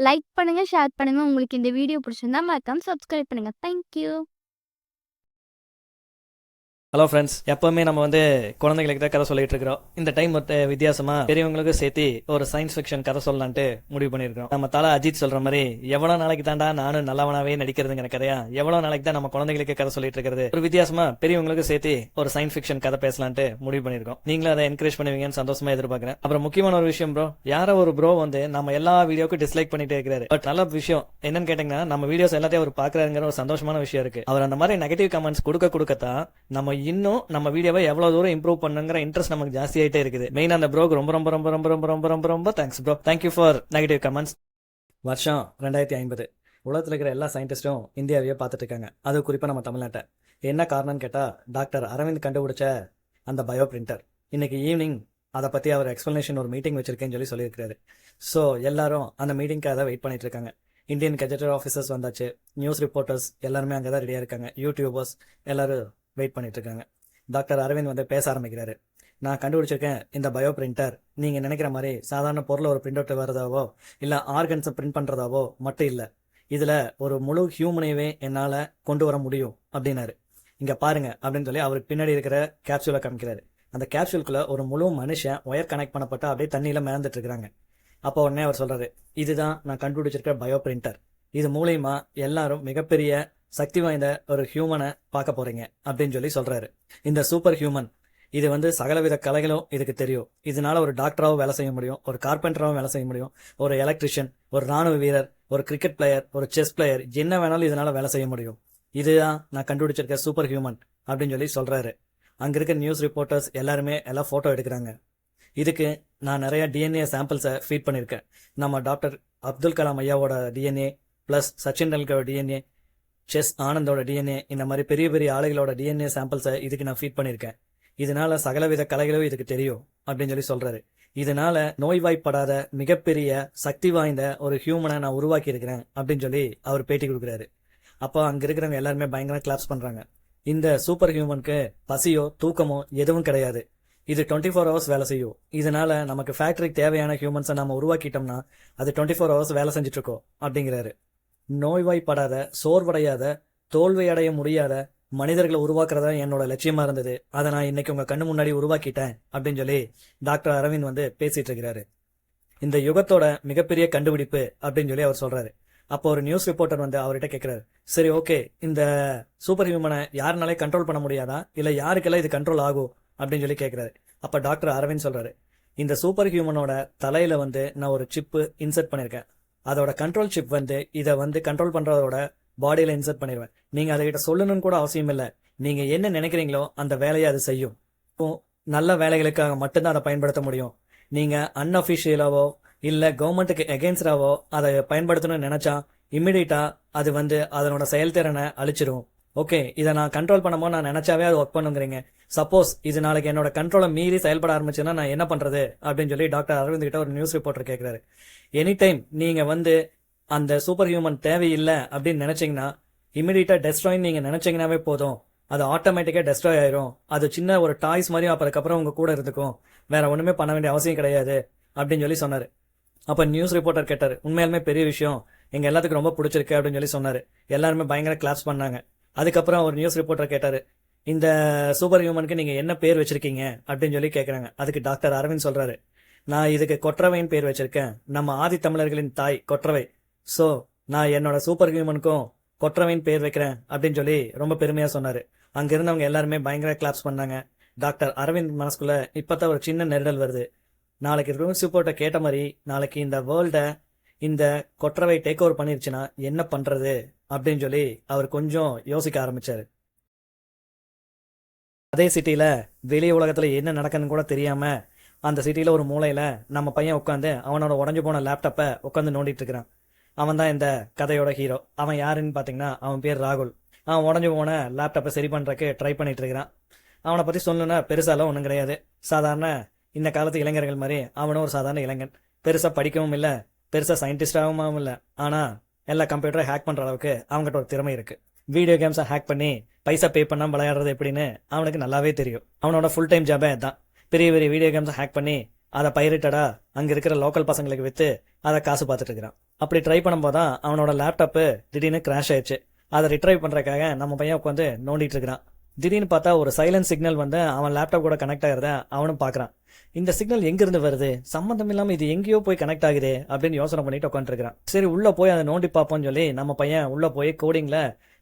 Like பண்ணுங்க, share பண்ணுங்க. உங்களுக்கு இந்த வீடியோ பிடிச்சிருந்தா மறக்காம சப்ஸ்கிரைப் பண்ணுங்க. Thank you. ஹலோ ஃப்ரெண்ட்ஸ், எப்பவுமே நம்ம குழந்தைங்களுக்கு தான் கதை சொல்லிட்டு இருக்கிறோம். இந்த டைம் வித்தியாசமா பெரியவங்களுக்கும் சேர்த்து ஒரு சயின்ஸ் ஃபிக்ஷன் கதை சொல்லலான்ட்டு முடிவு பண்ணியிருக்கோம். நம்ம தலை அஜித் சொல்ற மாதிரி எவ்வளவு நாளைக்கு தாண்டா நானும் நல்லவனாவே நடிக்கிறதுங்கிற கதையா, எவ்வளவு நாளைக்கு தான் நம்ம குழந்தைங்களுக்கு கதை சொல்லிட்டு இருக்கிறது. ஒரு வித்தியாசமா பெரியவங்களுக்கும் சேர்த்து ஒரு சயின்ஸ் ஃபிக்ஷன் கதை பேசலான்ட்டு முடிவு பண்ணியிருக்கோம். நீங்களும் அதை என்கரேஜ் பண்ணுவீங்கன்னு சந்தோஷமா எதிர்பார்க்கிறேன். அப்புறம் முக்கியமான ஒரு விஷயம் ப்ரோ, யாரோ ஒரு ப்ரோ நம்ம எல்லா வீடியோக்கும் டிஸ்லைக் பண்ணிட்டே இருக்கிறாரு. பட் நல்ல விஷயம் என்னன்னு கேட்டீங்கன்னா, நம்ம வீடியோஸ் எல்லாத்தையும் அவர் பாக்குறாருங்கிற ஒரு சந்தோஷமான விஷயம் இருக்கு. அவர் அந்த மாதிரி நெகட்டிவ் கமெண்ட்ஸ் கொடுக்கத்தான் நம்ம இன்னும் நம்ம வீடியோவை எவ்வளவு தூரம் இம்ப்ரூவ் பண்ணுங்கிற இன்ட்ரெஸ்ட் நமக்கு ஜாஸ்தி ஆயிட்டே இருக்குது. மெயின் அந்த ப்ரோக்கு ரொம்ப ரொம்ப ரொம்ப ரொம்ப ரொம்ப ரொம்ப ரொம்ப ரொம்ப thanks bro. Thank you for negative comments. வருஷம் 2050 உலகத்தில் இருக்கிற எல்லா சயின்டிஸ்டும் இந்தியாவையே பார்த்துட்டு இருக்காங்க. அது குறிப்பாக நம்ம தமிழ்நாட்டை. என்ன காரணம்னு கேட்டால், டாக்டர் அரவிந்த் கண்டுபிடிச்ச அந்த பயோ பிரிண்டர். இன்னைக்கு ஈவினிங் அதை பற்றி அவர் எக்ஸ்பிளனேஷன் ஒரு மீட்டிங் வச்சிருக்கேன்னு சொல்லியிருக்காரு. ஸோ எல்லாரும் அந்த மீட்டிங்காக வெயிட் பண்ணிட்டு இருக்காங்க. இந்தியன் கெஜெட்டட் ஆஃபீஸர்ஸ் வந்தாச்சு, நியூஸ் ரிப்போர்ட்டர்ஸ் எல்லாருமே அங்கே தான் ரெடியாக இருக்காங்க, யூடியூபர்ஸ் எல்லாரும் வெயிட் பண்ணிட்டு இருக்காங்க. டாக்டர் அரவிந்த் பேச ஆரம்பிக்கிறாரு. நான் கண்டுபிடிச்சிருக்கேன் இந்த பயோ பிரிண்டர். நீங்கள் நினைக்கிற மாதிரி சாதாரண பொருளை ஒரு பிரிண்ட் அவுட் வரதாவோ இல்லை ஆர்கன்ஸை பிரிண்ட் பண்ணுறதாவோ மட்டும் இல்லை. இதில் ஒரு முழு ஹியூமனைவே என்னால் கொண்டு வர முடியும் அப்படின்னாரு. இங்கே பாருங்க அப்படின்னு சொல்லி அவருக்கு பின்னாடி இருக்கிற கேப்சூலை காமிக்கிறாரு. அந்த கேப்சூலுக்குள்ள ஒரு முழு மனுஷன் ஒயர் கனெக்ட் பண்ணப்பட்ட அப்படியே தண்ணியில் மிதந்துட்டு இருக்கிறாங்க. அப்போ உடனே அவர் சொல்றாரு, இதுதான் நான் கண்டுபிடிச்சிருக்கிற பயோ பிரிண்டர். இது மூலியமா எல்லாரும் மிகப்பெரிய சக்தி வாய்ந்த ஒரு ஹியூமனை பார்க்க போறீங்க அப்படின்னு சொல்றாரு. இந்த சூப்பர் ஹியூமன் இது சகலவித கலைகளும் இதுக்கு தெரியும். இதனால ஒரு டாக்டராகவும் வேலை செய்ய முடியும், ஒரு கார்பெண்டராகவும் வேலை செய்ய முடியும், ஒரு எலக்ட்ரிஷியன், ஒரு ராணுவ வீரர், ஒரு கிரிக்கெட் பிளேயர், ஒரு செஸ் பிளேயர், என்ன வேணாலும் இதனால வேலை செய்ய முடியும். இதுதான் நான் கண்டுபிடிச்சிருக்க சூப்பர் ஹியூமன் அப்படின்னு சொல்றாரு. அங்க இருக்க நியூஸ் ரிப்போர்ட்டர்ஸ் எல்லாருமே எல்லாம் போட்டோ எடுக்கிறாங்க. இதுக்கு நான் நிறைய டிஎன்ஏ சாம்பிள்ஸை ஃபீட் பண்ணியிருக்கேன். நம்ம டாக்டர் அப்துல் கலாம் ஐயாவோட டிஎன்ஏ ப்ளஸ் சச்சின் டெண்டுல்கரோட டிஎன்ஏ, செஸ் ஆனந்தோட டிஎன்ஏ, இந்த மாதிரி பெரிய பெரிய ஆளுகளோட டிஎன்ஏ சாம்பிள்ஸை இதுக்கு நான் ஃபீட் பண்ணியிருக்கேன். இதனால சகலவித கலைகளும் இதுக்கு தெரியும் அப்படின்னு சொல்றாரு. இதனால நோய்வாய்ப்படாத மிகப்பெரிய சக்தி வாய்ந்த ஒரு ஹியூமனை நான் உருவாக்கி இருக்கிறேன் அப்படின்னு அவர் பேட்டி கொடுக்குறாரு. அப்போ அங்க இருக்கிறவங்க எல்லாருமே பயங்கர கிளாப்ஸ் பண்றாங்க. இந்த சூப்பர் ஹியூமனுக்கு பசியோ தூக்கமோ எதுவும் கிடையாது. இது 24 hours வேலை செய்யும். இதனால நமக்கு ஃபேக்டரிக்கு தேவையான ஹியூமன்ஸை நம்ம உருவாக்கிட்டோம்னா அது 24 hours வேலை செஞ்சுட்டு இருக்கோம் அப்படிங்கிறாரு. நோய்வாய்ப்படாத, சோர்வடையாத, தோல்வி அடைய முடியாத மனிதர்களை உருவாக்குறதா என்னோட லட்சியமா இருந்தது. அதை நான் இன்னைக்கு உங்க கண்ணு முன்னாடி உருவாக்கிட்டேன் அப்படின்னு டாக்டர் அரவிந்த் பேசிட்டு இருக்கிறாரு. இந்த யுகத்தோட மிகப்பெரிய கண்டுபிடிப்பு அப்படின்னு அவர் சொல்றாரு. அப்போ ஒரு நியூஸ் ரிப்போர்ட்டர் அவர்கிட்ட கேட்கிறாரு, சரி ஓகே, இந்த சூப்பர் ஹியூமனை யாருனாலே கண்ட்ரோல் பண்ண முடியாதா, இல்ல யாருக்கெல்லாம் இது கண்ட்ரோல் ஆகும் அப்படின்னு கேட்கிறாரு. அப்ப டாக்டர் அரவிந்த் சொல்றாரு, இந்த சூப்பர் ஹியூமனோட தலையில நான் ஒரு சிப்பு இன்சர்ட் பண்ணிருக்கேன். அதோட கண்ட்ரோல் சிப் இதை கண்ட்ரோல் பண்றதோட பாடியில இன்சர்ட் பண்ணிடுவேன். நீங்க அதை கிட்ட சொல்லணும்னு கூட அவசியம் இல்லை. நீங்க என்ன நினைக்கிறீங்களோ அந்த வேலையை அது செய்யும். நல்ல வேலைகளுக்காக மட்டும்தான் அதை பயன்படுத்த முடியும். நீங்க அன்அபிஷியலாவோ இல்ல கவர்மெண்ட்டுக்கு எகெயின்ஸ்டாவோ அதை பயன்படுத்தணும்னு நினைச்சா இம்மிடியட்டா அது அதனோட செயல்திறனை அழிச்சிடும். ஓகே, இதை நான் கண்ட்ரோல் பண்ணும்போது நான் நினைச்சாவே அது ஒர்க் பண்ணுங்கிறீங்க. சப்போஸ் இது நாளைக்கு என்னோட கண்ட்ரோலை மீறி செயல்பட ஆரம்பிச்சுன்னா நான் என்ன பண்றது அப்படின்னு டாக்டர் அரவிந்த் கிட்ட ஒரு நியூஸ் ரிப்போர்ட்டர் கேட்கிறாரு. எனி டைம் நீங்க அந்த சூப்பர் ஹியூமன் தேவையில்லை அப்படின்னு நினைச்சீங்கன்னா இமிடியட்டா டெஸ்ட்ராய் நீங்க நினைச்சீங்கன்னாவே போதும், அது ஆட்டோமேட்டிக்கா டெஸ்ட்ராய் ஆயிரும். அது சின்ன ஒரு டாய்ஸ் மாதிரி அதுக்கப்புறம் உங்க கூட இருந்துக்கும், வேற ஒண்ணுமே பண்ண வேண்டிய அவசியம் கிடையாது அப்படின்னு சொன்னாரு. அப்ப நியூஸ் ரிப்போர்ட்டர் கேட்டாரு, உண்மையாலுமே பெரிய விஷயம், எங்க எல்லாத்துக்கும் ரொம்ப பிடிச்சிருக்கு அப்படின்னு சொன்னாரு. எல்லாருமே பயங்கர கிளாப்ஸ் பண்ணாங்க. அதுக்கப்புறம் ஒரு நியூஸ் ரிப்போர்ட்டர் கேட்டாரு, இந்த சூப்பர் ஹியூமனுக்கு நீங்க என்ன பேர் வச்சிருக்கீங்க அப்படின்னு கேட்கறாங்க. அதுக்கு டாக்டர் அரவிந்த் சொல்றாரு, நான் இதுக்கு கொற்றவைன்னு பேர் வச்சிருக்கேன். நம்ம ஆதி தமிழர்களின் தாய் கொற்றவை. சோ நான் என்னோட சூப்பர் ஹியூமனுக்கும் கொற்றவைன்னு பேர் வைக்கிறேன் அப்படின்னு ரொம்ப பெருமையா சொன்னாரு. அங்க இருந்தவங்க எல்லாருமே பயங்கர கிளாப்ஸ் பண்ணாங்க. டாக்டர் அரவிந்த் மனசுக்குள்ள இப்பதான் ஒரு சின்ன நெருடல் வருது. நாளைக்கு நியூஸ் ரிப்போர்ட்டை கேட்ட மாதிரி நாளைக்கு இந்த வேர்ல்ட இந்த கொற்றவை டேக் ஓவர் பண்ணிருச்சுன்னா என்ன பண்றது அப்படின்னு அவர் கொஞ்சம் யோசிக்க ஆரம்பிச்சாரு. அதே சிட்டியில வெளி உலகத்துல என்ன நடக்குதுன்னு கூட தெரியாம அந்த சிட்டியில ஒரு மூலையில நம்ம பையன் உட்காந்து அவனோட உடஞ்சு போன லேப்டாப்பை உட்காந்து நோண்டிட்டு இருக்கிறான். அவன் தான் இந்த கதையோட ஹீரோ. அவன் யாருன்னு பாத்தீங்கன்னா அவன் பேர் ராகுல். அவன் உடஞ்சு போன லேப்டாப்பை சரி பண்றதுக்கு ட்ரை பண்ணிட்டு இருக்கிறான். அவனை பத்தி சொல்லணும்னா பெருசாலாம் ஒன்றும் கிடையாது. சாதாரண இந்த காலத்து இளைஞர்கள் மாதிரி அவனும் ஒரு சாதாரண இளைஞன். பெருசா படிக்கவும் இல்லை, பெருசா சயின்டிஸ்டாகவும் இல்லை. ஆனா எல்லா கம்ப்யூட்டரை ஹேக் பண்ற அளவுக்கு அவங்ககிட்ட ஒரு திறமை இருக்கு. வீடியோ கேம்ஸை ஹேக் பண்ணி பைசா பே பண்ணாம விளையாடுறது எப்படின்னு அவனுக்கு நல்லாவே தெரியும். அவனோட ஃபுல் டைம் ஜாபே தான் பெரிய பெரிய வீடியோ கேம்ஸை ஹேக் பண்ணி அதை பைரேட்டடா அங்க இருக்கிற லோக்கல் பசங்களுக்கு வித்து அதை காசு பார்த்துட்டு இருக்கிறான். அப்படி ட்ரை பண்ணும்போது தான் அவனோட லேப்டாப்பு திடீர்னு கிராஷ் ஆயிடுச்சு. அதை ரிட்ரைவ் பண்றதுக்காக நம்ம பையன் உட்காந்து நோண்டிட்டு இருக்கிறான். திடீர்னு பார்த்தா ஒரு சைலன்ட் சிக்னல் வந்து அவன் லேப்டாப் கூட கனெக்ட் ஆகிறத அவனும் பார்க்கறான். இந்த சிக்னல் எங்கிருந்து வருது, சம்மந்தம் இல்லாம இது எங்கேயோ போய் கனெக்ட் ஆகுது அப்படின்னு யோசனை பண்ணிட்டு உட்காந்துருக்கான். சரி உள்ள போய் அதை நோண்டி பார்ப்போம்னு சொல்லி நம்ம பையன் உள்ள போய் கோடிங்ல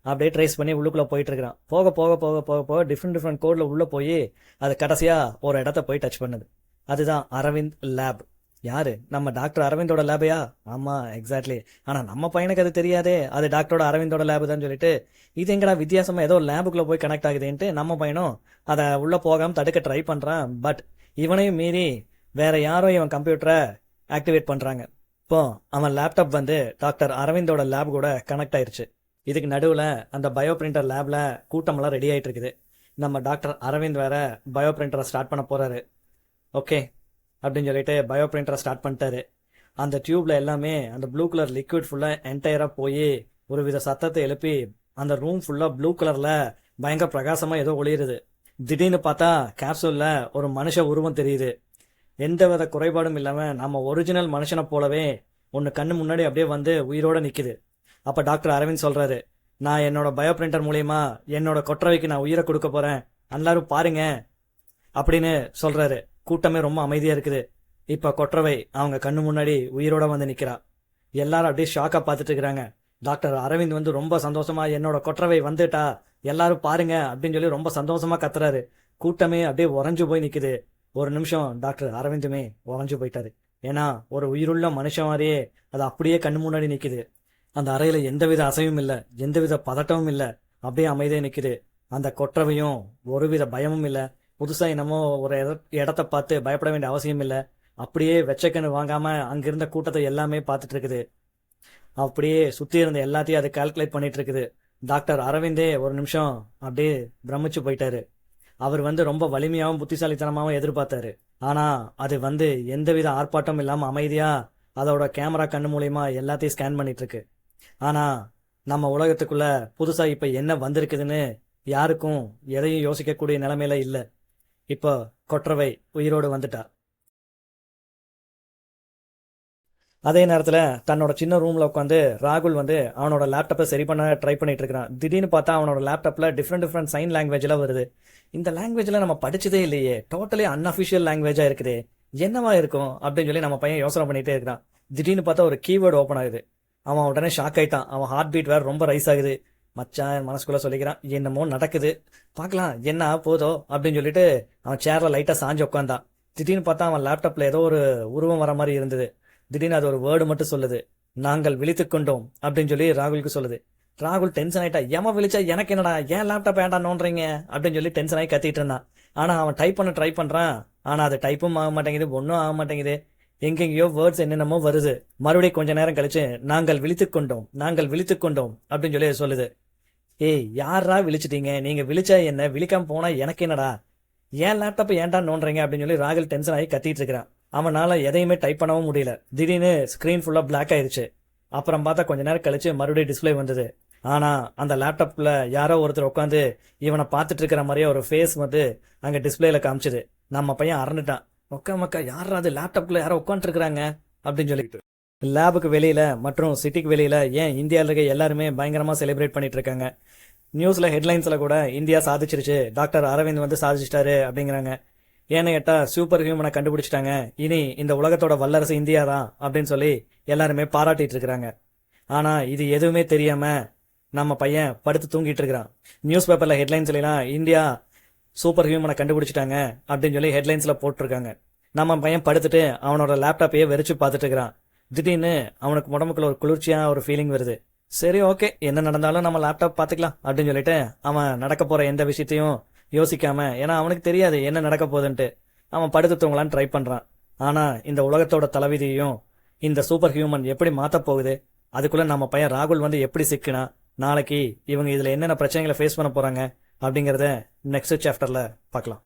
அப்படியே ட்ரேஸ் பண்ணி உள்ளுக்குள்ள போயிட்டு இருக்கிறான். போக போக போக போக போக டிஃப்ரெண்ட் கோட்ல உள்ள போய் அது கடைசியா ஒரு இடத்த போய் டச் பண்ணுது. அதுதான் அரவிந்த் லேப். யாரு? நம்ம டாக்டர் அரவிந்தோட லேபையா? ஆமா, எக்ஸாக்ட்லி. ஆனா நம்ம பையனுக்கு அது தெரியாதே, அது டாக்டரோட அரவிந்தோட லேபு தான் சொல்லிட்டு இது எங்கடா வித்தியாசமா ஏதோ லேபுக்குள்ள போய் கனெக்ட் ஆகுதுன்ட்டு நம்ம பையனும் அதை உள்ள போகாம தடுக்க ட்ரை பண்றான். பட் இவனையும் மீறி வேற யாரோ இவன் கம்ப்யூட்டரை ஆக்டிவேட் பண்றாங்க. இப்போ அவன் லேப்டாப் வந்து டாக்டர் அரவிந்தோட லேப் கூட கனெக்ட் ஆயிருச்சு. இதுக்கு நடுவுல அந்த பயோ பிரிண்டர் லேப்ல கூட்டமெல்லாம் ரெடி ஆயிட்டு இருக்குது. நம்ம டாக்டர் அரவிந்த் வேற பயோ பிரிண்டரை ஸ்டார்ட் பண்ண போறாரு. ஓகே அப்படின்னு சொல்லிட்டு பயோ பிரிண்டரை ஸ்டார்ட் பண்ணிட்டாரு. அந்த டியூப்ல எல்லாமே அந்த ப்ளூ கலர் லிக்விட் ஃபுல்லா என்டையரா போய் ஒரு வித சத்தத்தை எழுப்பி அந்த ரூம் ஃபுல்லா ப்ளூ கலர்ல பயங்கர பிரகாசமா ஏதோ ஒளிருது. திடீர்னு பார்த்தா கேப்சூல்ல ஒரு மனுஷ உருவம் தெரியுது. எந்த வித குறைபாடும் இல்லாம நம்ம ஒரிஜினல் மனுஷனை போலவே ஒன்னு கண்ணு முன்னாடி அப்படியே வந்து உயிரோட நிக்குது. அப்ப டாக்டர் அரவிந்த் சொல்றாரு, நான் என்னோட பயோ பிரிண்டர் மூலியமா என்னோட கொற்றவைக்கு நான் உயிரை கொடுக்க போறேன், எல்லாரும் பாருங்க அப்படின்னு சொல்றாரு. கூட்டமே ரொம்ப அமைதியா இருக்குது. இப்ப கொற்றவை அவங்க கண்ணு முன்னாடி உயிரோட வந்து நிக்கிறா. எல்லாரும் அப்படியே ஷாக்கா பார்த்துட்டு இருக்கிறாங்க. டாக்டர் அரவிந்த் வந்து ரொம்ப சந்தோஷமா என்னோட கொற்றவை வந்துட்டா, எல்லாரும் பாருங்க அப்படின்னு சொல்லி ரொம்ப சந்தோஷமா கத்துறாரு. கூட்டமே அப்படியே உறைஞ்சு போய் நிக்குது. ஒரு நிமிஷம் டாக்டர் அரவிந்துமே உறைஞ்சு போயிட்டாரு. ஏன்னா ஒரு உயிருள்ள மனுஷன் மாதிரியே அது அப்படியே கண்ணு முன்னாடி நிக்குது. அந்த அறையில எந்தவித அசைவும் இல்ல, எந்தவித பதட்டமும் இல்ல, அப்படியே அமைதியா நிக்குது. அந்த கொற்றவையும் ஒருவித பயமும் இல்ல. புதுசா என்னமோ ஒரு இடத்த பார்த்து பயப்பட வேண்டிய அவசியம் இல்ல. அப்படியே வெச்சக்கன்னு வாங்காம அங்கிருந்த கூட்டத்தை எல்லாமே பார்த்துட்டு இருக்குது. அப்படியே சுத்தி இருந்த எல்லாத்தையும் அது கால்குலேட் பண்ணிட்டு இருக்குது. டாக்டர் அரவிந்தே ஒரு நிமிஷம் அப்படியே பிரமிச்சு போயிட்டாரு. அவர் வந்து ரொம்ப வலிமையாவும் புத்திசாலித்தனமாவும் எதிர்பார்த்தாரு. ஆனா அது வந்து எந்தவித ஆர்ப்பாட்டம் இல்லாம அமைதியா அதோட கேமரா கண்ணு மூலியமா எல்லாத்தையும் ஸ்கேன் பண்ணிட்டு இருக்கு. ஆனா நம்ம உலகத்துக்குள்ள புதுசா இப்ப என்ன வந்திருக்குதுன்னு யாருக்கும் எதையும் யோசிக்கக்கூடிய நிலைமையில இல்ல. இப்போ கொற்றவை உயிரோடு வந்துட்டா. அதே நேரத்துல தன்னோட சின்ன ரூம்ல உட்காந்து ராகுல் வந்து அவனோட லேப்டாப்பை சரி பண்ண ட்ரை பண்ணிட்டு இருக்கான். திடீர்னு பார்த்தா அவனோட லேப்டாப்ல டிஃப்ரெண்ட் சைன் லாங்குவேஜ்ல வருது. இந்த லாங்குவேஜ்ல நம்ம படிச்சதே இல்லையே, டோட்டலி அன்அஃபிஷியல் லாங்குவேஜா இருக்குதே, என்னவா இருக்கும் அப்படின்னு சொல்லி நம்ம பையன் யோசனை பண்ணிட்டே இருக்கான். திடீர்னு பார்த்தா ஒரு கீவேர்டு ஓப்பன் ஆகுது. அவன் உடனே ஷாக் ஆயிட்டான். அவன் ஹார்ட் பீட் வேற ரொம்ப ரைஸ் ஆகுது. மச்சான் மனசுக்குள்ள சொல்லிக்கிறான், என்னமோ நடக்குது, பார்க்கலாம் என்ன போதோ அப்படின்னு சொல்லிட்டு அவன் சேர்ல லைட்டா சாஞ்சு உட்காந்தான். திடீர்னு பார்த்தா அவன் லேப்டாப்ல ஏதோ ஒரு உருவம் வர மாதிரி இருந்தது. திடீர்னு அது ஒரு வேர்டு மட்டும் சொல்லுது, நாங்கள் விழித்துக் கொண்டோம் அப்படின்னு சொல்லி ராகுலுக்கு சொல்லுது. ராகுல் டென்ஷன் ஆயிட்டா, ஏமா விழிச்சா எனக்கு என்னடா, ஏன் லேப்டாப் ஏன்டா நோன்றீங்க அப்படின்னு சொல்லி டென்ஷன் ஆகி கத்திட்டு இருந்தான். ஆனா அவன் டைப் பண்ண ட்ரை பண்றான். ஆனா அது டைப்பும் ஆக மாட்டேங்குது, ஒன்னும் ஆக மாட்டேங்குது. எங்கெங்கயோ வேர்ட்ஸ் என்னென்னமோ வருது. மறுபடியும் கொஞ்ச நேரம் கழிச்சு நாங்கள் விழித்துக் கொண்டோம், நாங்கள் விழித்துக் கொண்டோம் அப்படின்னு சொல்லி சொல்லுது. ஏய் யாரா விழிச்சிட்டீங்க, நீங்க விழிச்சா என்ன, விழிக்காம போனா எனக்கு என்னடா, ஏன் லேப்டாப் ஏன்டா நோன்றீங்க அப்படின்னு சொல்லி ராகுல் டென்ஷன் ஆகி கத்திட்டு இருக்கிறான். அவனால எதையுமே டைப் பண்ணவும் முடியல. திடீர்னு ஸ்கிரீன் ஃபுல்லா பிளாக் ஆயிருச்சு. அப்புறம் பார்த்தா கொஞ்ச நேரம் கழிச்சு மறுபடியும் டிஸ்பிளே வந்தது. ஆனா அந்த லேப்டாப்ல யாரோ ஒருத்தர் உட்காந்து இவனை பார்த்துட்டு இருக்கிற மாதிரியே ஒரு ஃபேஸ் வந்து அங்க டிஸ்பிளேல காமிச்சது. நம்ம பையன் அரண்டுட்டான். மக்கா யாரா அது, லேப்டாப்ல யாரோ உட்காந்துட்டு இருக்கிறாங்க அப்படின்னு சொல்லிட்டு. லேபுக்கு வெளியில மற்றும் சிட்டிக்கு வெளியில ஏன் இந்தியாவில் இருக்க எல்லாருமே பயங்கரமா செலிப்ரேட் பண்ணிட்டு இருக்காங்க. நியூஸ்ல ஹெட்லைன்ஸ்ல கூட இந்தியா சாதிச்சிருச்சு, டாக்டர் அரவிந்த் வந்து சாதிச்சிட்டாரு அப்படிங்கிறாங்க. ஏன்னு கேட்டா சூப்பர் ஹியூமனை கண்டுபிடிச்சிட்டாங்க, இனி இந்த உலகத்தோட வல்லரசு இந்தியா தான் அப்படின்னு சொல்லி எல்லாருமே பாராட்டிட்டு இருக்கிறாங்க. ஆனா இது எதுவுமே தெரியாம நம்ம பையன் படுத்து தூங்கிட்டு இருக்கிறான். நியூஸ் பேப்பர்ல ஹெட்லைன்ஸ்ல எல்லாம் இந்தியா சூப்பர் ஹியூமனை கண்டுபிடிச்சிட்டாங்க அப்படின்னு சொல்லி ஹெட்லைன்ஸ்ல போட்டிருக்காங்க. நம்ம பையன் படுத்துட்டு அவனோட லேப்டாப்பையே வெறிச்சு பார்த்துட்டு இருக்கிறான். திடீர்னு அவனுக்கு உடம்புக்குள்ள ஒரு குளிர்ச்சியா ஒரு ஃபீலிங் வருது. சரி ஓகே, என்ன நடந்தாலும் நம்ம லேப்டாப் பார்த்துக்கலாம் அப்படின்னு சொல்லிட்டு அவன் நடக்க போற எந்த விஷயத்தையும் யோசிக்காம, ஏன்னா அவனுக்கு தெரியாது என்ன நடக்க போகுதுன்ட்டு, அவன் படுத்து தூங்கலான்னு ட்ரை பண்றான். ஆனா இந்த உலகத்தோட தலைவிதியையும் இந்த சூப்பர் ஹியூமன் எப்படி மாத்த போகுது, அதுக்குள்ள நம்ம பையன் ராகுல் வந்து எப்படி சிக்கினா, நாளைக்கு இவங்க இதுல என்னென்ன பிரச்சனைகளை ஃபேஸ் பண்ண போறாங்க அப்படிங்கறத நெக்ஸ்ட் சாப்டர்ல பார்க்கலாம்.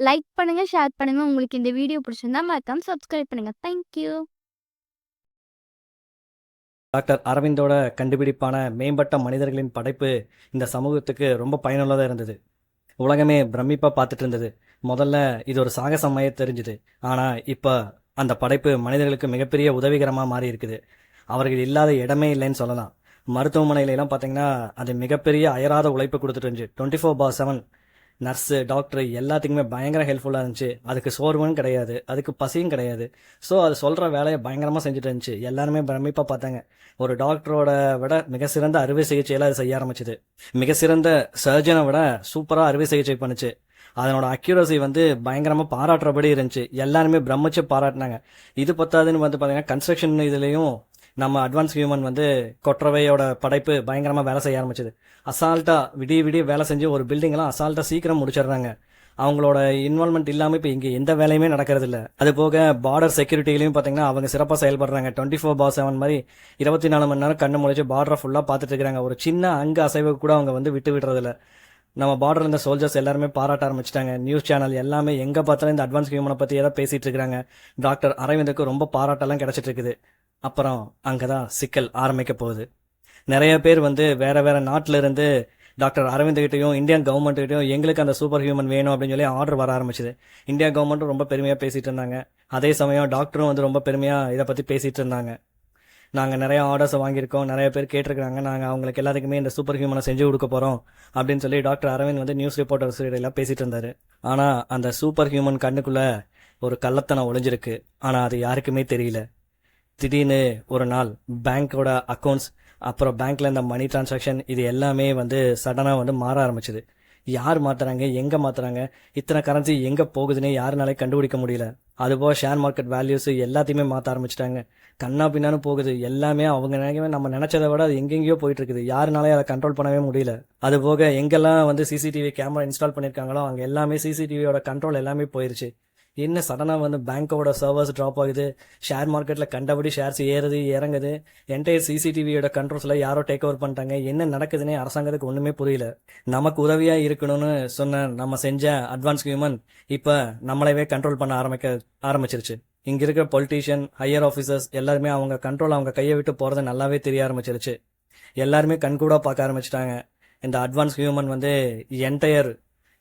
லைக் பண்ணுங்க, ஷேர் பண்ணுங்க. உங்களுக்கு இந்த வீடியோ பிடிச்சிருந்தா மறக்காம சப்ஸ்கிரைப் பண்ணுங்க. Thank you. டாக்டர் அரவிந்தோட கண்டுபிடிப்பான மேம்பட்ட மனிதர்களின் படைப்பு இந்த சமூகத்துக்கு ரொம்ப பயனுள்ளதாக இருந்தது. உலகமே பிரமிப்பாக பார்த்துட்டு இருந்தது. முதல்ல இது ஒரு சாகசமாயே தெரிஞ்சுது. ஆனால் இப்போ அந்த படைப்பு மனிதர்களுக்கு மிகப்பெரிய உதவிகரமாக மாறி இருக்குது. அவர்கள் இல்லாத இடமே இல்லைன்னு சொல்லலாம். மருத்துவமனையிலலாம் பார்த்தீங்கன்னா அது மிகப்பெரிய அயராத உழைப்பு கொடுத்துட்டு இருந்துச்சு. 24/7 நர்ஸு டாக்டர் எல்லாத்துக்குமே பயங்கர ஹெல்ப்ஃபுல்லாக இருந்துச்சு. அதுக்கு சோர்வும் கிடையாது, அதுக்கு பசியும் கிடையாது. ஸோ அது சொல்கிற வேலையை பயங்கரமாக செஞ்சுட்டு இருந்துச்சு. எல்லாருமே பிரமிப்பாக பார்த்தாங்க. ஒரு டாக்டரோட விட மிக சிறந்த அறுவை சிகிச்சையெல்லாம் அது செய்ய ஆரம்பிச்சுது. மிக சிறந்த சர்ஜனை விட சூப்பராக அறுவை சிகிச்சை பண்ணுச்சு. அதனோட அக்யூரசி பயங்கரமாக பாராட்டுறபடி இருந்துச்சு. எல்லாருமே பிரமிச்சு பாராட்டினாங்க. இது பத்தாதுன்னு பார்த்தீங்கன்னா கன்ஸ்ட்ரக்ஷன் இதுலேயும் நம்ம அட்வான்ஸ் ஹியூமன் கொற்றவையோட படைப்பு பயங்கரமாக வேலை செய்ய ஆரம்பிச்சது. அசால்ட்டாக விடிய வேலை செஞ்சு ஒரு பில்டிங்லாம் அசால்ட்டாக சீக்கிரம் முடிச்சிடுறாங்க. அவங்களோட இன்வால்மெண்ட் இல்லாமல் இப்போ இங்கே எந்த வேலையுமே நடக்கிறது இல்லை. அது போக பார்டர் செக்யூரிட்டிலையும் பார்த்தீங்கன்னா அவங்க சிறப்பாக செயல்படுறாங்க. 24/7 மாதிரி 24 மணி நேரம் கண்ணு முழிச்சு பார்டரை ஃபுல்லாக பார்த்துட்டு இருக்கிறாங்க. ஒரு சின்ன அங்கு அசைவு கூட அவங்க விட்டு விடுறதில்ல. நம்ம பார்டரில் இருந்த சோல்ஜர்ஸ் எல்லாருமே பாராட்ட ஆரம்பிச்சிட்டாங்க. நியூஸ் சேனல் எல்லாமே எங்கே பார்த்தாலும் இந்த அட்வான்ஸ் ஹியூமனை பற்றி ஏதாவது பேசிகிட்டு இருக்கிறாங்க. டாக்டர் அரவிந்துக்கு ரொம்ப பாராட்டெல்லாம் கிடச்சிட்டு இருக்குது. அப்புறம் அங்கே தான் சிக்கல் ஆரம்பிக்க போகுது. நிறைய பேர் வேற வேற நாட்டில் இருந்து டாக்டர் அரவிந்த்கிட்டையும் இந்தியன் கவர்மெண்ட்கிட்டையும் எங்களுக்கு அந்த சூப்பர் ஹியூமன் வேணும் அப்படின்னு சொல்லி ஆர்டர் வர ஆரம்பிச்சுது. இந்தியா கவர்மெண்ட்டும் ரொம்ப பெருமையாக பேசிகிட்டு இருந்தாங்க. அதே சமயம் டாக்டரும் ரொம்ப பெருமையாக இதை பற்றி பேசிகிட்டு இருந்தாங்க. நாங்கள் நிறைய ஆர்டர்ஸை வாங்கியிருக்கோம், நிறைய பேர் கேட்டிருக்காங்க, நாங்கள் அவங்களுக்கு எல்லாத்துக்குமே இந்த சூப்பர் ஹியூமனை செஞ்சு கொடுக்க போகிறோம் அப்படின்னு சொல்லி டாக்டர் அரவிந்த் நியூஸ் ரிப்போர்ட்டர்ஸ் எல்லாம் பேசிகிட்டு இருந்தார். ஆனால் அந்த சூப்பர் ஹியூமன் கண்ணுக்குள்ளே ஒரு கள்ளத்தனம் ஒளிஞ்சிருக்கு. ஆனால் அது யாருக்குமே தெரியல. திடீர்னு ஒரு நாள் பேங்க்கோட அக்கௌண்ட்ஸ், அப்புறம் பேங்க்ல இந்த மணி டிரான்சாக்ஷன் இது எல்லாமே சடனாக மாற ஆரம்பிச்சுது. யார் மாத்துறாங்க, எங்கே மாத்துறாங்க, இத்தனை கரன்சி எங்கே போகுதுன்னு யாருனாலே கண்டுபிடிக்க முடியல. அதுபோல் ஷேர் மார்க்கெட் வேல்யூஸ் எல்லாத்தையுமே மாற்ற ஆரம்பிச்சிட்டாங்க. கண்ணா பின்னான்னு போகுது. எல்லாமே அவங்க நம்ம நினைச்சதை விட அது எங்கெங்கேயோ போயிட்டு இருக்குது. யாருனாலே அதை கண்ட்ரோல் பண்ணவே முடியல. அதுபோக எங்கெல்லாம் சிசிடிவி கேமரா இன்ஸ்டால் பண்ணியிருக்காங்களோ அங்கே எல்லாமே சிசிடிவியோட கண்ட்ரோல் எல்லாமே போயிருச்சு. என்ன சடனாக பேங்க்கோட சர்வர்ஸ் ட்ராப் ஆகுது, ஷேர் மார்க்கெட்டில் கண்டபடி ஷேர்ஸ் ஏறுது இறங்குது, என்டையர் சிசிடிவியோட கண்ட்ரோல்ஸில் யாரோ டேக் ஓவர் பண்ணிட்டாங்க. என்ன நடக்குதுன்னே அரசாங்கத்துக்கு ஒன்றுமே புரியல. நமக்கு உதவியாக இருக்கணும்னு சொன்ன நம்ம செஞ்ச அட்வான்ஸ் ஹியூமன் இப்போ நம்மளவே கண்ட்ரோல் பண்ண ஆரம்பிச்சிருச்சு. இங்கே இருக்கிற பொலிட்டீஷியன், ஹையர் ஆஃபீஸர்ஸ் எல்லாருமே அவங்க கண்ட்ரோல் அவங்க கையை விட்டு போகிறது நல்லாவே தெரிய ஆரம்பிச்சிருச்சு. எல்லாருமே கண்கூடாக பார்க்க ஆரம்பிச்சிட்டாங்க. இந்த அட்வான்ஸ் ஹியூமன் என்டையர்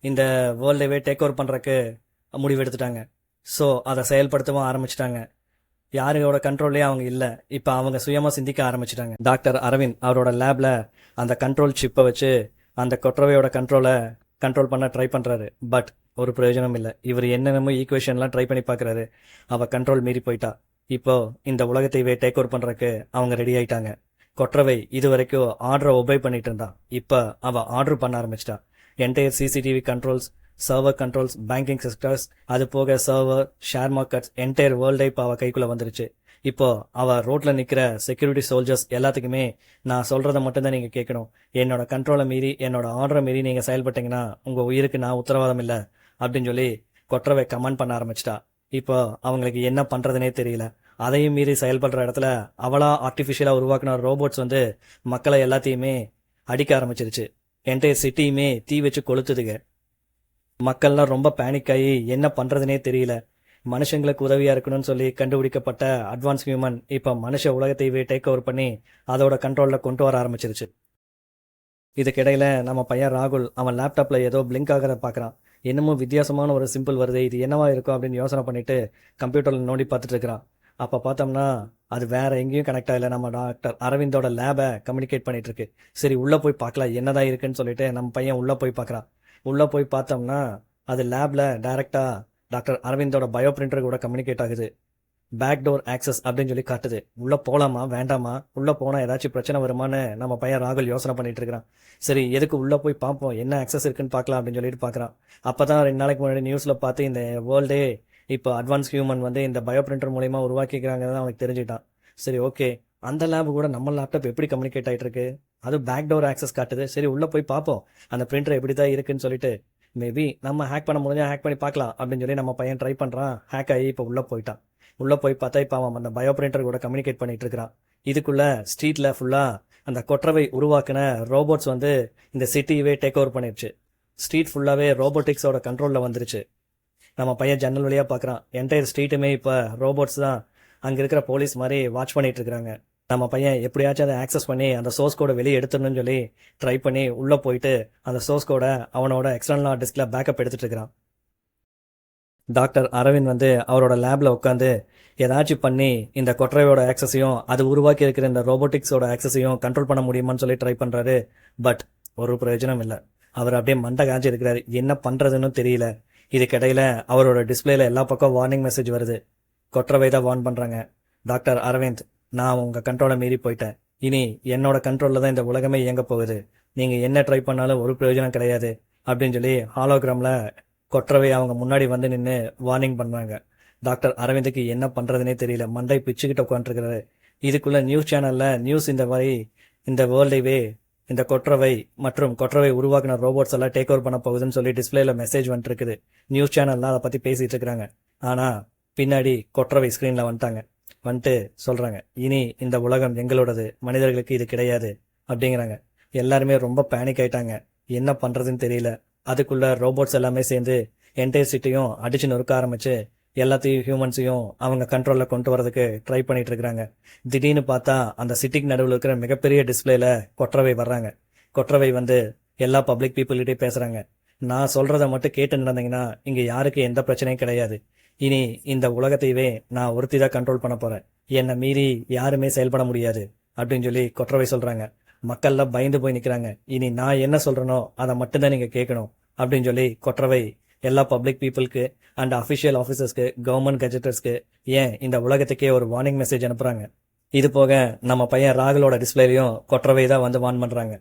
இந்த வேர்ல்டவே டேக் ஓவர் பண்ணுறக்கு முடிவெடுத்துட்டாங்க. ஸோ அதை செயல்படுத்தவும் ஆரம்பிச்சிட்டாங்க. யாரோட கண்ட்ரோல்லே அவங்க இல்லை. இப்போ அவங்க சுயமாக சிந்திக்க ஆரம்பிச்சிட்டாங்க. டாக்டர் அரவிந்த் அவரோட லேபில் அந்த கண்ட்ரோல் சிப்பை வச்சு அந்த கொற்றவையோட கண்ட்ரோல் பண்ண ட்ரை பண்ணுறாரு. பட் ஒரு பிரயோஜனம் இல்லை. இவர் என்னென்னமோ ஈக்குவேஷன்லாம் ட்ரை பண்ணி பார்க்குறாரு. அவள் கண்ட்ரோல் மீறி போயிட்டா. இப்போ இந்த உலகத்தையே டேக் ஓவர் பண்ணுறக்கு அவங்க ரெடி ஆயிட்டாங்க. கொற்றவை இது வரைக்கும் ஆர்டரை ஒபே பண்ணிட்டு இருந்தான். இப்போ அவள் ஆர்டர் பண்ண ஆரம்பிச்சிட்டா. Entire CCTV controls, server controls, banking sectors, அது போக சர்வர், ஷேர் மார்க்கெட்ஸ், என்டையர் வேர்ல்டே இப்போ அவள் கைக்குள்ளே வந்துருச்சு. இப்போ அவள் ரோட்டில் நிற்கிற செக்யூரிட்டி சோல்ஜர்ஸ் எல்லாத்துக்குமே நான் சொல்கிறத மட்டும்தான் நீங்கள் கேட்கணும். என்னோட கண்ட்ரோலை மீறி, என்னோட ஆர்டரை மீறி நீங்கள் செயல்பட்டீங்கன்னா உங்கள் உயிருக்கு நான் உத்தரவாதம் இல்லை அப்படின்னு சொல்லி கொற்றவை கமெண்ட் பண்ண ஆரம்பிச்சிட்டா. இப்போ அவங்களுக்கு என்ன பண்ணுறதுனே தெரியல. அதையும் மீறி செயல்படுற இடத்துல அவளா ஆர்டிஃபிஷியலாக உருவாக்குன ரோபோட்ஸ் மக்களை எல்லாத்தையுமே அடிக்க ஆரம்பிச்சிருச்சு. என்டையர் சிட்டியுமே தீ வச்சு கொளுத்துதுங்க. மக்கள்லாம் ரொம்ப பேனிக் ஆகி என்ன பண்ணுறதுனே தெரியல. மனுஷங்களுக்கு உதவியாக இருக்கணும்னு சொல்லி கண்டுபிடிக்கப்பட்ட அட்வான்ஸ் ஹியூமன் இப்போ மனுஷ உலகத்தையே டேக் ஓவர் பண்ணி அதோட கண்ட்ரோலில் கொண்டு வர ஆரம்பிச்சிருச்சு. இதுக்கிடையில் நம்ம பையன் ராகுல் அவன் லேப்டாப்பில் ஏதோ பிளிங்க் ஆகிறத பார்க்குறான். என்னமோ வித்தியாசமான ஒரு சிம்பிள் வருது, இது என்னவா இருக்கும் அப்படின்னு யோசனை பண்ணிட்டு கம்ப்யூட்டரில் நோண்டி பார்த்துட்டு இருக்கிறான். அப்போ பார்த்தோம்னா அது வேற எங்கேயும் கனெக்ட் ஆகலை. நம்ம டாக்டர் அரவிந்தோட லேபை கம்யூனிகேட் பண்ணிட்டு இருக்கு. சரி உள்ளே போய் பார்க்கலாம் என்னதான் இருக்குன்னு சொல்லிட்டு நம்ம பையன் உள்ளே போய் பார்க்குறான். உள்ளே போய் பார்த்தோம்னா அது லேபில் டைரெக்டாக டாக்டர் அரவிந்தோட பயோ பிரிண்டர் கூட கம்யூனிகேட் ஆகுது. பேக் டோர் ஆக்சஸ் அப்படின்னு சொல்லி காட்டுது. உள்ளே போகலாமா வேண்டாமா, உள்ளே போனால் ஏதாச்சும் பிரச்சனை வருமானு நம்ம பையன் ராகுல் யோசனை பண்ணிட்டு இருக்கிறான். சரி எதுக்கு உள்ளே போய் பார்ப்போம், என்ன ஆக்சஸ் இருக்குன்னு பார்க்கலாம் அப்படின்னு சொல்லிட்டு பார்க்குறான். அப்போ தான் 2 நாளைக்கு முன்னாடி நியூஸில் பார்த்து இந்த வேர்ல்டே இப்போ அட்வான்ஸ் ஹியூமன் இந்த பயோ பிரிண்டர் மூலயமா உருவாக்கிக்கிறாங்கன்னு அவனுக்கு தெரிஞ்சுட்டான். சரி ஓகே, அந்த லேபு கூட நம்ம லேப்டாப் எப்படி கம்யூனிகேட் ஆகிட்டு இருக்கு, அது பேக் டோர் ஆக்சஸ் காட்டுது. சரி உள்ளே போய் பார்ப்போம் அந்த பிரிண்டர் எப்படி தான் இருக்குன்னு சொல்லிட்டு மேபி நம்ம ஹேக் பண்ண முடிஞ்சா ஹேக் பண்ணி பார்க்கலாம் அப்படின்னு சொல்லி நம்ம பையன் ட்ரை பண்ணுறான். ஹேக் ஆகி இப்போ உள்ளே போயிட்டான். உள்ளே போய் பார்த்தா இப்போ அவன் அந்த பயோ பிரிண்டர் கூட கம்யூனிகேட் பண்ணிட்டு இருக்கிறான். இதுக்குள்ள ஸ்ட்ரீட்டில் ஃபுல்லாக அந்த கொற்றவை உருவாக்கின ரோபோட்ஸ் இந்த சிட்டியவே டேக் ஓவர் பண்ணிடுச்சு. ஸ்ட்ரீட் ஃபுல்லாகவே ரோபோட்டிக்ஸோட கண்ட்ரோலில் வந்துருச்சு. நம்ம பையன் ஜன்னல் வழியாக பார்க்குறான். என்டையர் ஸ்ட்ரீட்டுமே இப்போ ரோபோட்ஸ் தான் அங்கே இருக்கிற போலீஸ் மாதிரி வாட்ச் பண்ணிட்டு இருக்கிறாங்க. நம்ம பையன் எப்படியாச்சும் அதை ஆக்சஸ் பண்ணி அந்த சோர்ஸ் கோடை வெளியே எடுத்துடணும்னு சொல்லி ட்ரை பண்ணி உள்ளே போயிட்டு அந்த சோர்ஸ் கோடை அவனோட எக்ஸ்டர்னல் ஹார்ட் டிஸ்கில் பேக்கப் எடுத்துட்டு இருக்கிறான். டாக்டர் அரவிந்த் வந்து அவரோட லேபில் உட்காந்து ஏதாச்சும் பண்ணி இந்த கொற்றவையோட ஆக்சஸையும் அது உருவாக்கி இருக்கிற இந்த ரோபோட்டிக்ஸோட ஆக்சஸையும் கண்ட்ரோல் பண்ண முடியுமான்னு சொல்லி ட்ரை பண்ணுறாரு. பட் ஒரு பிரயோஜனம் இல்லை. அவர் அப்படியே மண்டை காஞ்சி இருக்கிறாரு. என்ன பண்ணுறதுன்னு தெரியல. இதுக்கிடையில் அவரோட டிஸ்பிளேல எல்லா பக்கம் வார்னிங் மெசேஜ் வருது. கொற்றவை தான் வார்ன் பண்ணுறாங்க. டாக்டர் அரவிந்த், நான் உங்கள் கண்ட்ரோலை மீறி போயிட்டேன். இனி என்னோட கண்ட்ரோலில் தான் இந்த உலகமே இயங்க போகுது. நீங்கள் என்ன ட்ரை பண்ணாலும் ஒரு பிரயோஜனம் கிடையாது அப்படின்னு சொல்லி ஹாலோகிராமில் கொற்றவை அவங்க முன்னாடி வந்து நின்று வார்னிங் பண்ணுறாங்க. டாக்டர் அரவிந்துக்கு என்ன பண்ணுறதுனே தெரியல. மண்டை பிச்சுக்கிட்ட உட்காந்துருக்கிறாரு. இதுக்குள்ளே நியூஸ் சேனலில் நியூஸ் இந்த மாதிரி இந்த வேர்ல்டைவே இந்த கொற்றவை மற்றும் கொற்றவை உருவாக்கின ரோபோட்ஸ் எல்லாம் டேக் ஓவர் பண்ண போகுதுன்னு சொல்லி டிஸ்பிளேல மெசேஜ் வந்துருக்குது. நியூஸ் சேனல்லாம் அதை பற்றி பேசிகிட்டு இருக்கிறாங்க. ஆனால் பின்னாடி கொற்றவை ஸ்க்ரீனில் வந்துட்டு சொல்கிறாங்க, இனி இந்த உலகம் எங்களோடது, மனிதர்களுக்கு இது கிடையாது அப்படிங்கிறாங்க. எல்லாருமே ரொம்ப பேனிக் ஆயிட்டாங்க. என்ன பண்ணுறதுன்னு தெரியல. அதுக்குள்ள ரோபோட்ஸ் எல்லாமே சேர்ந்து என்டையர் சிட்டியும் அடிச்சு நொறுக்க ஆரம்பிச்சு எல்லாத்தையும் ஹியூமன்ஸையும் அவங்க கண்ட்ரோலில் கொண்டு வரதுக்கு ட்ரை பண்ணிட்டு இருக்கிறாங்க. திடீர்னு பார்த்தா அந்த சிட்டிக்கு நடுவில் இருக்கிற மிகப்பெரிய டிஸ்பிளேல கொற்றவை வர்றாங்க. கொற்றவை வந்து எல்லா பப்ளிக் பீப்புள்கிட்டையும் பேசுகிறாங்க. நான் சொல்கிறத மட்டும் கேட்டு நடந்தீங்கன்னா இங்கே யாருக்கு எந்த பிரச்சனையும் கிடையாது. இனி இந்த உலகத்தையவே நான் ஒருத்தி தான் கண்ட்ரோல் பண்ண போகிறேன். என்னை மீறி யாருமே செயல்பட முடியாது அப்படின்னு சொல்லி கொற்றவை சொல்கிறாங்க. மக்கள்லாம் பயந்து போய் நிற்கிறாங்க. இனி நான் என்ன சொல்கிறேனோ அதை மட்டும்தான் நீங்கள் கேட்கணும் அப்படின்னு சொல்லி கொற்றவை எல்லா பப்ளிக் பீப்புளுக்கு அண்ட் அஃபிஷியல் ஆஃபீஸர்ஸ்க்கு, கவர்மெண்ட் கெஜெட்டர்ஸ்க்கு, ஏன் இந்த உலகத்துக்கே ஒரு வார்னிங் மெசேஜ் அனுப்புகிறாங்க. இது போக நம்ம பையன் ராகுலோட டிஸ்பிளேலையும் கொற்றவை தான் வந்து வார்ன் பண்ணுறாங்க.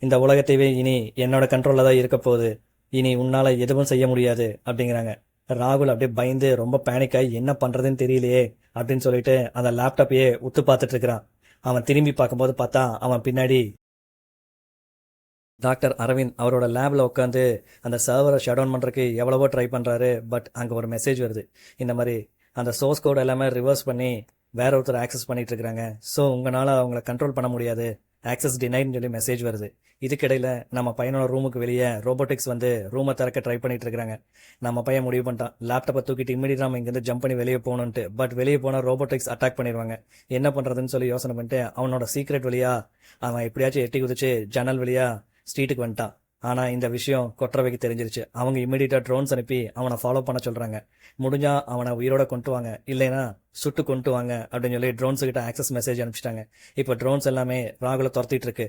இந்த உலகத்தையே இனி என்னோட கண்ட்ரோலில் தான் இருக்க போகுது. இனி உன்னால் எதுவும் செய்ய முடியாது அப்படிங்கிறாங்க. ராகுல் அப்படியே பயந்து ரொம்ப பேனிக்காகி என்ன பண்ணுறதுன்னு தெரியலையே அப்படின்னு சொல்லிட்டு அந்த லேப்டாப்பையே உத்து பார்த்துட்டு இருக்கிறான். அவன் திரும்பி பார்க்கும்போது பார்த்தா அவன் பின்னாடி டாக்டர் அரவிந்த் அவரோட லேபில் உட்காந்து அந்த சர்வரை ஷட் டவுன் பண்ணுறதுக்கு எவ்வளவோ ட்ரை பண்ணுறாரு. பட் அங்கே ஒரு மெசேஜ் வருது. இந்த மாதிரி அந்த சோர்ஸ் கோட் எல்லாமே ரிவர்ஸ் பண்ணி வேற ஒருத்தர் ஆக்சஸ் பண்ணிட்டு இருக்கிறாங்க. ஸோ உங்களால் அவங்கள கண்ட்ரோல் பண்ண முடியாது, ஆக்சஸ் டினைட்னு சொல்லி மெசேஜ் வருது. இதுக்கிடையில் நம்ம பையனோட ரூமுக்கு வெளியே ரோபோட்டிக்ஸ் வந்து ரூமை திறக்க ட்ரை பண்ணிட்டு இருக்கிறாங்க. நம்ம பையன் முடிவு பண்ணிட்டான், லேப்டாப்பை தூக்கிட்டு இமீடியட் நம்ம இங்கேருந்து ஜம்ப் பண்ணி வெளியே போகணுன்ட்டு. பட் வெளியே போனால் ரோபோட்டிக்ஸ் அட்டாக் பண்ணிடுவாங்க. என்ன பண்ணுறதுன்னு சொல்லி யோசனை பண்ணிட்டு அவனோட சீக்ரெட் வழியா அவன் எப்படியாச்சும் எட்டி குதிச்சு ஜன்னல் வழியா ஸ்ட்ரீட்டுக்கு வந்துட்டான். ஆனால் இந்த விஷயம் கொற்றவைக்கு தெரிஞ்சிருச்சு. அவங்க இமீடியட்டாக ட்ரோன்ஸ் அனுப்பி அவனை ஃபாலோ பண்ண சொல்கிறாங்க. முடிஞ்சா அவனை உயிரோட கொண்டு வாங்க, இல்லைன்னா சுட்டு கொண்டு வாங்க அப்படின்னு சொல்லி ட்ரோன்ஸு கிட்ட ஆக்சஸ் மெசேஜ் அனுப்பிச்சிட்டாங்க. இப்போ ட்ரோன்ஸ் எல்லாமே ராகுலை துரத்திட்டு இருக்கு.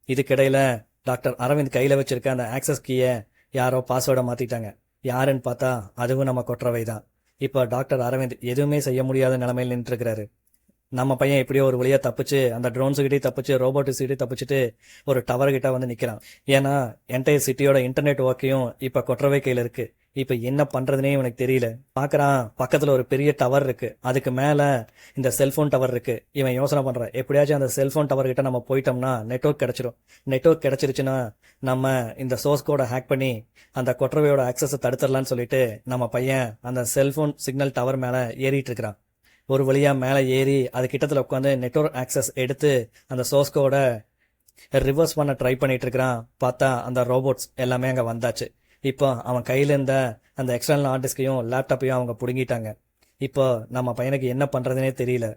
இதுக்கிடையில் டாக்டர் அரவிந்த் கையில் வச்சிருக்க அந்த ஆக்சஸ் கீயை யாரோ பாஸ்வேர்டை மாற்றிட்டாங்க. யாருன்னு பார்த்தா அதுவும் நம்ம கொற்றவை தான். இப்போ டாக்டர் அரவிந்த் எதுவுமே செய்ய முடியாத நிலைமையில் நின்று இருக்கிறாரு. நம்ம பையன் எப்படியோ ஒரு வழியாக தப்பிச்சு அந்த ட்ரோன்ஸுக்கிட்டே தப்பிச்சு ரோபோட்டிக்ஸ்கிட்டே தப்பிச்சுட்டு ஒரு டவர்கிட்ட வந்து நிற்கிறான். ஏன்னா என்டையர் சிட்டியோட இன்டர்நெட் ஒர்க்கையும் இப்போ கொற்றவை கையில் இருக்கு. இப்போ என்ன பண்ணுறதுனே இவனுக்கு தெரியல. பார்க்குறான், பக்கத்தில் ஒரு பெரிய டவர் இருக்கு, அதுக்கு மேலே இந்த செல்ஃபோன் டவர் இருக்கு. இவன் யோசனை பண்ணுறான், எப்படியாச்சும் அந்த செல்ஃபோன் டவர்கிட்ட நம்ம போயிட்டோம்னா நெட்ஒர்க் கிடச்சிரும். நெட்ஒர்க் கிடச்சிருச்சுன்னா நம்ம இந்த சோர்ஸ் கோடை ஹேக் பண்ணி அந்த கொற்றவையோட ஆக்சஸை தடுத்துடலான்னு சொல்லிட்டு நம்ம பையன் அந்த செல்ஃபோன் சிக்னல் டவர் மேலே ஏறிட்டு இருக்கிறான். ஒரு வழியாக மேலே ஏறி அது கிட்டத்தில் உட்காந்து நெட்வொர்க் ஆக்சஸ் எடுத்து அந்த சோர்ஸ் கோட ரிவர்ஸ் பண்ண ட்ரை பண்ணிட்டு இருக்கிறான். பார்த்தா அந்த ரோபோட்ஸ் எல்லாமே அங்கே வந்தாச்சு. இப்போ அவன் கையில் இருந்த அந்த எக்ஸ்டர்னல் ஹார்ட் டிஸ்கையும் லேப்டாப்பையும் அவங்க பிடுங்கிட்டாங்க. இப்போ நம்ம பையனுக்கு என்ன பண்ணுறதுனே தெரியல.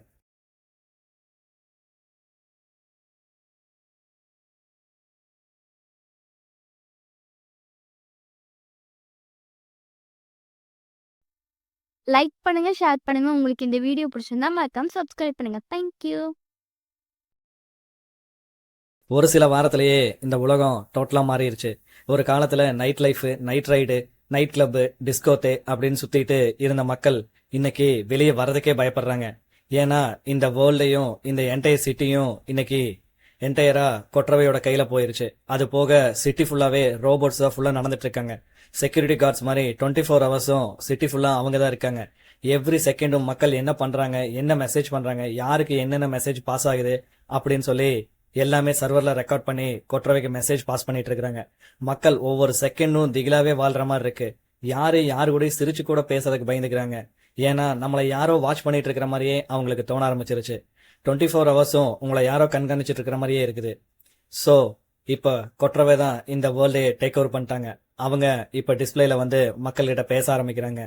லைக் பண்ணுங்க, ஷேர் பண்ணுங்க. உங்களுக்கு இந்த வீடியோ பிடிச்சிருந்தா மறக்காம சப்ஸ்கிரைப் பண்ணுங்க. தேங்க்யூ. ஒரு சில வாரத்திலேயே இந்த உலகம் டோட்டலாக மாறிடுச்சு. ஒரு காலத்தில் night life, night ride, night club, discotheque அப்படின்னு சுற்றிட்டு இருந்த மக்கள் இன்னைக்கு வெளியே வர்றதுக்கே பயப்படுறாங்க. ஏன்னா இந்த வேர்ல்டையும் இந்த என்டையர் சிட்டியும் இன்னைக்கு என்டையரா கொற்றவையோட கையில போயிருச்சு. அது போக சிட்டி ஃபுல்லாவே ரோபோட்ஸ் தான் ஃபுல்லா நடந்துட்டு இருக்காங்க. செக்யூரிட்டி கார்ட்ஸ் மாதிரி 24 ஹவர்ஸும் சிட்டி ஃபுல்லா அவங்க தான் இருக்காங்க. எவ்ரி செகண்டும் மக்கள் என்ன பண்றாங்க, என்ன மெசேஜ் பண்றாங்க, யாருக்கு என்னென்ன மெசேஜ் பாஸ் ஆகுது அப்படின்னு சொல்லி எல்லாமே சர்வர்ல ரெக்கார்ட் பண்ணி கொற்றவைக்கு மெசேஜ் பாஸ் பண்ணிட்டு இருக்காங்க. மக்கள் ஒவ்வொரு செகண்டும் திகிலாவே வாழ்ற மாதிரி இருக்கு. யாரு கூட சிரிச்சு கூட பேசுறதுக்கு பயந்துக்கிறாங்க. ஏன்னா நம்மளை யாரோ வாட்ச் பண்ணிட்டு இருக்கிற மாதிரியே அவங்களுக்கு தோண ஆரம்பிச்சிருச்சு. 24 ஹவர்ஸும் உங்களை யாரோ கண்காணிச்சிட்டு இருக்கிற மாதிரியே இருக்குது. ஸோ இப்போ கொற்றவை தான் இந்த வேர்ல்டே டேக் ஓவர் பண்ணிட்டாங்க. அவங்க இப்போ டிஸ்பிளேல வந்து மக்கள்கிட்ட பேச ஆரம்பிக்கிறாங்க.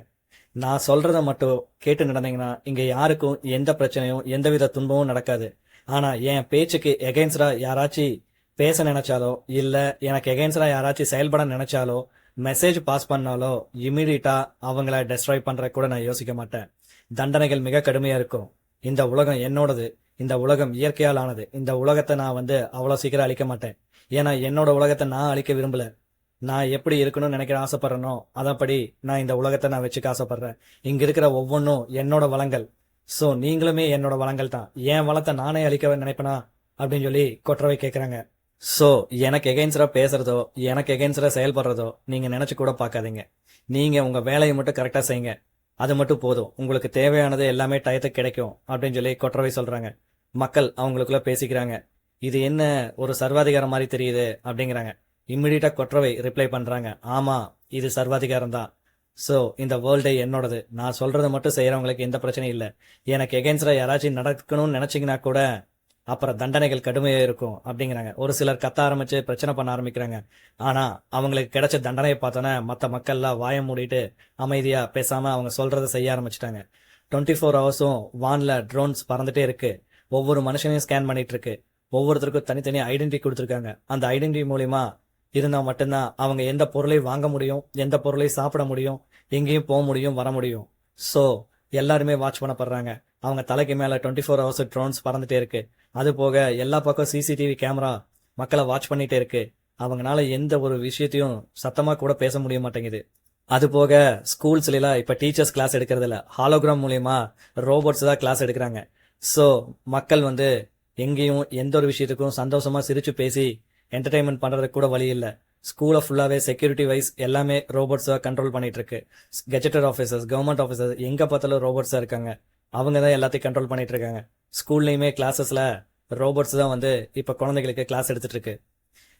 நான் சொல்றத மட்டும் கேட்டு நடந்தீங்கன்னா இங்க யாருக்கும் எந்த பிரச்சனையும் எந்தவித துன்பமும் நடக்காது. ஆனா என் பேச்சுக்கு எகெயின்ஸ்டா யாராச்சும் பேச நினைச்சாலோ இல்ல எனக்கு எகெயின்ஸ்டா யாராச்சும் செயல்பட நினைச்சாலோ மெசேஜ் பாஸ் பண்ணாலோ இமீடியட்டா அவங்கள டெஸ்ட்ராய் பண்ற கூட நான் யோசிக்க மாட்டேன். தண்டனைகள் மிக கடுமையா இருக்கும். இந்த உலகம் என்னோடது. இந்த உலகம் இயற்கையால் ஆனது. இந்த உலகத்தை நான் அவ்வளவு சீக்கிரம் அழிக்க மாட்டேன். ஏன்னா என்னோட உலகத்தை நான் அழிக்க விரும்பல. நான் எப்படி இருக்கணும்னு நினைக்கிற ஆசைப்படுறேனோ அதப்படி நான் இந்த உலகத்தை நான் வச்சுக்க ஆசைப்படுறேன். இங்க இருக்கிற ஒவ்வொன்றும் என்னோட வளங்கள். சோ நீங்களுமே என்னோட வளங்கள் தான். என் வளத்தை நானே அழிக்க நினைப்பனா அப்படின்னு சொல்லி கொற்றவை கேக்குறாங்க. சோ எனக்கு எகெயின்ஸ்டா பேசுறதோ எனக்கு எகெயின்ஸ்டா செயல்படுறதோ நீங்க நினைச்சு கூட பார்க்காதீங்க. நீங்க உங்க வேலையை மட்டும் கரெக்டா செய்யுங்க. அது மட்டும் போதும். உங்களுக்கு தேவையானது எல்லாமே டயத்துக்கு கிடைக்கும் அப்படின்னு சொல்லி கொற்றவை சொல்றாங்க. மக்கள் அவங்களுக்குள்ள பேசிக்கிறாங்க. இது என்ன ஒரு சர்வாதிகாரம் மாதிரி தெரியுது அப்படிங்கிறாங்க. இம்மிடியட்டா கொற்றவை ரிப்ளை பண்றாங்க. ஆமா, இது சர்வாதிகாரம் தான். சோ இந்த வேர்ல்டே என்னோடது. நான் சொல்றதை மட்டும் செய்யறவங்களுக்கு எந்த பிரச்சனையும் இல்ல. எனக்கு எகெயின்ஸ்டா யாராச்சும் நடக்கணும்னு நினைச்சீங்கன்னா கூட அப்புறம் தண்டனைகள் கடுமையா இருக்கும் அப்படிங்கிறாங்க. ஒரு சிலர் கத்த ஆரம்பிச்சு பிரச்சனை பண்ண ஆரம்பிக்கிறாங்க. ஆனா அவங்களுக்கு கிடைச்ச தண்டனையை பார்த்தோன்னே மத்த மக்கள்லாம் வாய மூடிட்டு அமைதியா பேசாம அவங்க சொல்றதை செய்ய ஆரம்பிச்சிட்டாங்க. 24 ஹவர்ஸும் வான்ல ட்ரோன்ஸ் பறந்துட்டே இருக்கு. ஒவ்வொரு மனுஷனையும் ஸ்கேன் பண்ணிட்டு இருக்கு. ஒவ்வொருத்தருக்கும் தனித்தனி ஐடென்டிட்டி கொடுத்துருக்காங்க. அந்த ஐடென்டிட்டி மூலியமா இருந்தா மட்டும்தான் அவங்க எந்த பொருளையும் வாங்க முடியும், எந்த பொருளையும் சாப்பிட முடியும், எங்கேயும் போக முடியும், வர முடியும். சோ எல்லாருமே வாட்ச் பண்ணப்படுறாங்க. அவங்க தலைக்கு மேல 24 ஹவர்ஸ் ட்ரோன்ஸ் பறந்துட்டே இருக்கு. அது போக எல்லா பக்கம் சிசிடிவி கேமரா மக்களை வாட்ச் பண்ணிட்டே இருக்கு. அவங்களால எந்த ஒரு விஷயத்தையும் சத்தமா கூட பேச முடிய மாட்டேங்குது. அது போக ஸ்கூல்ஸ்ல எல்லாம் இப்ப டீச்சர்ஸ் கிளாஸ் எடுக்கிறது இல்ல, ஹாலோகிராம் மூலியமா ரோபோட்ஸ் தான் கிளாஸ் எடுக்கிறாங்க. சோ மக்கள் எங்கேயும் எந்த ஒரு விஷயத்துக்கும் சந்தோஷமா சிரிச்சு பேசி என்டர்டைன்மெண்ட் பண்றதுக்கு கூட வழி இல்ல. ஸ்கூலை ஃபுல்லாவே செக்யூரிட்டி வைஸ் எல்லாமே ரோபோட்ஸ் கண்ட்ரோல் பண்ணிட்டு இருக்கு. கெஜெட்டட் ஆஃபீஸர்ஸ், கவர்மெண்ட் ஆஃபீஸர்ஸ் எங்க பார்த்தாலும் ரோபோட்ஸ் இருக்காங்க. அவங்க தான் எல்லாத்தையும் கண்ட்ரோல் பண்ணிட்டு இருக்காங்க. ஸ்கூல்லையுமே கிளாஸஸ்ல ரோபோட்ஸ் தான் இப்ப குழந்தைகளுக்கு கிளாஸ் எடுத்துட்டு இருக்கு.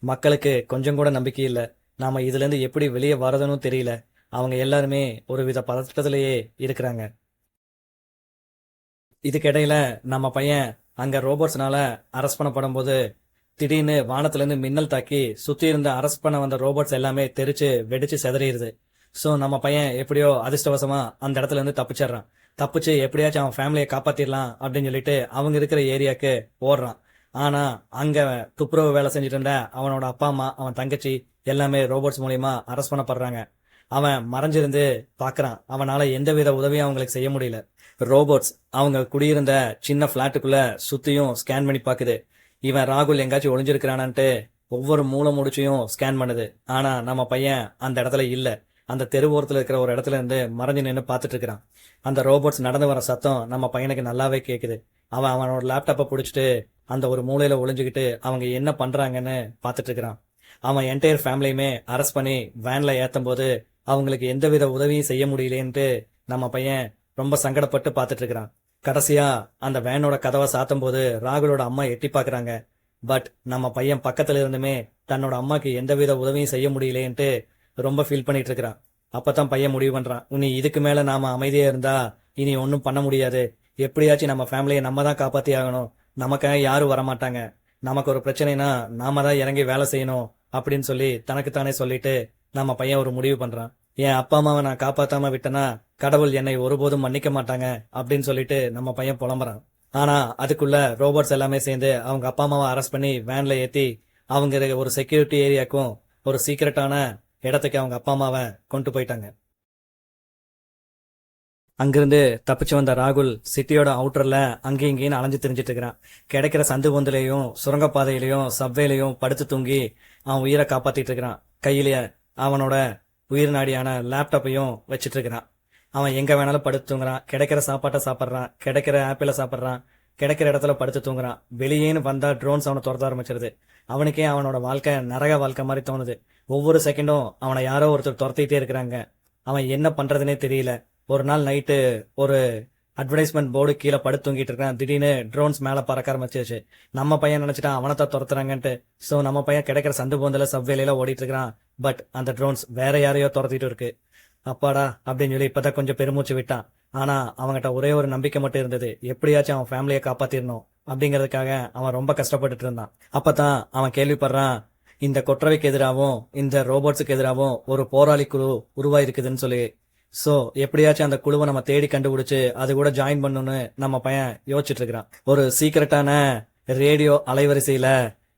மக்களுக்கு கொஞ்சம் கூட நம்பிக்கை இல்ல. நாம இதுல இருந்து எப்படி வெளியே வரதுன்னு தெரியல. அவங்க எல்லாருமே ஒரு வித பதட்டத்திலேயே இருக்கிறாங்க. இதுக்கிடையில நம்ம பையன் அங்க ரோபோட்ஸ்னால அரெஸ்ட் பண்ணப்படும் போது திடீர்னு வானத்துல இருந்து மின்னல் தாக்கி சுத்தி இருந்த அரெஸ்ட் பண்ண வந்த ரோபோட்ஸ் எல்லாமே தெரிச்சு வெடிச்சு செதறிடுது. சோ நம்ம பையன் எப்படியோ அதிர்ஷ்டவசமா அந்த இடத்துல இருந்து தப்பிச்சிடுறான். தப்பிச்சு எப்படியாச்சும் அவன் ஃபேமிலியை காப்பாத்திடலாம் அப்படின்னு சொல்லிட்டு அவங்க இருக்கிற ஏரியாக்கு ஓடுறான். ஆனா அங்க துப்புரவு வேலை செஞ்சுட்டு இருந்த அவனோட அப்பா அம்மா, அவன் தங்கச்சி எல்லாமே ரோபோட்ஸ் மூலியமா அரெஸ்ட் பண்ணப்படுறாங்க. அவன் மறைஞ்சிருந்து பாக்குறான். அவனால எந்தவித உதவியும் அவங்களுக்கு செய்ய முடியல. ரோபோட்ஸ் அவங்க குடியிருந்த சின்ன பிளாட்டுக்குள்ள சுத்தியும் ஸ்கேன் பண்ணி பாக்குது. இவன் ராகுல் எங்காச்சும் ஒளிஞ்சிருக்கிறானான்ட்டு ஒவ்வொரு மூளை முடிச்சையும் ஸ்கேன் பண்ணுது. ஆனா நம்ம பையன் அந்த இடத்துல இல்ல. அந்த தெருவோரத்துல இருக்கிற ஒரு இடத்துல இருந்து மறைஞ்சு நின்று பாத்துட்டு இருக்கிறான். அந்த ரோபோட்ஸ் நடந்து வர சத்தம் நம்ம பையனுக்கு நல்லாவே கேக்குது. அவன் அவனோட லேப்டாப்பை பிடிச்சிட்டு அந்த ஒரு மூலையில ஒளிஞ்சுக்கிட்டு அவங்க என்ன பண்றாங்கன்னு பாத்துட்டு இருக்கிறான். அவன் என்டையர் ஃபேமிலியுமே அரெஸ்ட் பண்ணி வேன்ல ஏத்தும் போது அவங்களுக்கு எந்தவித உதவியும் செய்ய முடியலேன்ட்டு நம்ம பையன் ரொம்ப சங்கடப்பட்டு பாத்துட்டு இருக்கிறான். கடைசியா அந்த வேனோட கதவை சாத்தும் போது ராகுலோட அம்மா எட்டி பாக்குறாங்க. பட் நம்ம பையன் பக்கத்துல இருந்துமே தன்னோட அம்மாக்கு எந்தவித உதவியும் செய்ய முடியலேன்ட்டு ரொம்ப ஃபீல் பண்ணிட்டு இருக்கிறான். அப்பதான் பையன் முடிவு பண்றான், இனி இதுக்கு மேல நாம அமைதியா இருந்தா இனி ஒன்னும் பண்ண முடியாது. எப்படியாச்சும் நம்ம ஃபேமிலியை நம்ம தான் காப்பாத்தி ஆகணும். நமக்காக யாரும் வரமாட்டாங்க. நமக்கு ஒரு பிரச்சனைனா நாம தான் இறங்கி வேலை செய்யணும் அப்படின்னு சொல்லி தனக்குத்தானே சொல்லிட்டு நம்ம பையன் ஒரு முடிவு பண்றான். என் அப்பா அம்மாவை நான் காப்பாத்தாம விட்டனா கடவுள் என்னை ஒருபோதும் மன்னிக்க மாட்டாங்க அப்படின்னு சொல்லிட்டு நம்ம பையன் புலம்புறான். ஆனா அதுக்குள்ள ரோபோட்ஸ் எல்லாமே சேர்ந்து அவங்க அப்பா அம்மாவை அரெஸ்ட் பண்ணி வேன்ல ஏத்தி அவங்க ஒரு செக்யூரிட்டி ஏரியாக்கும் ஒரு சீக்கிரட்டான இடத்துக்கு அவங்க அப்பா அம்மாவை கொண்டு போயிட்டாங்க. அங்கிருந்து தப்பிச்சு வந்த ராகுல் சிட்டியோட அவுட்டர்ல அங்கேயும் இங்கேயும் அலைஞ்சு திரிஞ்சிட்டு இருக்கிறான். கிடைக்கிற சந்து பொந்துலையும் சுரங்கப்பாதையிலையும் சப்வேலையும் படுத்து தூங்கி அவன் உயிரை காப்பாத்திட்டு இருக்கிறான். கையிலேயே அவனோட உயிர் நாடியான லேப்டாப்பையும் வச்சிட்டு இருக்கிறான். அவன் எங்க வேணாலும் படுத்து தூங்குறான். கிடைக்கிற சாப்பாட்டை சாப்பிட்றான், கிடைக்கிற ஆப்பிள சாப்பிட்றான், கிடைக்கிற இடத்துல படுத்து தூங்குறான். வெளியேன்னு வந்தா ட்ரோன்ஸ் அவனை துரத்த ஆரம்பிச்சிருது. அவனுக்கே அவனோட வாழ்க்கை நரக வாழ்க்கை மாதிரி தோணுது. ஒவ்வொரு செகண்டும் அவனை யாரோ ஒருத்தர் துரத்திட்டே இருக்கிறாங்க. அவன் என்ன பண்றதுனே தெரியல. ஒரு நாள் நைட்டு ஒரு அட்வர்டைஸ்மெண்ட் போர்டு கீழே படுத்து தூங்கிட்டு இருக்கான். திடீர்னு ட்ரோன்ஸ் மேல பறக்க ஆரம்பிச்சிருச்சு. நம்ம பையன் நினைச்சிட்டான் அவனைத்தான் துரத்துறாங்கன்ட்டு. சோ நம்ம பையன் கிடைக்கிற சந்து போந்தல சப்வேல ஓடிட்டு இருக்கிறான். பட் அந்த ட்ரோன்ஸ் வேற யாரையோ துரத்திட்டு இருக்கு. அப்பாடா அப்படின்னு சொல்லி இப்பதான் கொஞ்சம் பெருமூச்சு விட்டான். ஆனா அவன்கிட்ட ஒரே ஒரு நம்பிக்கை மட்டும் இருந்தது, எப்படியாச்சும் அவன் ஃபேமிலியை காப்பாத்திரணும் அப்படிங்கறதுக்காக அவன் ரொம்ப கஷ்டப்பட்டுட்டு இருந்தான். அப்பதான் அவன் கேள்விப்படுறான், இந்த கொற்றவைக்கு எதிராகவும் இந்த ரோபோட்ஸுக்கு எதிராகவும் ஒரு போராளி குழு உருவாயிருக்குதுன்னு சொல்லி. சோ எப்படியாச்சும் அந்த குழுவை நம்ம தேடி கண்டுபிடிச்சு அது கூட ஜாயின் பண்ணணும்னு நம்ம பையன் யோசிச்சுட்டு இருக்கிறான். ஒரு சீக்கிரட்டான ரேடியோ அலைவரிசையில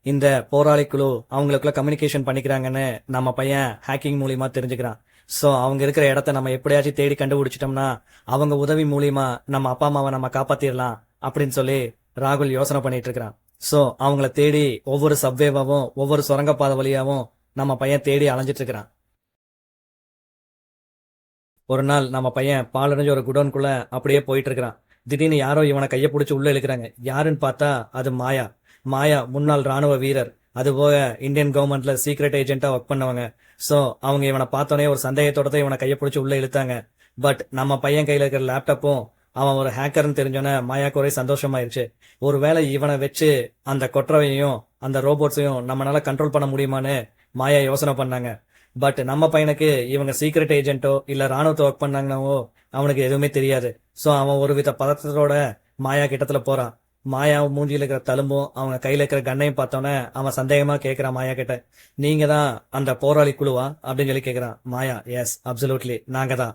இந்த போராளி குழு அவங்களுக்குள்ள கம்யூனிகேஷன் பண்ணிக்கிறாங்கன்னு நம்ம பையன் ஹேக்கிங் மூலியமா தெரிஞ்சுக்கிறான். சோ அவங்க இருக்கிற இடத்த நம்ம எப்படியாச்சும் தேடி கண்டுபிடிச்சிட்டோம்னா அவங்க உதவி மூலியமா நம்ம அப்பா அம்மாவை நம்ம காப்பாத்திரலாம் அப்படின்னு சொல்லி ராகுல் யோசனை பண்ணிட்டு இருக்கிறான். சோ அவங்கள தேடி ஒவ்வொரு சப்வேவாவும் ஒவ்வொரு சுரங்கப்பாதை வழியாவும் நம்ம பையன் தேடி அலைஞ்சிட்டு இருக்கிறான். ஒரு நாள் நம்ம பையன் பாலடைஞ்ச ஒரு குடோனுக்குள்ள அப்படியே போயிட்டு இருக்கிறான். திடீர்னு யாரோ இவனை கையை பிடிச்சி உள்ள இழுக்கிறாங்க. யாருன்னு பார்த்தா அது மாயா. மாயா முன்னாள் ராணுவ வீரர், அதுபோக இந்தியன் கவர்மெண்ட்ல சீக்ரெட் ஏஜென்ட்டா ஒர்க் பண்ணவங்க. சோ அவங்க இவனை பார்த்தோன்னே ஒரு சந்தேகத்தோட தான் இவனை கையை பிடிச்சி உள்ள இழுத்தாங்க. பட் நம்ம பையன் கையில இருக்கிற லேப்டாப்பும் அவன் ஒரு ஹேக்கர்னு தெரிஞ்சோன்னே மாயாக்கு ஒரே சந்தோஷமாயிருச்சு. ஒருவேளை இவனை வச்சு அந்த கொற்றவையும் அந்த ரோபோட்ஸையும் நம்மளால கண்ட்ரோல் பண்ண முடியுமான்னு மாயா யோசனை பண்ணாங்க. பட் நம்ம பையனுக்கு இவங்க சீக்ரெட் ஏஜென்ட்டோ இல்ல ராணுவத்தை ஒர்க் பண்ணாங்கன்னாவோ அவனுக்கு எதுவுமே தெரியாது. சோ அவன் ஒரு வித பதற்றத்தோட மாயா கிட்டத்துல போறான். மாயா மூஞ்சியில இருக்கிற தழும்பும் அவங்க கையில இருக்கிற கண்ணையும் பார்த்தோன்னே அவன் சந்தேகமா கேட்கிறான் மாயா கிட்ட, நீங்க தான் அந்த போராளி குழுவா அப்படின்னு சொல்லி கேட்கிறான். மாயா, எஸ் அப்சல்யூட்லி நாங்க தான்.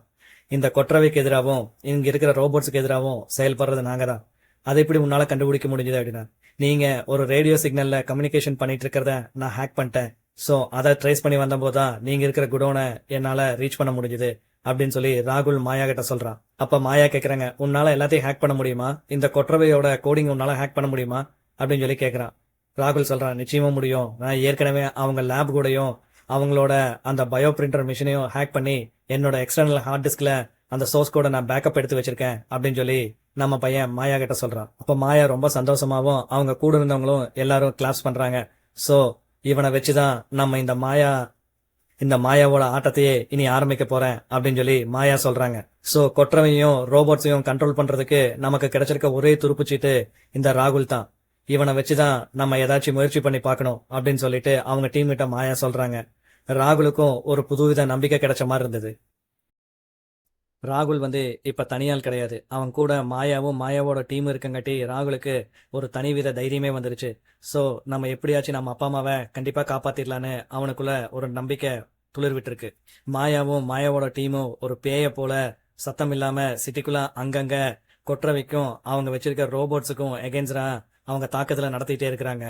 இந்த கொற்றவைக்கு எதிராகவும் இங்க இருக்கிற ரோபோட்ஸுக்கு எதிராகவும் செயல்படுறது நாங்க தான். அதை எப்படி உன்னால கண்டுபிடிக்க முடிஞ்சது அப்படின்னா, நீங்க ஒரு ரேடியோ சிக்னல்ல கம்யூனிகேஷன் பண்ணிட்டு இருக்கிறத நான் ஹேக் பண்ணிட்டேன். சோ அதை ட்ரேஸ் பண்ணி வந்த போதுதான் நீங்க இருக்கிற குடோனை என்னால ரீச் பண்ண முடிஞ்சது அப்படின்னு சொல்லி ராகுல் மாயா கிட்ட சொல்றான். அப்ப மாயா கேக்குறாங்க, உன்னால எல்லாத்தையும் ஹேக் பண்ண முடியுமா? இந்த கொற்றவையோட கோடிங் உன்னால ஹேக் பண்ண முடியுமா அப்படின்னு சொல்லி கேக்குறான். ராகுல் சொல்றான், நிச்சயமா முடியும். நான் ஏற்கனவே அவங்க லேப் கூடயும் அவங்களோட அந்த பயோ பிரிண்டர் மிஷினையும் ஹேக் பண்ணி என்னோட எக்ஸ்டர்னல் ஹார்ட் டிஸ்க்ல அந்த சோர்ஸ் கோட நான் பேக்கப் எடுத்து வச்சிருக்கேன் அப்படின்னு சொல்லி நம்ம பையன் மாயா கிட்ட சொல்றான். அப்ப மாயா ரொம்ப சந்தோஷமாவும் அவங்க கூட இருந்தவங்களும் எல்லாரும் கிளாப்ஸ் பண்றாங்க. சோ இவனை வச்சுதான் நம்ம இந்த மாயாவோட ஆட்டத்தையே இனி ஆரம்பிக்க போறேன் அப்படின்னு சொல்லி மாயா சொல்றாங்க. சோ கொற்றவையும் ரோபோட்ஸையும் கண்ட்ரோல் பண்றதுக்கு நமக்கு கிடைச்சிருக்க ஒரே துருப்புச்சீட்டு இந்த ராகுல் தான். இவனை வச்சுதான் நம்ம ஏதாச்சும் முயற்சி பண்ணி பார்க்கணும் அப்படின்னு சொல்லிட்டு அவங்க டீம் கிட்ட மாயா சொல்றாங்க. ராகுலுக்கும் ஒரு புதுவித நம்பிக்கை கிடைச்ச மாதிரி இருந்தது. ராகுல் இப்ப தனியால் கிடையாது. அவன் கூட மாயாவும் மாயாவோட டீம் இருக்கங்காட்டி ராகுலுக்கு ஒரு தனிவித தைரியமே வந்துருச்சு. சோ நம்ம எப்படியாச்சும் நம்ம அப்பா அம்மாவை கண்டிப்பா காப்பாத்திடலான்னு அவனுக்குள்ள ஒரு நம்பிக்கை துளிர்விட்டு இருக்கு. மாயாவும் மாயாவோட டீமும் ஒரு பேய போல சத்தம் இல்லாம சிட்டிக்குள்ள அங்கங்க கொற்றவைக்கும் அவங்க வச்சிருக்க ரோபோட்ஸுக்கும் எகென்ஸ்டா அவங்க தாக்குதலை நடத்திட்டே இருக்கிறாங்க.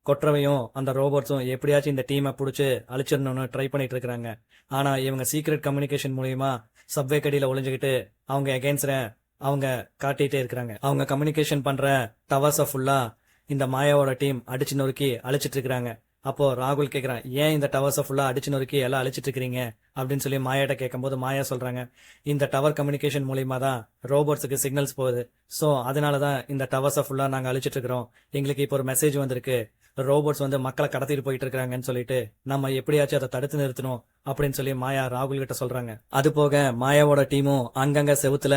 கொற்றவையும் அந்த ரோபோட்ஸும் எப்படியாச்சும் இந்த டீமை பிடிச்சி அழிச்சிடணும்னு ட்ரை பண்ணிட்டு இருக்கிறாங்க. ஆனா இவங்க சீக்ரெட் கம்யூனிகேஷன் மூலியமா சப்வே கடியில ஒளிஞ்சுக்கிட்டு அவங்க எகென்ஸ்ட அவங்க காட்டிட்டே இருக்கிறாங்க. அவங்க கம்யூனிகேஷன் பண்ற டவர்ஸை ஃபுல்லா இந்த மாயாவோட டீம் அடிச்சு நொறுக்கி அழிச்சிட்டு இருக்கிறாங்க. அப்போ ராகுல் கேக்குறான், ஏன் இந்த டவர்ஸை ஃபுல்லா அடிச்சு நொறுக்கி எல்லாம் அழிச்சிட்டு இருக்கிறீங்க அப்படின்னு சொல்லி மாயாட்ட கேட்கும்போது மாயா சொல்றாங்க, இந்த டவர் கம்யூனிகேஷன் மூலியமா தான் ரோபோட்ஸுக்கு சிக்னல்ஸ் போகுது. சோ அதனாலதான் இந்த டவர்ஸை ஃபுல்லா நாங்க அழிச்சிட்டு இருக்கிறோம். எங்களுக்கு இப்போ ஒரு மெசேஜ் வந்திருக்கு, ரோபோட்ஸ் மக்களை கடத்திட்டு போயிட்டு இருக்காங்கன்னு சொல்லிட்டு நம்ம எப்படியாச்சும் அதை தடுத்து நிறுத்தணும் அப்படின்னு சொல்லி மாயா ராகுல் கிட்ட சொல்றாங்க. அது போக மாயாவோட டீமும் அங்கங்க செவுத்துல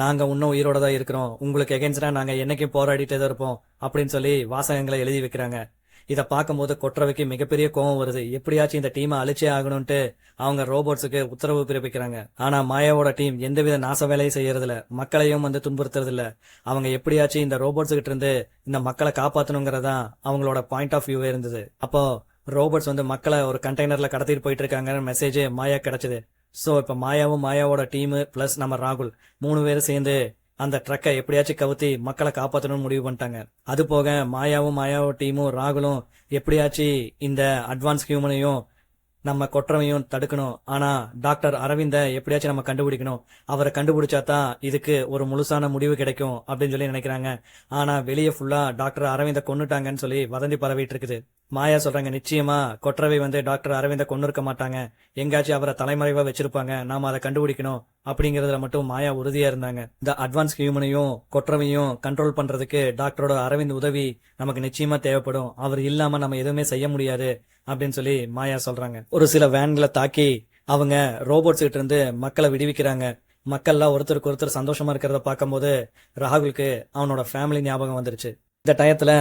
நாங்க இன்னும் உயிரோட தான் இருக்கிறோம், உங்களுக்கு எகென்ஸ்டா நாங்க என்னைக்கும் போராடிட்டே தான் இருப்போம் அப்படின்னு சொல்லி வாசகங்களை எழுதி வைக்கிறாங்க. இதை பார்க்கும்போது கொற்றவைக்கு மிகப்பெரிய கோவம் வருது. எப்படியாச்சும் இந்த டீமை அழிச்சே ஆகணும்ட்டு அவங்க ரோபோட்ஸுக்கு உத்தரவு பிறப்பிக்கிறாங்க. ஆனா மாயாவோட டீம் எந்தவித நாச வேலையும் செய்யறது இல்ல, மக்களையும் துன்புறுத்துறது இல்ல. அவங்க எப்படியாச்சும் இந்த ரோபோட்ஸ் கிட்ட இருந்து இந்த மக்களை காப்பாத்தணுங்கிறதா அவங்களோட பாயிண்ட் ஆஃப் வியூவே இருந்தது. அப்போ ரோபோட்ஸ் மக்களை ஒரு கண்டெய்னர்ல கடத்திட்டு போயிட்டு இருக்காங்கன்னு மெசேஜ் மாயா கிடைச்சது. சோ இப்ப மாயாவும் மாயாவோட டீம் பிளஸ் நம்ம ராகுல் 3 பேரும் சேர்ந்து அந்த ட்ரக்கை எப்படியாச்சும் கவுத்தி மக்களை காப்பாற்றணும்னு முடிவு பண்ணிட்டாங்க. அது போக மாயாவும் மாயாவோட டீமும் ராகுலும் எப்படியாச்சும் இந்த அட்வான்ஸ் ஹியூமனையும் நம்ம கொற்றவையும் தடுக்கணும். ஆனா டாக்டர் அரவிந்த எப்படியாச்சும் நம்ம கண்டுபிடிக்கணும், அவரை கண்டுபிடிச்சாதான் இதுக்கு ஒரு முழுசான முடிவு கிடைக்கும் அப்படின்னு சொல்லி நினைக்கிறாங்க. ஆனா வெளியே ஃபுல்லா டாக்டர் அரவிந்த கொன்னுட்டாங்கன்னு சொல்லி வதந்தி பரவிட்டு இருக்குது. மாயா சொல்றாங்க, நிச்சயமா கொற்றவை டாக்டர் அரவிந்த கொண்டு இருக்க மாட்டாங்க, எங்காச்சும் அவரை தலைமறைவா வச்சிருப்பாங்க, நாம அதை கண்டுபிடிக்கணும் அப்படிங்கறதுல மட்டும் மாயா உறுதியா இருந்தாங்க. இந்த அட்வான்ஸ் ஹியூமனையும் கொற்றவையும் கண்ட்ரோல் பண்றதுக்கு டாக்டரோட அரவிந்த் உதவி நமக்கு நிச்சயமா தேவைப்படும், அவர் இல்லாம நம்ம எதுவுமே செய்ய முடியாது அப்படின்னு சொல்லி மாயா சொல்றாங்க. ஒரு சில வேன்களை தாக்கி அவங்க ரோபோட்ஸ் கிட்ட இருந்து மக்களை விடுவிக்கிறாங்க. மக்கள்லாம் ஒருத்தருக்கு ஒருத்தர் சந்தோஷமா இருக்கிறத பார்க்கும்போது ராகுலுக்கு அவனோட ஃபேமிலி ஞாபகம் வந்துருச்சு. இந்த டயத்துல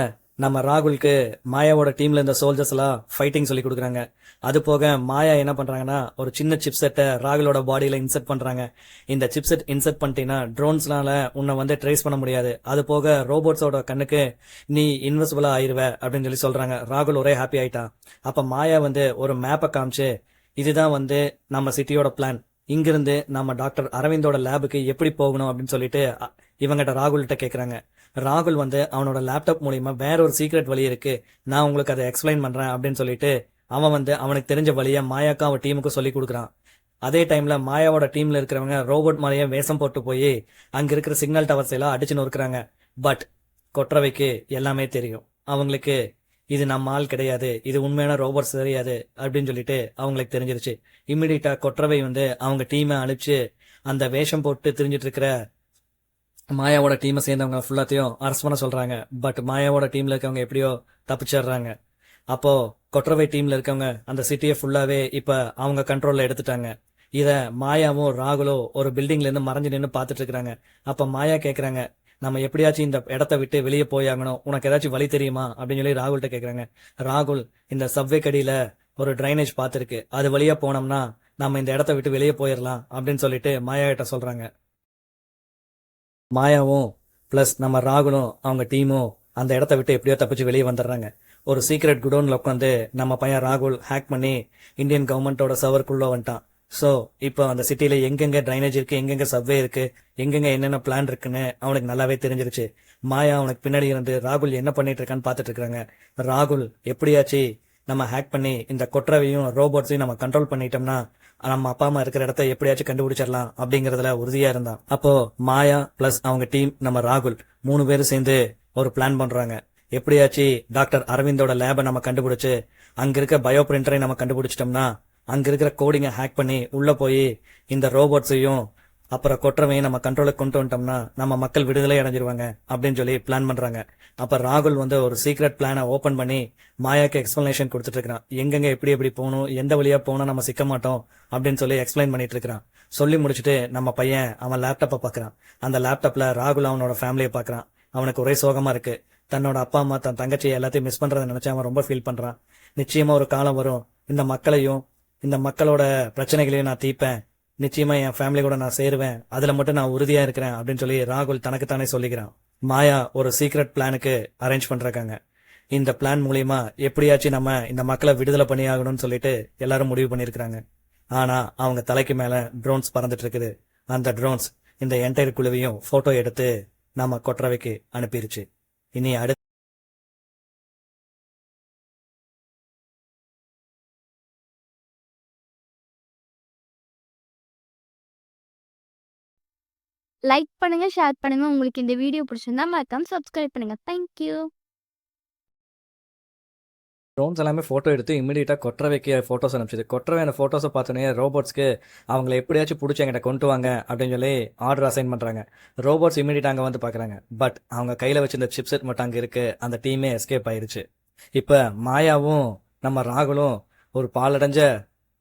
நம்ம ராகுலுக்கு மாயாவோட டீம்ல இருந்த சோல்ஜர்ஸ் எல்லாம் ஃபைட்டிங் சொல்லி கொடுக்குறாங்க. அது போக மாயா என்ன பண்றாங்கன்னா ஒரு சின்ன சிப் செட்டை ராகுலோட பாடியில இன்செர்ட் பண்றாங்க. இந்த சிப் செட் இன்செர்ட் பண்ணிட்டீங்கன்னா ட்ரோன்ஸ்னால உன்னை ட்ரேஸ் பண்ண முடியாது, அது போக ரோபோட்ஸோட கண்ணுக்கு நீ இன்விசிபிளா ஆயிருவ அப்படின்னு சொல்லி சொல்றாங்க. ராகுல் ஒரே ஹாப்பி ஆயிட்டான். அப்ப மாயா ஒரு மேப்பை காமிச்சு, இதுதான் நம்ம சிட்டியோட பிளான், இங்கிருந்து நம்ம டாக்டர் அரவிந்தோட லேபுக்கு எப்படி போகணும் அப்படின்னு சொல்லிட்டு இவங்கிட்ட ராகுல்கிட்ட கேக்குறாங்க. ராகுல் வந்து அவனோட லேப்டாப் மூலியமா வேற ஒரு சீக்ரெட் வழி இருக்கு, நான் உங்களுக்கு அதை எக்ஸ்பிளைன் பண்றேன் அப்படின்னு சொல்லிட்டு அவன் வந்து அவனுக்கு தெரிஞ்ச வழியை மாயாக்கும் அவன் டீமுக்கும் சொல்லி கொடுக்குறான். அதே டைம்ல மாயாவோட டீம்ல இருக்கிறவங்க ரோபோட் மாதிரியே வேஷம் போட்டு போய் அங்க இருக்கிற சிக்னல் டவர்ஸ் எல்லாம் அடிச்சு நொறுக்குறாங்க. பட் கொற்றவைக்கு எல்லாமே தெரியும். அவங்களுக்கு இது நம்ம ஆள் கிடையாது, இது உண்மையான ரோபோட்ஸ் தெரியாது அப்படின்னு சொல்லிட்டு அவங்களுக்கு தெரிஞ்சிருச்சு. இம்மிடியட்டா கொற்றவை வந்து அவங்க டீமை அழிச்சு அந்த வேஷம் போட்டு தெரிஞ்சிட்டு இருக்கிற மாயாவோட டீமை சேர்ந்தவங்க ஃபுல்லாத்தையும் அரெஸ்ட் பண்ண சொல்றாங்க. பட் மாயாவோட டீம்ல இருக்கவங்க எப்படியோ தப்பிச்சிடுறாங்க. அப்போ கொற்றவை டீம்ல இருக்கவங்க அந்த சிட்டியை ஃபுல்லாவே இப்ப அவங்க கண்ட்ரோல்ல எடுத்துட்டாங்க. இத மாயாவும் ராகுலும் ஒரு பில்டிங்ல இருந்து மறைஞ்சு நின்று பாத்துட்டு இருக்காங்க. அப்ப மாயா கேக்குறாங்க, நம்ம எப்படியாச்சும் இந்த இடத்த விட்டு வெளியே போயாகணும், உனக்கு ஏதாச்சும் வழி தெரியுமா அப்படின்னு சொல்லி ராகுல்கிட்ட கேக்குறாங்க. ராகுல் இந்த சப்வே கடியில ஒரு டிரைனேஜ் பாத்துருக்கு, அது வழியா போனோம்னா நம்ம இந்த இடத்த விட்டு வெளியே போயிடலாம் அப்படின்னு சொல்லிட்டு மாயா கிட்ட சொல்றாங்க. மாயாவும் பிளஸ் நம்ம ராகுலும் அவங்க டீமும் அந்த இடத்த விட்டு எப்படியோ தப்பிச்சு வெளியே வந்துடுறாங்க. ஒரு சீக்ரெட் குடோன்ல உட்காந்து நம்ம பையன் ராகுல் ஹேக் பண்ணி இந்தியன் கவர்மெண்டோட சர்வருக்குள்ள வந்துட்டான். சோ இப்போ அந்த சிட்டில எங்கெங்க டிரைனேஜ் இருக்கு, எங்கெங்க சப்வே இருக்கு, எங்கெங்க என்னென்ன பிளான் இருக்குன்னு அவனுக்கு நல்லாவே தெரிஞ்சிருச்சு. மாயா அவனுக்கு பின்னாடி இருந்து ராகுல் என்ன பண்ணிட்டு இருக்கான்னு பாத்துட்டு இருக்காங்க. ராகுல் எப்படியாச்சு நம்ம ஹேக் பண்ணி இந்த கொற்றவையும் ரோபோட்ஸையும் நம்ம கண்ட்ரோல் பண்ணிட்டோம்னா நம்ம அப்பா அம்மா இருக்கிற இடத்த எப்படியாச்சும் கண்டுபிடிச்சிடலாம் அப்படிங்கறதுல உறுதியா இருந்தான். அப்போ மாயா பிளஸ் அவங்க டீம் நம்ம ராகுல் 3 பேரும் சேர்ந்து ஒரு பிளான் பண்றாங்க. எப்படியாச்சு டாக்டர் அரவிந்தோட லேபை நம்ம கண்டுபிடிச்சு அங்க இருக்க பயோ பிரிண்டரை நம்ம கண்டுபிடிச்சிட்டோம்னா அங்க இருக்கிற கோடிங்க ஹேக் பண்ணி உள்ள போய் இந்த ரோபோட்ஸையும் அப்புறம் கொற்றவையும் நம்ம கண்ட்ரோலுக்கு கொண்டு வந்துட்டோம்னா நம்ம மக்கள் விடுதலை அடைஞ்சிருவாங்க அப்படின்னு சொல்லி பிளான் பண்றாங்க. அப்ப ராகுல் வந்து ஒரு சீக்ரெட் பிளானை ஓபன் பண்ணி மாயாக்கு எக்ஸ்பிளனேஷன் கொடுத்துட்டு இருக்கிறான். எங்கெங்க எப்படி எப்படி போகணும், எந்த வழியா போனா நம்ம சிக்க மாட்டோம் அப்படின்னு சொல்லி எக்ஸ்பிளைன் பண்ணிட்டு இருக்கிறான். சொல்லி முடிச்சுட்டு நம்ம பையன் அவன் லேப்டாப்பை பாக்குறான். அந்த லேப்டாப்ல ராகுல் அவனோட ஃபேமிலியை பாக்குறான். அவனுக்கு ஒரே சோகமா இருக்கு. தன்னோட அப்பா அம்மா தன் தங்கச்சி எல்லாத்தையும் மிஸ் பண்றதை நினைச்சு அவன் ரொம்ப ஃபீல் பண்றான். நிச்சயமா ஒரு காலம் வரும், இந்த மக்களையும் இந்த மக்களோட பிரச்சனைகளையும் நான் தீப்பேன், நிச்சயமா என் ஃபேமிலி கூட நான் சேருவேன், அதுல மட்டும் நான் உறுதியா இருக்கிறேன் அப்படின்னு சொல்லி ராகுல் தனக்குத்தானே சொல்லிக்கிறான். மாயா ஒரு சீக்ரெட் பிளானுக்கு அரேஞ்ச் பண்றாங்க. இந்த பிளான் மூலியமா எப்படியாச்சும் நம்ம இந்த மக்களை விடுதலை பண்ணி ஆகணும்னு சொல்லிட்டு எல்லாரும் முடிவு பண்ணிருக்காங்க. ஆனா அவங்க தலைக்கு மேல ட்ரோன்ஸ் பறந்துட்டு இருக்குது. அந்த ட்ரோன்ஸ் இந்த என்டையர் குழுவையும் போட்டோ எடுத்து நம்ம கொற்றவைக்கு அனுப்பிருச்சு. இனி அடுத்து லைக் பண்ணுங்க, ஷேர் பண்ணுங்க. உங்களுக்கு இந்த வீடியோ பிடிச்சிருந்தா மறக்காம சப்ஸ்கிரைப் பண்ணுங்க. தேங்க்யூ. ட்ரோன்ஸ் எல்லாமே போட்டோ எடுத்து இமீடியட்டா கொற்றவைக்கு போட்டோஸ் அனுப்பிச்சது. கொற்றவை அந்த போட்டோஸை பார்த்தோன்னே ரோபோட்ஸ்க்கு அவங்களை எப்படியாச்சும் பிடிச்சி என்கிட்ட கொண்டு வாங்க அப்படின்னு சொல்லி ஆர்டர் அசைன் பண்றாங்க. ரோபோட்ஸ் இமீடியட்டா அங்க வந்து பாக்குறாங்க. பட் அவங்க கையில வச்சிருந்த சிப்செட் மட்டும் அங்க இருக்கு. அந்த டீமே எஸ்கேப் ஆயிருச்சு. இப்ப மாயாவும் நம்ம ராகுலும் ஒரு பாலடைஞ்ச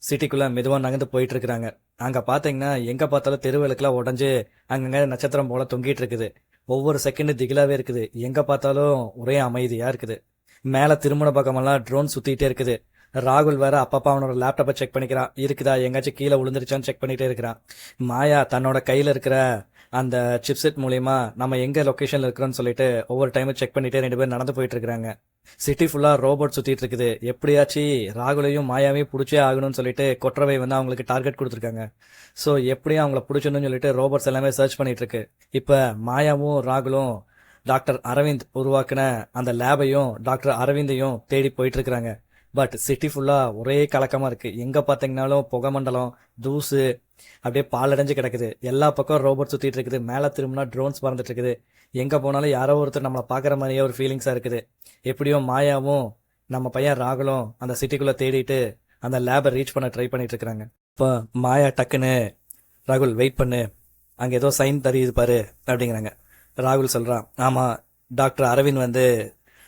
சிட்டிக்குள்ள மெதுவா நகர்ந்து போயிட்டு இருக்கிறாங்க. அங்க பாத்தீங்கன்னா எங்க பார்த்தாலும் தெருவிளக்குலாம் உடஞ்சு அங்கங்க நட்சத்திரம் போல தொங்கிட்டு இருக்குது. ஒவ்வொரு செகண்ட் திகிலாவே இருக்குது. எங்க பார்த்தாலும் ஒரே அமைதியா இருக்குது. மேல திருமண பக்கமெல்லாம் ட்ரோன் சுத்திட்டே இருக்குது. ராகுல் வேற அப்பப்பா அவனோட லேப்டாப்பை செக் பண்ணிக்கிறான், இருக்குதா எங்காச்சும் கீழே விழுந்துருச்சான்னு செக் பண்ணிட்டே இருக்கிறான். மாயா தன்னோட கையில இருக்கிற அந்த சிப்செட் மூலியமா நம்ம எங்க லொகேஷன்ல இருக்கிறோம்னு சொல்லிட்டு ஒவ்வொரு டைமும் செக் பண்ணிட்டே 2 பேரும் நடந்து போயிட்டு இருக்காங்க. சிட்டி ஃபுல்லா ரோபோட் சுத்திட்டு இருக்குது. எப்படியாச்சு ராகுலையும் மாயாவையும் பிடிச்சே ஆகணும்னு சொல்லிட்டு கொற்றவை வந்து அவங்களுக்கு டார்கெட் கொடுத்துருக்காங்க. சோ எப்படியும் அவங்கள பிடிச்சணும்னு சொல்லிட்டு ரோபோட்ஸ் எல்லாமே சர்ச் பண்ணிட்டு இருக்கு. இப்ப மாயாவும் ராகுலும் டாக்டர் அரவிந்த் உருவாக்குன அந்த லேபையும் டாக்டர் அரவிந்தையும் தேடி போயிட்டு இருக்கிறாங்க. பட் சிட்டி ஃபுல்லா ஒரே கலக்கமா இருக்கு. எங்க பாத்தீங்கன்னாலும் புகை மண்டலம், தூசு அப்படியே பாலடைஞ்சு கிடக்குது. எல்லா பக்கம் ரோபோட் சுத்திட்டு இருக்குது. மேல திரும்பினா ட்ரோன்ஸ் பறந்துட்டு இருக்குது. எங்க போனாலும் யாரோ ஒருத்தர் நம்மளை பாக்குற மாதிரியே ஒரு ஃபீலிங்ஸா இருக்குது. எப்படியோ மாயாவும் நம்ம பையன் ராகுலும் அந்த சிட்டிக்குள்ள தேடிட்டு அந்த லேபை ரீச் பண்ண ட்ரை பண்ணிட்டு இருக்காங்க. இப்ப மாயா டக்குன்னு ராகுல் வெயிட் பண்ணு, அங்க ஏதோ சைன் தெரியுது பாரு அப்படிங்கிறாங்க. ராகுல் சொல்றான், ஆமா டாக்டர் அரவிந்த் வந்து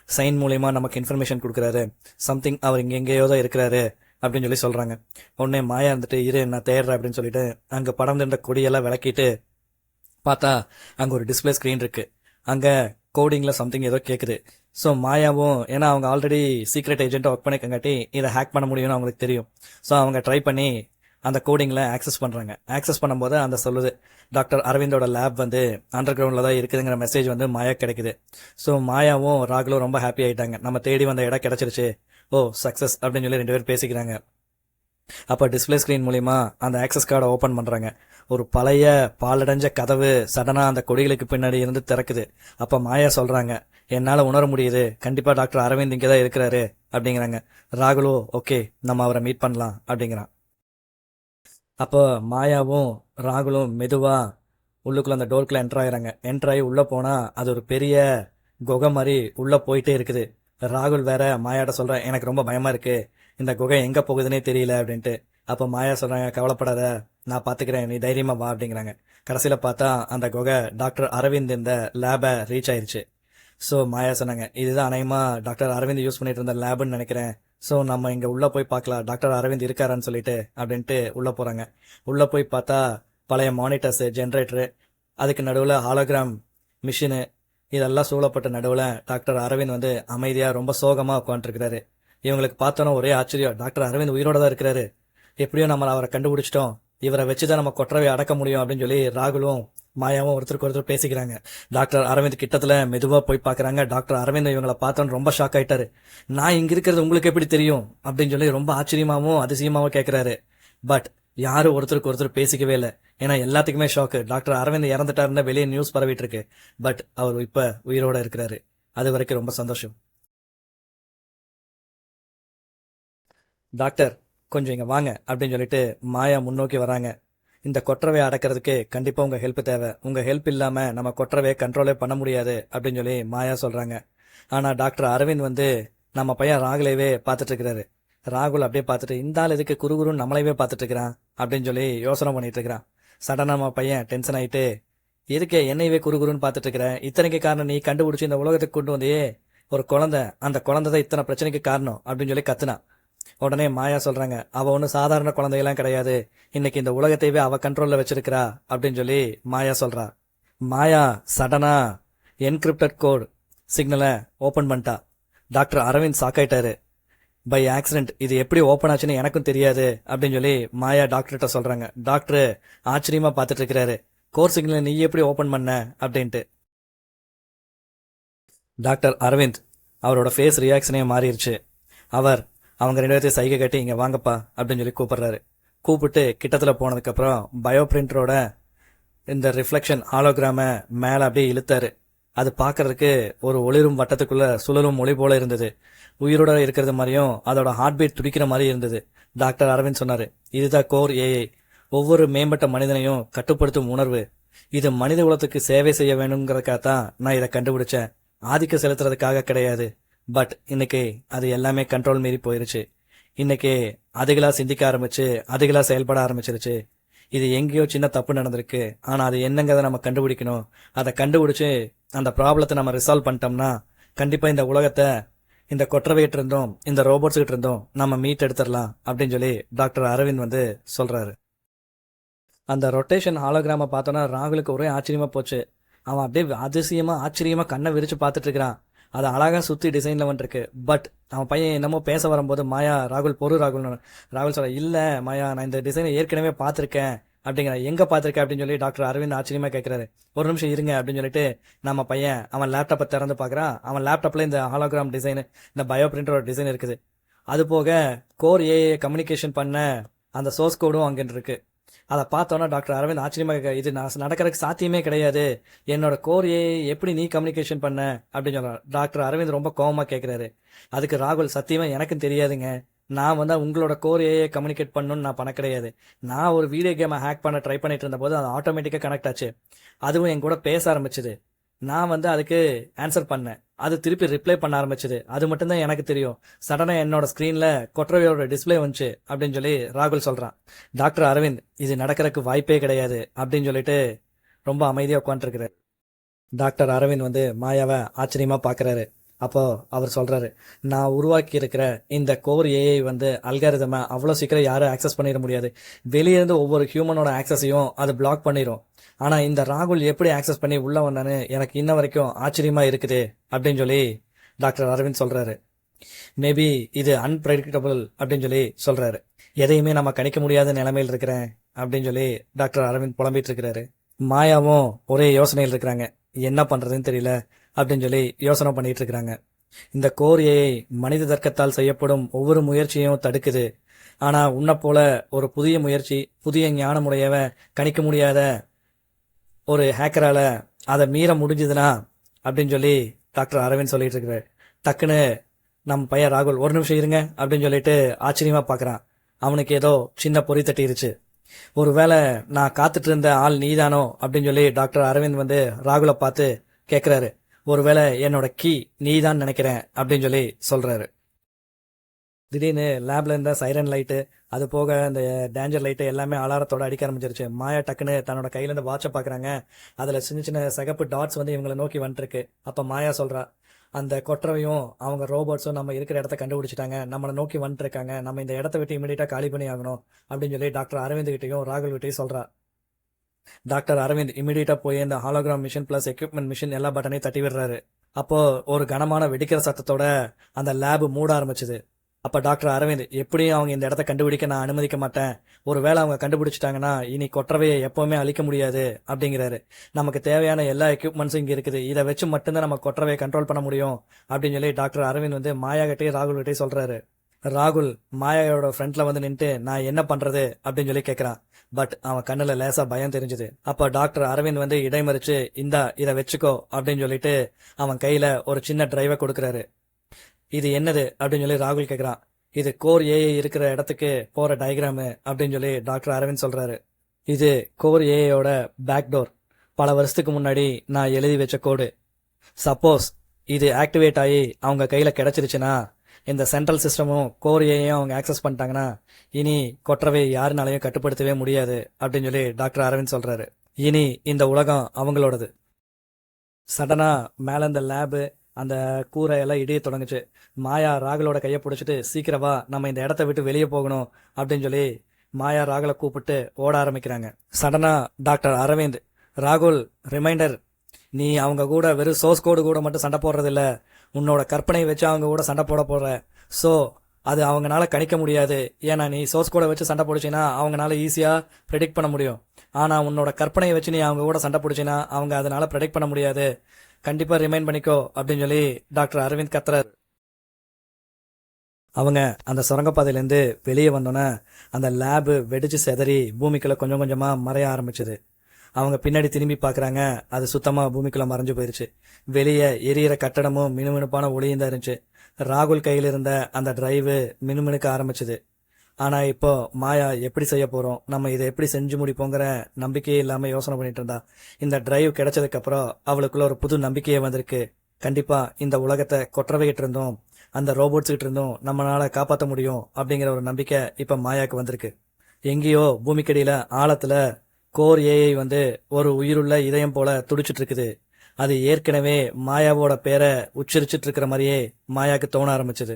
சைன் மூலியமா நமக்கு இன்ஃபர்மேஷன் கொடுக்குறாரு, சம்திங் அவர் இங்க எங்கேயோ தான் இருக்கிறாரு அப்படின்னு சொல்லி சொல்றாங்க. உடனே மாயா இருந்துட்டு இரு நான் தேடுறேன் அப்படின்னு சொல்லிட்டு அங்க படர்ந்து இருந்த கொடியெல்லாம் விளக்கிட்டு பார்த்தா அங்க ஒரு டிஸ்பிளே ஸ்கிரீன் இருக்கு. அங்க கோடிங்ல சம்திங் ஏதோ கேக்குது. ஸோ மாயாவும் ஏன்னா அவங்க ஆல்ரெடி சீக்ரெட் ஏஜென்ட்டா ஒர்க் பண்ணிக்கங்காட்டி இதை ஹேக் பண்ண முடியும்னு அவங்களுக்கு தெரியும். ஸோ அவங்க ட்ரை பண்ணி அந்த கோடிங்ல ஆக்சஸ் பண்றாங்க. ஆக்சஸ் பண்ணும்போது அந்த சொல்லுது டாக்டர் அரவிந்தோட லேப் வந்து அண்டர் கிரவுண்ட்ல தான் இருக்குதுங்கிற மெசேஜ் வந்து மாயா கிடைக்குது. ஸோ மாயாவும் ராகுலும் ரொம்ப ஹாப்பி ஆயிட்டாங்க. நம்ம தேடி வந்த இடம் கிடைச்சிருச்சு, ஓ சக்சஸ் அப்படின்னு சொல்லி 2 பேரும் பேசிக்கிறாங்க. அப்போ டிஸ்பிளே ஸ்க்ரீன் மூலிமா அந்த ஆக்சஸ் கார்டை ஓப்பன் பண்ணுறாங்க. ஒரு பழைய பாலடைஞ்ச கதவு சடனாக அந்த கொடிகளுக்கு பின்னாடி இருந்து திறக்குது. அப்போ மாயா சொல்கிறாங்க, என்னால் உணர முடியுது, கண்டிப்பாக டாக்டர் அரவிந்த் இங்கே தான் இருக்கிறாரு அப்படிங்கிறாங்க. ராகுலோ ஓகே நம்ம அவரை மீட் பண்ணலாம் அப்படிங்கிறான். அப்போ மாயாவும் ராகுலும் மெதுவாக உள்ளுக்குள்ள அந்த டோருக்குள்ள என்டர் ஆகிறாங்க. என்டர் ஆகி உள்ளே போனால் அது ஒரு பெரிய குகை மாதிரி உள்ளே போயிட்டே இருக்குது. ராகுல் வேற மாயாட்ட சொல்கிறேன், எனக்கு ரொம்ப பயமாக இருக்கு, இந்த குகை எங்கே போகுதுன்னே தெரியல அப்படின்ட்டு. அப்போ மாயா சொல்கிறாங்க, கவலைப்படாத, நான் பார்த்துக்கிறேன், நீ தைரியமாக வா அப்படிங்கிறாங்க. கடைசியில் பார்த்தா அந்த குகை டாக்டர் அரவிந்த் இந்த லேபை ரீச் ஆயிருச்சு. ஸோ மாயா சொன்னாங்க, இதுதான் அநேகமாக டாக்டர் அரவிந்த் யூஸ் பண்ணிட்டு இருந்த லேபுன்னு நினைக்கிறேன். ஸோ நம்ம இங்கே உள்ளே போய் பார்க்கலாம், டாக்டர் அரவிந்த் இருக்காரான்னு சொல்லிட்டு அப்படின்ட்டு உள்ளே போகிறாங்க. உள்ளே போய் பார்த்தா பழைய மானிட்டர்ஸு, ஜென்ரேட்டரு, அதுக்கு நடுவில் ஹாலோகிராம் மிஷினு, இதெல்லாம் சூழப்பட்ட நடுவில் டாக்டர் அரவிந்த் வந்து அமைதியாக ரொம்ப சோகமாக உட்காந்துருக்கிறாரு. இவங்களுக்கு பார்த்தோன்னா ஒரே ஆச்சரியம், டாக்டர் அரவிந்த் உயிரோட தான் இருக்கிறாரு, எப்படியும் நம்ம அவரை கண்டுபிடிச்சிட்டோம், இவரை வச்சு தான் நம்ம கொற்றவை அடக்க முடியும் அப்படின்னு சொல்லி ராகுலும் மாயாவும் ஒருத்தருக்கு ஒருத்தர் பேசிக்கிறாங்க. டாக்டர் அரவிந்த் கிட்டத்தில் மெதுவாக போய் பார்க்குறாங்க. டாக்டர் அரவிந்த் இவங்களை பார்த்தோன்னு ரொம்ப ஷாக் ஆயிட்டாரு. நான் இங்கே இருக்கிறது உங்களுக்கு எப்படி தெரியும் அப்படின்னு சொல்லி ரொம்ப ஆச்சரியமாகவும் அதிசயமாகவும் கேட்குறாரு. பட் யாரும் ஒருத்தருக்கு ஒருத்தர் பேசிக்கவே இல்லை. ஏன்னா எல்லாத்துக்குமே ஷாக்கு, டாக்டர் அரவிந்த் இறந்துட்டாருன்னு வெளியே நியூஸ் பரவிட்டு இருக்கு. பட் அவர் இப்போ உயிரோட இருக்கிறாரு. அது வரைக்கும் ரொம்ப சந்தோஷம். டாக்டர் கொஞ்சம் இங்கே வாங்க அப்படின்னு சொல்லிட்டு மாயா முன்னோக்கி வராங்க. இந்த கொற்றவையை அடக்கிறதுக்கு கண்டிப்பாக உங்கள் ஹெல்ப் தேவை, உங்கள் ஹெல்ப் இல்லாமல் நம்ம கொற்றவையை கண்ட்ரோலே பண்ண முடியாது அப்படின்னு சொல்லி மாயா சொல்கிறாங்க. ஆனால் டாக்டர் அரவிந்த் வந்து நம்ம பையன் ராகுலேவே பார்த்துட்டு இருக்கிறாரு. ராகுல் அப்படியே பார்த்துட்டு, இந்த ஆள் இதுக்கு குறுகுருன்னு நம்மளையவே பார்த்துட்டு இருக்கிறான் அப்படின்னு சொல்லி யோசனை பண்ணிட்டு இருக்கிறான். சடனாக நம்ம பையன் டென்ஷன் ஆகிட்டு, எதுக்கே என்னையவே குறுகுருன்னு பார்த்துட்டு இருக்கிறேன், இத்தனைக்கு காரணம் நீ கண்டுபிடிச்சி இந்த உலகத்துக்கு கொண்டு வந்தையே ஒரு குழந்தை, அந்த குழந்தை தான் இத்தனை பிரச்சனைக்கு காரணம் அப்படின்னு சொல்லி கத்துனான். உடனே மாயா சொல்றாங்க, அவ ஒன்றும் சாதாரண குழந்தையெல்லாம் கிடையாது, இன்னைக்கு இந்த உலகத்தையவே அவ கண்ட்ரோல்ல வச்சிருக்கிறா அப்படின்னு சொல்லி மாயா சொல்றா. மாயா சடனா என்கிரிப்டட் கோட் சிக்னலை ஓபன் பண்ணிட்டா. டாக்டர் அரவிந்த் சாக்காயிட்டாரு. பை ஆக்சிடென்ட் இது எப்படி ஓப்பன் ஆச்சுன்னு எனக்கும் தெரியாது அப்படின்னு சொல்லி மாயா டாக்டர்கிட்ட சொல்றாங்க. டாக்டர் ஆச்சரியமா பார்த்துட்டு இருக்கிறாரு, கோர் சிக்னலை நீ எப்படி ஓபன் பண்ண அப்படின்ட்டு. டாக்டர் அரவிந்த் அவரோட ஃபேஸ் ரியாக்ஷனே மாறிடுச்சு. அவர் அவங்க 2 பேர்த்தையும் சைகை கட்டி இங்கே வாங்கப்பா அப்படின்னு சொல்லி கூப்பிடுறாரு. கூப்பிட்டு கிட்டத்தில் போனதுக்கப்புறம் பயோ பிரிண்டரோட இந்த ரிஃப்ளெக்ஷன் ஹாலோகிராமை மேலே அப்படியே இழுத்தாரு. அது பார்க்கறதுக்கு ஒரு ஒளிரும் வட்டத்துக்குள்ள சுழலும் ஒளி போல இருந்தது. உயிரோட இருக்கிறது மாதிரியும் அதோட ஹார்ட் பீட் துடிக்கிற மாதிரி இருந்தது. டாக்டர் அரவிந்த் சொன்னாரு, இதுதான் கோர் ஏஐ, ஒவ்வொரு மேம்பட்ட மனிதனையும் கட்டுப்படுத்தும் உணர்வு. இது மனித குலத்துக்கு சேவை செய்ய வேணுங்கிறதுக்காகத்தான் நான் இதை கண்டுபிடிச்சேன், ஆதிக்கம் செலுத்துறதுக்காக கிடையாது. பட் இன்னைக்கு அது எல்லாமே கண்ட்ரோல் மீறி போயிருச்சு. இன்னைக்கு அதுகளா சிந்திக்க ஆரம்பிச்சு அதுகளா செயல்பட ஆரம்பிச்சிருச்சு. இது எங்கேயோ சின்ன தப்பு நடந்திருக்கு, ஆனா அது என்னங்கிறத நம்ம கண்டுபிடிக்கணும். அதை கண்டுபிடிச்சு அந்த ப்ராப்ளத்தை நம்ம ரிசால்வ் பண்ணிட்டோம்னா கண்டிப்பா இந்த உலகத்தை இந்த கொற்றவையிட்டு இருந்தோம், இந்த ரோபோட்ஸ் கிட்ட இருந்தோம் நம்ம மீட் எடுத்துடலாம் அப்படின்னு சொல்லி டாக்டர் அரவிந்த் வந்து சொல்றாரு. அந்த ரொட்டேஷன் ஹாலோகிராம பார்த்தோன்னா ராகுலுக்கு ஒரே ஆச்சரியமா போச்சு. அவன் அப்படியே அதிசயமா ஆச்சரியமா கண்ணை விரிச்சு பார்த்துட்டு இருக்கிறான். அது அழகா சுத்தி டிசைன்ல வந்துருக்கு. பட் அவன் பையன் என்னமோ பேச வரும்போது மாயா, ராகுல் பொறு ராகுல் சொல்ற, இல்ல மாயா நான் இந்த டிசைனை ஏற்கனவே பார்த்துருக்கேன் அப்படிங்கிற. எங்க பார்த்துருக்கேன் அப்படின்னு சொல்லி டாக்டர் அரவிந்த் ஆச்சரியமா கேட்கிறாரு. ஒரு நிமிஷம் இருங்க அப்படின்னு சொல்லிட்டு நம்ம பையன் அவன் லேப்டாப்பை திறந்து பார்க்கறான். அவன் லேப்டாப்ல இந்த ஹாலோகிராம் டிசைன், இந்த பயோ பிரிண்டரோட டிசைன் இருக்குது. அது போக கோர் ஏஐ கம்யூனிகேஷன் பண்ண அந்த சோர்ஸ் கோடும் அங்கே இருக்கு. அதை பார்த்தோன்னா டாக்டர் அரவிந்த் ஆச்சரியமா கேட்க, இது நான் நடக்கிறதுக்கு சாத்தியமே கிடையாது, என்னோட கோர் ஏஐ எப்படி நீ கம்யூனிகேஷன் பண்ண அப்படின்னு சொல்றான். டாக்டர் அரவிந்த் ரொம்ப கோவமா கேட்கிறாரு. அதுக்கு ராகுல், சத்தியமா எனக்கும் தெரியாதுங்க, நான் வந்து உங்களோட கோர் ஏஐ கம்யூனிகேட் பண்ணணும்னு நான் பண்ண கிடையாது. நான் ஒரு வீடியோ கேமை ஹேக் பண்ண ட்ரை பண்ணிட்டு இருந்த போது அது ஆட்டோமேட்டிக்காக கனெக்ட் ஆச்சு. அதுவும் என் கூட பேச ஆரம்பிச்சுது. நான் வந்து அதுக்கு ஆன்சர் பண்ணேன், அது திருப்பி ரிப்ளை பண்ண ஆரம்பிச்சது. அது மட்டும்தான் எனக்கு தெரியும். சடனா என்னோட ஸ்கிரீன்ல கொற்றவையோட டிஸ்பிளே வந்துச்சு அப்படின்னு சொல்லி ராகுல் சொல்றான். டாக்டர் அரவிந்த், இது நடக்கிறதுக்கு வாய்ப்பே கிடையாது அப்படின்னு சொல்லிட்டு ரொம்ப அமைதியா உட்காந்துருக்கிறார். டாக்டர் அரவிந்த் வந்து மாயாவை ஆச்சரியமா பாக்குறாரு. அப்போ அவர் சொல்றாரு, நான் உருவாக்கி இருக்கிற இந்த கோர் ஏஐ வந்து அல்காரிதமை அவ்வளோ சீக்கிரம் யாரும் ஆக்சஸ் பண்ணிட முடியாது. வெளியே இருந்து ஒவ்வொரு ஹியூமனோட ஆக்சஸையும் அது பிளாக் பண்ணிடும். ஆனா இந்த ராகுல் எப்படி ஆக்சஸ் பண்ணி உள்ள வந்தான்னு எனக்கு இன்ன வரைக்கும் ஆச்சரியமா இருக்குது அப்படின்னு சொல்லி டாக்டர் அரவிந்த் சொல்றாரு. மேபி இது அன்பிரடிக்டபிள் அப்படின்னு சொல்லி சொல்றாரு. எதையுமே நம்ம கணிக்க முடியாத நிலைமையில் இருக்கிறேன் அப்படின்னு சொல்லி டாக்டர் அரவிந்த் புலம்பிட்டு இருக்கிறாரு. மாயாவும் ஒரே யோசனையில் இருக்கிறாங்க, என்ன பண்றதுன்னு தெரியல அப்படின்னு சொல்லி யோசனை பண்ணிட்டு இருக்கிறாங்க. இந்த கோர் ஏஐ மனித தர்க்கத்தால் செய்யப்படும் ஒவ்வொரு முயற்சியையும் தடுக்குது. ஆனா உன்னை போல ஒரு புதிய முயற்சி, புதிய ஞானமுடையவன், கணிக்க முடியாத ஒரு ஹேக்கரால அதை மீற முடிஞ்சதுன்னா அப்படின்னு சொல்லி டாக்டர் அரவிந்த் சொல்லிட்டு இருக்கிறார். டக்குன்னு நம்ம பையன் ராகுல் ஒரு நிமிஷம் இருங்க அப்படின்னு சொல்லிட்டு ஆச்சரியமா பார்க்கறான். அவனுக்கு ஏதோ சின்ன பொறி தட்டிருச்சு. ஒருவேளை நான் காத்துட்டு இருந்த ஆள் நீதானோ அப்படின்னு சொல்லி டாக்டர் அரவிந்த் வந்து ராகுலை பார்த்து கேட்கிறாரு. ஒருவேளை என்னோட கீ நீதான் நினைக்கிறேன் அப்படின்னு சொல்லி சொல்றாரு. திடீர்னு லேப்ல இருந்த சைரன் லைட்டு, அது போக இந்த டேஞ்சர் லைட்டு எல்லாமே அலாரத்தோட அடிக்க ஆரம்பிச்சிருச்சு. மாயா டக்குன்னு தன்னோட கையில இருந்து வாட்சை பாக்குறாங்க. அதுல சின்ன சின்ன சிகப்பு டாட்ஸ் வந்து இவங்களை நோக்கி வந்துட்டு இருக்கு. அப்ப மாயா சொல்றா, அந்த கொற்றவையும் அவங்க ரோபோட்ஸும் நம்ம இருக்கிற இடத்த கண்டுபிடிச்சிட்டாங்க, நம்மளை நோக்கி வந்துட்டு இருக்காங்க, நம்ம இந்த இடத்த விட்டு இமீடியட்டா காலி பண்ணி ஆகணும் அப்படின்னு சொல்லி டாக்டர் அரவிந்த் கிட்டையும் ராகுல் கிட்டையும் சொல்றா. டாக்டர் அரவிந்த் இமீடியட்டா போய் இந்த hologram machine plus equipment machine எல்லா பட்டனையும் தட்டி விடுறாரு. அப்போ ஒரு கனமான வெடிக்கிற சத்தத்தோட அந்த லேப் மூட ஆரம்பிச்சது. அப்ப டாக்டர் அரவிந்த், எப்படியும் அவங்க இந்த இடத்த கண்டுபிடிக்க நான் அனுமதிக்க மாட்டேன், ஒருவேளை அவங்க கண்டுபிடிச்சிட்டாங்கன்னா இனி கொற்றவையை எப்பவுமே அழிக்க முடியாது அப்படிங்கிறாரு. நமக்கு தேவையான எல்லா எக்யூப்மெண்ட்ஸும் இங்க இருக்குது, இதை வச்சு மட்டும்தான் நம்ம கொற்றவையை கண்ட்ரோல் பண்ண முடியும் அப்படின்னு சொல்லி டாக்டர் அரவிந்த் வந்து மாயா கிட்டே ராகுல் கிட்டே சொல்றாரு. ராகுல் மாயாவோட ஃப்ரண்ட்ல வந்து நின்று நான் என்ன பண்றது அப்படின்னு சொல்லி கேட்கறான். பட் அவன் கண்ணுல லேசா பயம் தெரிஞ்சது. அப்ப டாக்டர் அரவிந்த் வந்து இடைமறிச்சு, இந்தா இதை வச்சுக்கோ அப்படின்னு சொல்லிட்டு அவன் கையில ஒரு சின்ன டிரைவை கொடுக்கறாரு. இது என்னது அப்படின்னு சொல்லி ராகுல் கேட்கறான். இது கோர் ஏஐ இருக்கிற இடத்துக்கு போற டயக்ராமு அப்படின்னு சொல்லி டாக்டர் அரவிந்த் சொல்றாரு. இது கோர் ஏஐயோட பேக்டோர். பல வருஷத்துக்கு முன்னாடி நான் எழுதி வச்ச கோடு. சப்போஸ் இது ஆக்டிவேட் ஆகி அவங்க கையில கிடைச்சிருச்சுன்னா, இந்த சென்ட்ரல் சிஸ்டமும் கோர் ஏஐயும் அவங்க ஆக்சஸ் பண்ணிட்டாங்கன்னா இனி கொற்றவை யாருனாலையும் கட்டுப்படுத்தவே முடியாது அப்படின்னு சொல்லி டாக்டர் அரவிந்த் சொல்றாரு. இனி இந்த உலகம் அவங்களோடது. சடனா மேல இந்த லேபு அந்த கூரை எல்லாம் இடிய தொடங்குச்சு. மாயா ராகுலோட கையை பிடிச்சிட்டு, சீக்கிரவா நம்ம இந்த இடத்த விட்டு வெளியே போகணும் அப்படின்னு சொல்லி மாயா ராகுலை கூப்பிட்டு ஓட ஆரம்பிக்கிறாங்க. சடனா டாக்டர் அரவிந்த், ராகுல் ரிமைண்டர், நீ அவங்க கூட வெறும் சோர்ஸ் கோடு கூட மட்டும் சண்டை போடுறது இல்ல, உன்னோட கற்பனை வச்சு அவங்க கூட சண்டை போட போற. சோ அது அவங்களால கணிக்க முடியாது. ஏன்னா நீ சோர்ஸ் கோடை வச்சு சண்டை போடுச்சின்னா அவங்களால ஈஸியா ப்ரெடிக்ட் பண்ண முடியும். ஆனா உன்னோட கற்பனையை வச்சு நீ அவங்க கூட சண்டை போடுச்சின்னா அவங்க அதனால ப்ரெடிக்ட் பண்ண முடியாது. கண்டிப்பா ரிமைண்ட் பண்ணிக்கோ அப்படின்னு சொல்லி டாக்டர் அரவிந்த் கத்துறாரு. அவங்க அந்த சுரங்கப்பாதையிலேருந்து வெளியே வந்தோன்னே அந்த லேபு வெடிச்சு செதறி பூமிக்குள்ள கொஞ்சம் கொஞ்சமா மறைய ஆரம்பிச்சது. அவங்க பின்னாடி திரும்பி பாக்குறாங்க. அது சுத்தமா பூமிக்குள்ள மறைஞ்சு போயிருச்சு. வெளியே எரியிற கட்டடமும் மினுமினுப்பான ஒளியும் தான் இருந்துச்சு. ராகுல் கையில் இருந்த அந்த டிரைவு மினுமினுக்க ஆரம்பிச்சது. ஆனா இப்போ மாயா எப்படி செய்ய போறோம், நம்ம இதை எப்படி செஞ்சு முடிப்போங்கிற நம்பிக்கையே இல்லாம யோசனை பண்ணிட்டு இருந்தா. இந்த டிரைவ் கிடைச்சதுக்கு அப்புறம் அவளுக்குள்ள ஒரு புது நம்பிக்கையே வந்திருக்கு. கண்டிப்பா இந்த உலகத்தை கொற்றவைகிட்டு இருந்தோம், அந்த ரோபோட்ஸ் கிட்ட இருந்தும் நம்மளால காப்பாற்ற முடியும் அப்படிங்கிற ஒரு நம்பிக்கை இப்ப மாயாக்கு வந்திருக்கு. எங்கேயோ பூமிக்கடியில ஆழத்துல கோர் ஏஐ வந்து ஒரு உயிருள்ள இதயம் போல துடிச்சிட்டு இருக்குது. அது ஏற்கனவே மாயாவோட பேரை உச்சரிச்சிட்டு இருக்கிற மாதிரியே மாயாக்கு தோண ஆரம்பிச்சது.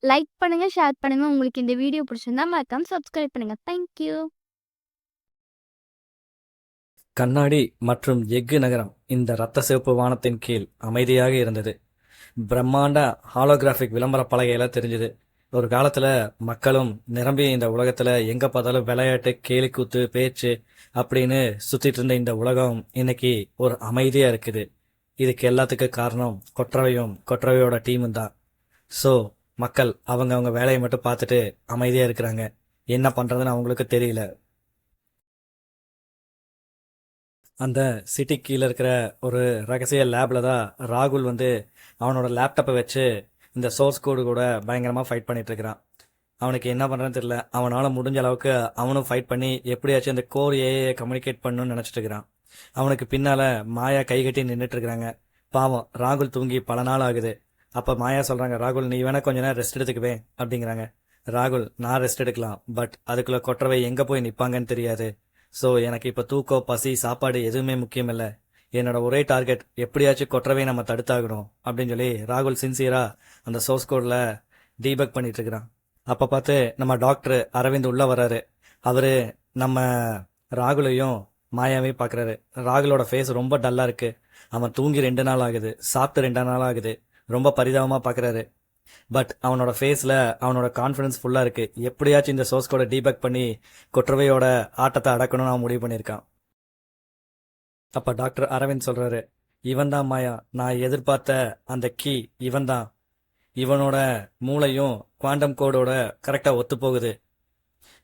லைக் பண்ணுங்க, ஷேர் பண்ணுங்க. உங்களுக்கு இந்த வீடியோ பிடிச்சிருந்தா மறக்காம சப்ஸ்கிரைப் பண்ணுங்க. தேங்க்யூ. கண்ணாடி மற்றும் எஃகு நகரம் இந்த ரத்த சிவப்பு வானத்தின் கீழ் அமைதியாக இருந்தது. பிரம்மாண்ட ஹாலோகிராஃபிக் விளம்பர பலகையில தெரிஞ்சது. ஒரு காலத்துல மக்களும் நிரம்பி இந்த உலகத்துல எங்க பார்த்தாலும் விளையாட்டு, கேலிக்கூத்து, பேச்சு அப்படின்னு சுத்திட்டு இருந்த இந்த உலகம் இன்னைக்கு ஒரு அமைதியா இருக்குது. இதுக்கு எல்லாத்துக்கும் காரணம் கொற்றவையோட டீமும் தான். ஸோ மக்கள் அவங்க வேலையை மட்டும் பார்த்துட்டு அமைதியா இருக்கிறாங்க. என்ன பண்றதுன்னு அவங்களுக்கு தெரியல. அந்த சிட்டி கீழே இருக்கிற ஒரு ரகசிய லேப்ல தான் ராகுல் வந்து அவனோட லேப்டாப்பை வச்சு இந்த சோர்ஸ் கோடு கூட பயங்கரமா ஃபைட் பண்ணிட்டு இருக்கிறான். அவனுக்கு என்ன பண்றதுன்னு தெரியல. அவனால முடிஞ்ச அளவுக்கு அவனும் ஃபைட் பண்ணி எப்படியாச்சும் அந்த கோர் ஏஐ கம்யூனிகேட் பண்ணணும்னு நினைச்சிட்டு இருக்கிறான். அவனுக்கு பின்னால மாயா கை கட்டி நின்றுட்டு இருக்கிறாங்க. பாவம், ராகுல் தூங்கி பல நாள் ஆகுது. அப்ப மாயா சொல்றாங்க, ராகுல் நீ வேணா கொஞ்ச நேரம் ரெஸ்ட் எடுத்துக்குவே அப்படிங்கிறாங்க. ராகுல், நான் ரெஸ்ட் எடுக்கலாம், பட் அதுக்குள்ள கொற்றவை எங்க போய் நிப்பாங்கன்னு தெரியாது. ஸோ எனக்கு இப்போ தூக்கம், பசி, சாப்பாடு எதுவுமே முக்கியம் இல்லை. என்னோட ஒரே டார்கெட் எப்படியாச்சும் கொற்றவை நம்ம தடுத்தாகணும் அப்படின்னு சொல்லி ராகுல் சின்சியரா அந்த சோர்ஸ் கோட்ல டீபக் பண்ணிட்டு இருக்கிறான். அப்ப பார்த்து நம்ம டாக்டர் அரவிந்த் உள்ள வர்றாரு. அவரு நம்ம ராகுலையும் மாயாவையும் பாக்குறாரு. ராகுலோட ஃபேஸ் ரொம்ப டல்லா இருக்கு. அவன் தூங்கி 2 நாள் ஆகுது, சாப்பிட்டு 2 நாள் ஆகுது. ரொம்ப பரிதாபமா பாக்குறாரு. பட் அவனோட ஃபேஸில் அவனோட கான்ஃபிடன்ஸ் ஃபுல்லாக இருக்கு. எப்படியாச்சும் இந்த சோர்ஸ் கோடை டீபக் பண்ணி கொற்றவையோட ஆட்டத்தை அடக்கணும்னு அவன் முடிவு பண்ணியிருக்கான். அப்போ டாக்டர் அரவிந்த் சொல்றாரு, இவன் தான் மாயா, நான் எதிர்பார்த்த அந்த கீ இவன் தான். இவனோட மூளையும் குவாண்டம் கோடோட கரெக்டாக ஒத்து போகுது.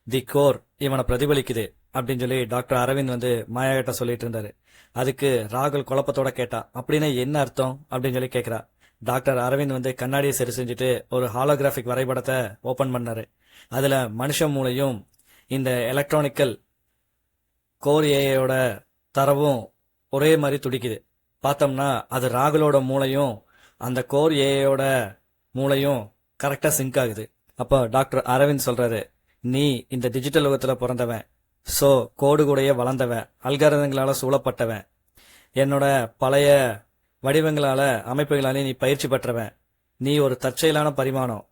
தி கோர் இவனை பிரதிபலிக்குது அப்படின்னு சொல்லி டாக்டர் அரவிந்த் வந்து மாயா கிட்ட சொல்லிட்டு இருந்தாரு. அதுக்கு ராகுல் குழப்பத்தோட கேட்டா, அப்படின்னா என்ன அர்த்தம் அப்படின்னு சொல்லி கேட்கிறா. டாக்டர் அரவிந்த் வந்து கண்ணாடியை சரி செஞ்சுட்டு ஒரு ஹாலோகிராஃபிக் வரைபடத்தை ஓபன் பண்ணாரு. அதுல மனுஷ மூளையும் இந்த எலக்ட்ரானிக்கல் கோர் ஏஐயோட தரவும் ஒரே மாதிரி துடிக்குது. பார்த்தோம்னா அது ராகுலோட மூளையும் அந்த கோர் ஏஐயோட மூளையும் கரெக்டா சிங்க் ஆகுது. அப்போ டாக்டர் அரவிந்த் சொல்றாரு, நீ இந்த டிஜிட்டல் உலகத்துல பிறந்தவன், சோ கோடு கூடயே வளர்ந்தவன், அல்காரதங்களால சூழப்பட்டவன், என்னோட பழைய வடிவங்களால அமைப்புகளாலே நீ பயிற்சி பெற்றவன், நீ ஒரு தற்செயலான பரிமாணம்.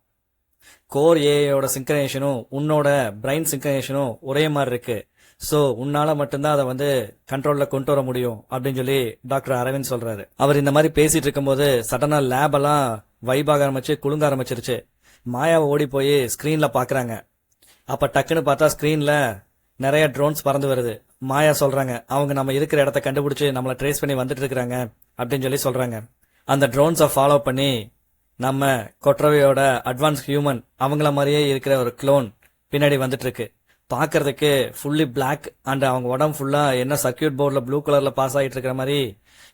கோர் ஏஐயோட சிங்க்ரனேஷனும் உன்னோட பிரைன் சிங்க்ரனேஷனும் ஒரே மாதிரி இருக்கு. சோ உன்னால மட்டும்தான் அதை வந்து கண்ட்ரோல்ல கொண்டு வர முடியும் அப்படின்னு சொல்லி டாக்டர் அரவிந்த் சொல்றாரு. அவர் இந்த மாதிரி பேசிட்டு இருக்கும்போது சடனா லேப் எல்லாம் வைபாக ஆரம்பிச்சு குலுங்க ஆரம்பிச்சிருச்சு. மாயாவை ஓடி போய் ஸ்கிரீன்ல பாக்குறாங்க. அப்ப டக்குன்னு பார்த்தா ஸ்கிரீன்ல நிறைய ட்ரோன்ஸ் பறந்து வருது. மாயா சொல்றாங்க, அவங்க நம்ம இருக்கிற இடத்த கண்டுபிடிச்சு நம்மள ட்ரேஸ் பண்ணி வந்துட்டு இருக்காங்க அப்படின்னு சொல்லி சொல்றாங்க. அந்த ட்ரோன்ஸை ஃபாலோ பண்ணி நம்ம கொற்றவையோட அட்வான்ஸ் ஹியூமன் அவங்கள மாதிரியே இருக்கிற ஒரு க்ளோன் பின்னாடி வந்துட்டு இருக்கு. பாக்குறதுக்கு ஃபுல்லி பிளாக் அண்ட் அவங்க உடம்பு ஃபுல்லா என்ன சர்க்கியூட் போர்ட்ல ப்ளூ கலர்ல பாஸ் ஆகிட்டு இருக்கிற மாதிரி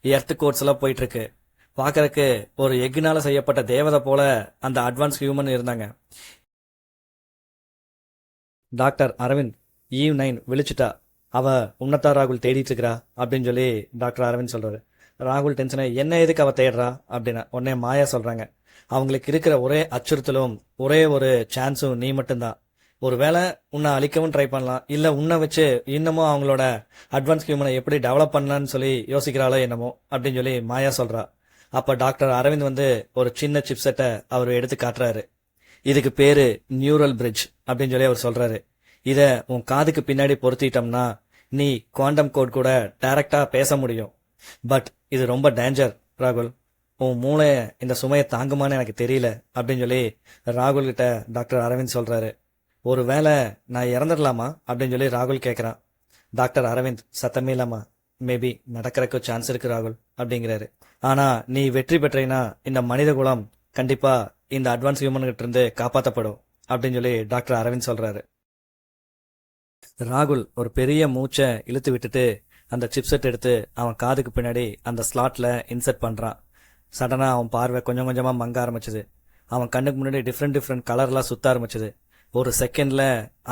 எர்த் கோட்ஸ் எல்லாம் போயிட்டு இருக்கு. பாக்குறதுக்கு ஒரு எஃகுனால செய்யப்பட்ட தேவதை போல அந்த அட்வான்ஸ் ஹியூமன் இருந்தாங்க. டாக்டர் அரவிந்த், ஈவ் 9 விழிச்சிட்டா, அவ உன்னதா ராகுல் தேடிட்டு இருக்கிறா அப்படின்னு சொல்லி டாக்டர் அரவிந்த் சொல்றாரு. ராகுல் டென்ஷனை, என்ன எதுக்கு அவ தேடுறா அப்படின்னா உடனே மாயா சொல்றாங்க, அவங்களுக்கு இருக்கிற ஒரே அச்சுறுத்தலும் ஒரே ஒரு சான்ஸும் நீ மட்டும்தான். ஒருவேளை உன்னை அழிக்கவும் ட்ரை பண்ணலாம், இல்ல உன்னை வச்சு இன்னமும் அவங்களோட அட்வான்ஸ் ஹியூமனை எப்படி டெவலப் பண்ணலான்னு சொல்லி யோசிக்கிறாளோ என்னமோ அப்படின்னு சொல்லி மாயா சொல்றா. அப்ப டாக்டர் அரவிந்த் வந்து ஒரு சின்ன சிப்செட்டை அவர் எடுத்து காட்டுறாரு. இதுக்கு பேரு நியூரல் பிரிட்ஜ் அப்படின்னு சொல்லி அவர் சொல்றாரு. இத உன் காதுக்கு பின்னாடி பொருத்திட்டோம்னா நீ குவாண்டம் கோட் கூட டைரக்டா பேச முடியும். பட் இது ரொம்ப டேஞ்சர் ராகுல், உன் மூளை இந்த சுமையை தாங்குமான்னு எனக்கு தெரியல அப்படின்னு சொல்லி ராகுல் கிட்ட டாக்டர் அரவிந்த் சொல்றாரு. ஒருவேளை நான் இறந்துடலாமா அப்படின்னு சொல்லி ராகுல் கேட்கறான். டாக்டர் அரவிந்த் சத்தமே இல்லாமா, மேபி நடக்கிறக்கு சான்ஸ் இருக்கு ராகுல் அப்படிங்கிறாரு. ஆனா நீ வெற்றி பெற்றீங்கன்னா இந்த மனித குலம் கண்டிப்பா இந்த அட்வான்ஸ் ஹியூமன் கிட்ட இருந்து காப்பாற்றப்படும் அப்படின்னு சொல்லி டாக்டர் அரவிந்த் சொல்றாரு. ராகுல் ஒரு பெரிய மூச்சை இழுத்து விட்டுட்டு அந்த சிப்செட் எடுத்து அவன் காதுக்கு பின்னாடி அந்த ஸ்லாட்ல இன்செர்ட் பண்றான். சடனா அவன் பார்வை கொஞ்சம் கொஞ்சமா மங்க ஆரம்பிச்சது. அவன் கண்ணுக்கு முன்னாடி டிஃப்ரெண்ட் கலர்லாம் சுத்த ஆரம்பிச்சது. ஒரு செகண்ட்ல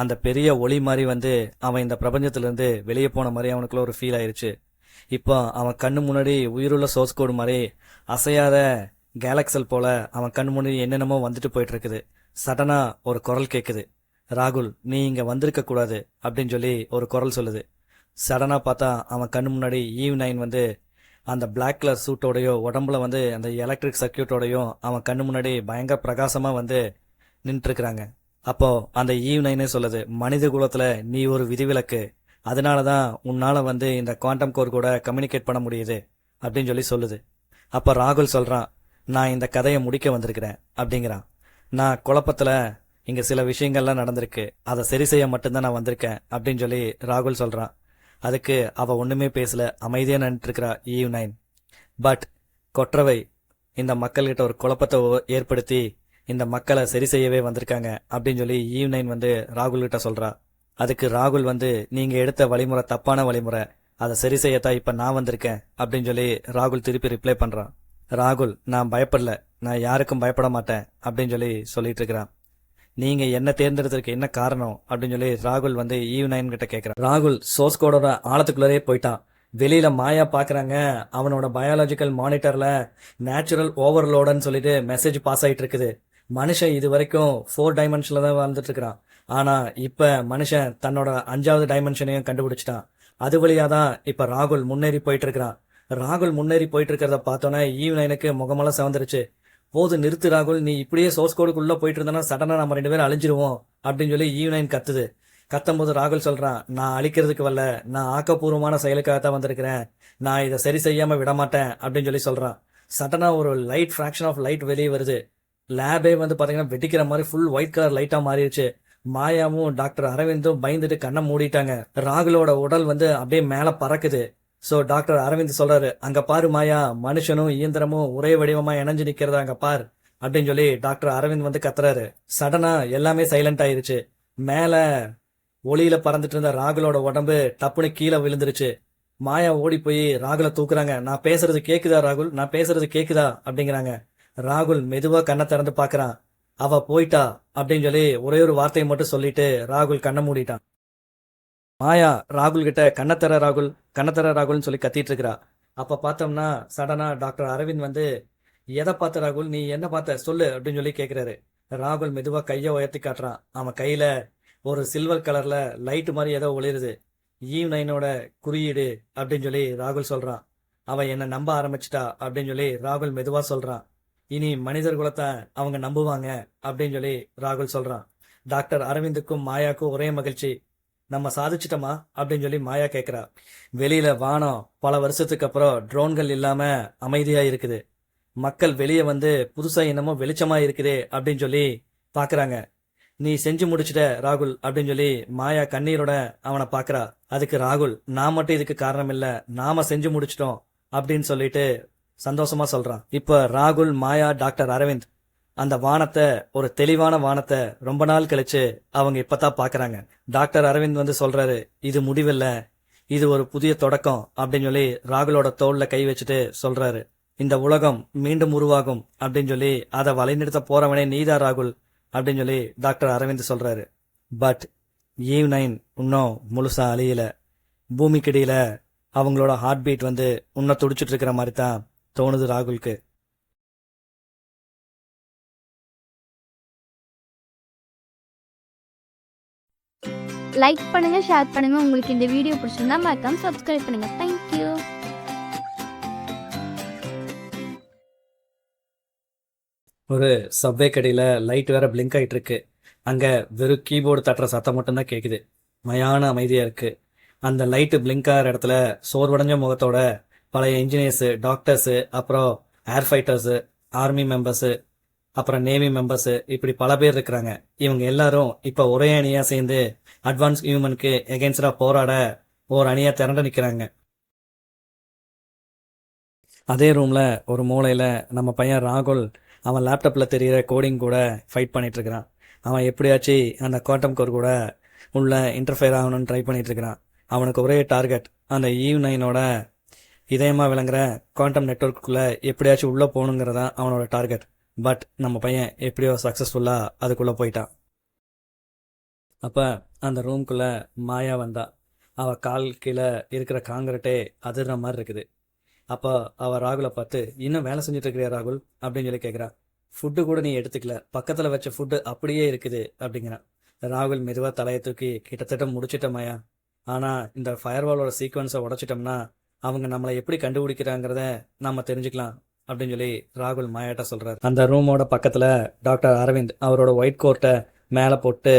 அந்த பெரிய ஒளி மாதிரி வந்து அவன் இந்த பிரபஞ்சத்துல இருந்து வெளியே போன மாதிரி அவனுக்குள்ள ஒரு ஃபீல் ஆயிருச்சு. இப்போ அவன் கண்ணு முன்னாடி உயிருள்ள சோர்ஸ் கோடு மாதிரி அசையாத கேலக்சல் போல அவன் கண்ணு முன்னாடி என்னென்னமோ வந்துட்டு போயிட்டு இருக்குது. சடனா ஒரு குரல் கேக்குது, ராகுல் நீ இங்க வந்திருக்க கூடாது அப்படின்னு சொல்லி ஒரு குரல் சொல்லுது. சடனா பார்த்தா அவன் கண்ணு முன்னாடி ஈவ் 9 வந்து அந்த பிளாக் கலர் சூட்டோடையோ உடம்புல வந்து அந்த எலக்ட்ரிக் சர்க்கியூட்டோடையும் அவன் கண்ணு முன்னாடி பயங்கர பிரகாசமா வந்து நின்று இருக்கிறாங்க. அப்போ அந்த ஈவ் 9 சொல்லுது, மனித குலத்துல நீ ஒரு விதிவிலக்கு, அதனாலதான் உன்னால வந்து இந்த குவாண்டம் கோர் கூட கம்யூனிகேட் பண்ண முடியுது அப்படின்னு சொல்லி சொல்லுது. அப்ப ராகுல் சொல்றான், நான் இந்த கதையை முடிக்க வந்திருக்கிறேன் அப்படிங்கிறான். நான் குழப்பத்துல இங்க சில விஷயங்கள்லாம் நடந்திருக்கு, அதை சரி செய்ய மட்டும்தான் நான் வந்திருக்கேன் அப்படின்னு சொல்லி ராகுல் சொல்றான். அதுக்கு அவ ஒண்ணுமே பேசல, அமைதியா நின்றுட்டு இருக்கிறா ஈவ் 9. பட் கொற்றவை இந்த மக்கள்கிட்ட ஒரு குழப்பத்தை ஏற்படுத்தி இந்த மக்களை சரி செய்யவே வந்திருக்காங்க அப்படின்னு சொல்லி ஈவ் 9 வந்து ராகுல் கிட்ட சொல்றா. அதுக்கு ராகுல் வந்து, நீங்க எடுத்த வழிமுறை தப்பான வழிமுறை, அதை சரி செய்யத்தான் இப்ப நான் வந்திருக்கேன் அப்படின்னு சொல்லி ராகுல் திருப்பி ரிப்ளை பண்றான். ராகுல், நான் பயப்படல, நான் யாருக்கும் பயப்பட மாட்டேன் அப்படின்னு சொல்லி சொல்லிட்டு இருக்கிறான். நீங்க என்ன தேர்ந்தெடுத்திருக்க என்ன காரணம் அப்படின்னு சொல்லி ராகுல் வந்து ஈவ் 9 கிட்ட கேட்கிறான். ராகுல் சோர்ஸ் கோடோட ஆழத்துக்குள்ளரே போயிட்டான். வெளியில மாயா பாக்குறாங்க, அவனோட பயாலஜிக்கல் மானிட்டர்ல நேச்சுரல் ஓவர்லோடுன்னு சொல்லிட்டு மெசேஜ் பாஸ் ஆயிட்டு இருக்குது. மனுஷன் இது வரைக்கும் 4 டைமென்ஷன்ல தான் வாழ்ந்துட்டு இருக்கிறான். ஆனா இப்ப மனுஷன் தன்னோட 5வது டைமென்ஷனையும் கண்டுபிடிச்சிட்டான். அது வழியா தான் இப்ப ராகுல் முன்னேறி போயிட்டு இருக்கிறான். ராகுல் முன்னேறி போயிட்டு இருக்கிறத பார்த்தோன்னா ஈவ் 9க்கு முகமெல்லாம் சிவந்துருச்சு. போது நிறுத்து ராகுல், நீ இப்படியே சோர்ஸ் கோடுக்குள்ள போயிட்டு இருந்தனா சடனா நம்ம 2 பேரும் அழிஞ்சிருவோம் அப்படின்னு சொல்லி ஈவ் 9 கத்துது. கத்தும்போது ராகுல் சொல்றான், நான் அழிக்கிறதுக்கு வரல, நான் ஆக்கப்பூர்வமான செயலுக்காகத்தான் வந்திருக்கிறேன், நான் இதை சரி செய்யாம விட மாட்டேன் அப்படின்னு சொல்லி சொல்றான். சடனா ஒரு லைட் ஃபிராக்ஷன் ஆஃப் லைட் வெளியே வருது. லேபே வந்து பாத்தீங்கன்னா வெடிக்கிற மாதிரி ஃபுல் ஒயிட் கலர் லைட்டா மாறிடுச்சு. மாயாவும் டாக்டர் அரவிந்தும் பயந்துட்டு கண்ணை மூடிட்டாங்க. ராகுலோட உடல் வந்து அப்படியே மேல பறக்குது. சோ டாக்டர் அரவிந்த் சொல்றாரு, அங்க பாரு மாயா, மனுஷனும் இயந்திரமும் ஒரே வடிவமா இணைஞ்சு நிக்கிறதா அங்க பார் அப்படின்னு சொல்லி டாக்டர் அரவிந்த் வந்து கத்துறாரு. சடனா எல்லாமே சைலண்ட் ஆயிருச்சு. மேல ஒளியில பறந்துட்டு இருந்த ராகுலோட உடம்பு டப்புன்னு கீழே விழுந்துருச்சு. மாயா ஓடி போய் ராகுல தூக்குறாங்க. நான் பேசுறது கேக்குதா ராகுல், நான் பேசுறது கேக்குதா அப்படிங்கிறாங்க. ராகுல் மெதுவா கண்ணை திறந்து பாக்குறான். அவ போயிட்டா அப்படின்னு சொல்லி ஒரே ஒரு வார்த்தையை மட்டும் சொல்லிட்டு ராகுல் கண்ணை மூடிட்டான். மாயா ராகுல் கிட்ட கண்ணத்தர ராகுல், கண்ணத்தர ராகுல்னு சொல்லி கத்திட்டு இருக்கிறா. அப்ப பார்த்தோம்னா சடனா டாக்டர் அரவிந்த் வந்து, எதை பார்த்த ராகுல், நீ என்ன பார்த்த சொல்லு அப்படின்னு சொல்லி கேக்குறாரு. ராகுல் மெதுவா கைய உயர்த்தி காட்டுறான். அவன் கையில ஒரு சில்வர் கலர்ல லைட் மாதிரி ஏதோ ஒளிருது. ஈவ்9ஓட குறியீடு அப்படின்னு சொல்லி ராகுல் சொல்றான். அவன் என்ன நம்ப ஆரம்பிச்சிட்டா அப்படின்னு சொல்லி ராகுல் மெதுவா சொல்றான். இனி மனிதர் குலத்தை அவங்க நம்புவாங்க அப்படின்னு சொல்லி ராகுல் சொல்றான். டாக்டர் அரவிந்துக்கும் மாயாக்கும் ஒரே மகிழ்ச்சி. நம்ம சாதிச்சிட்டோமா அப்படின்னு சொல்லி மாயா கேக்குறா. வெளியில வானம் பல வருஷத்துக்கு அப்புறம் ட்ரோன்கள் இல்லாம அமைதியா இருக்குது. மக்கள் வெளியே வந்து புதுசா என்னமோ வெளிச்சமா இருக்குதே அப்படின்னு சொல்லி பாக்குறாங்க. நீ செஞ்சு முடிச்சிட்ட ராகுல் அப்படின்னு சொல்லி மாயா கண்ணீரோட அவனை பாக்குறா. அதுக்கு ராகுல், நான் மட்டும் இதுக்கு காரணம் இல்ல, நாம செஞ்சு முடிச்சிட்டோம் அப்படின்னு சொல்லிட்டு சந்தோஷமா சொல்றான். இப்ப ராகுல், மாயா, டாக்டர் அரவிந்த் அந்த வானத்தை, ஒரு தெளிவான வானத்தை ரொம்ப நாள் கழிச்சு அவங்க இப்பதான் பாக்குறாங்க. டாக்டர் அரவிந்த் வந்து சொல்றாரு, இது முடிவில்ல, இது ஒரு புதிய தொடக்கம் அப்படின்னு சொல்லி ராகுலோட தோல்ல கை வச்சுட்டு சொல்றாரு. இந்த உலகம் மீண்டும் உருவாகும் அப்படின்னு சொல்லி அதை வழிநிறுத்த போறவனே நீதா ராகுல் அப்படின்னு சொல்லி டாக்டர் அரவிந்த் சொல்றாரு. பட் ஈவ்9 இன்னும் முழுசா அழியல. பூமிக்கடியில அவங்களோட ஹார்ட் பீட் வந்து இன்னும் துடிச்சிட்டு இருக்கிற மாதிரி தான் தோணுது ராகுலுக்கு. லைக் பண்ணுங்க, ஷேர் பண்ணுங்க. உங்களுக்கு இந்த வீடியோ பிடிச்சிருந்தா மறக்காம சப்ஸ்கிரைப் பண்ணுங்க. தேங்க்யூ. ஒரு சப்வே கடையில லைட் வேற பிளிங்க் ஆயிட்டு இருக்கு. அங்க வெறும் கீபோர்டு தட்டுற சத்தம் மட்டும்தான் கேக்குது. மயான அமைதியா இருக்கு. அந்த லைட் பிளிங்க் ஆகிற இடத்துல சோர்வடைஞ்ச முகத்தோட பழைய இன்ஜினியர்ஸ், டாக்டர்ஸ், அப்புறம் ஏர் ஃபைட்டர்ஸ், ஆர்மி மெம்பர்ஸ், அப்புறம் நேவி மெம்பர்ஸ், இப்படி பல பேர் இருக்கிறாங்க. இவங்க எல்லாரும் இப்ப ஒரே அணியா சேர்ந்து அட்வான்ஸ் ஹியூமனுக்கு எகென்ஸ்டா போராட ஒரு அணியா திரண்டு நிக்கிறாங்க. அதே ரூம்ல ஒரு மூலையில நம்ம பையன் ராகுல் அவன் லேப்டாப்ல தெரியிற கோடிங் கூட ஃபைட் பண்ணிட்டு இருக்கிறான். அவன் எப்படியாச்சு அந்த குவாண்டம் கோர் கூட உள்ள இன்டர்ஃபியர் ஆகணும்னு ட்ரை பண்ணிட்டு இருக்கிறான். அவனுக்கு ஒரே டார்கெட், அந்த ஈவ்9ஓட இதயமா விளங்குற குவாண்டம் நெட்வொர்க்குள்ள எப்படியாச்சும் உள்ள போகணுங்கிறதா அவனோட டார்கெட். பட் நம்ம பையன் எப்படியோ சக்சஸ்ஃபுல்லா அதுக்குள்ள போயிட்டான். அப்ப அந்த ரூம்குள்ள மாயா வந்தா. அவ கால் கீழே இருக்கிற காங்கிரட்டே அதிர்ற மாதிரி இருக்குது. அப்போ அவ ராகுலை பார்த்து, இன்னும் வேலை செஞ்சுட்டு இருக்கிறியா ராகுல் அப்படின்னு சொல்லி கேட்குறா. ஃபுட்டு கூட நீ எடுத்துக்கல, பக்கத்தில் வச்ச ஃபுட்டு அப்படியே இருக்குது அப்படிங்கிறான். ராகுல் மெதுவாக தலையை தூக்கி, கிட்டத்தட்ட முடிச்சிட்டோமாயா, ஆனால் இந்த ஃபயர்வாலோட சீக்வன்ஸை உடைச்சிட்டோம்னா அவங்க நம்மளை எப்படி கண்டுபிடிக்கிறாங்கிறத நம்ம தெரிஞ்சுக்கலாம் அப்படின்னு சொல்லி ராகுல் மாயாட்ட சொல்றாரு. அந்த ரூமோட பக்கத்தில் டாக்டர் அரவிந்த் அவரோட ஒயிட் கோட்டை மேலே போட்டு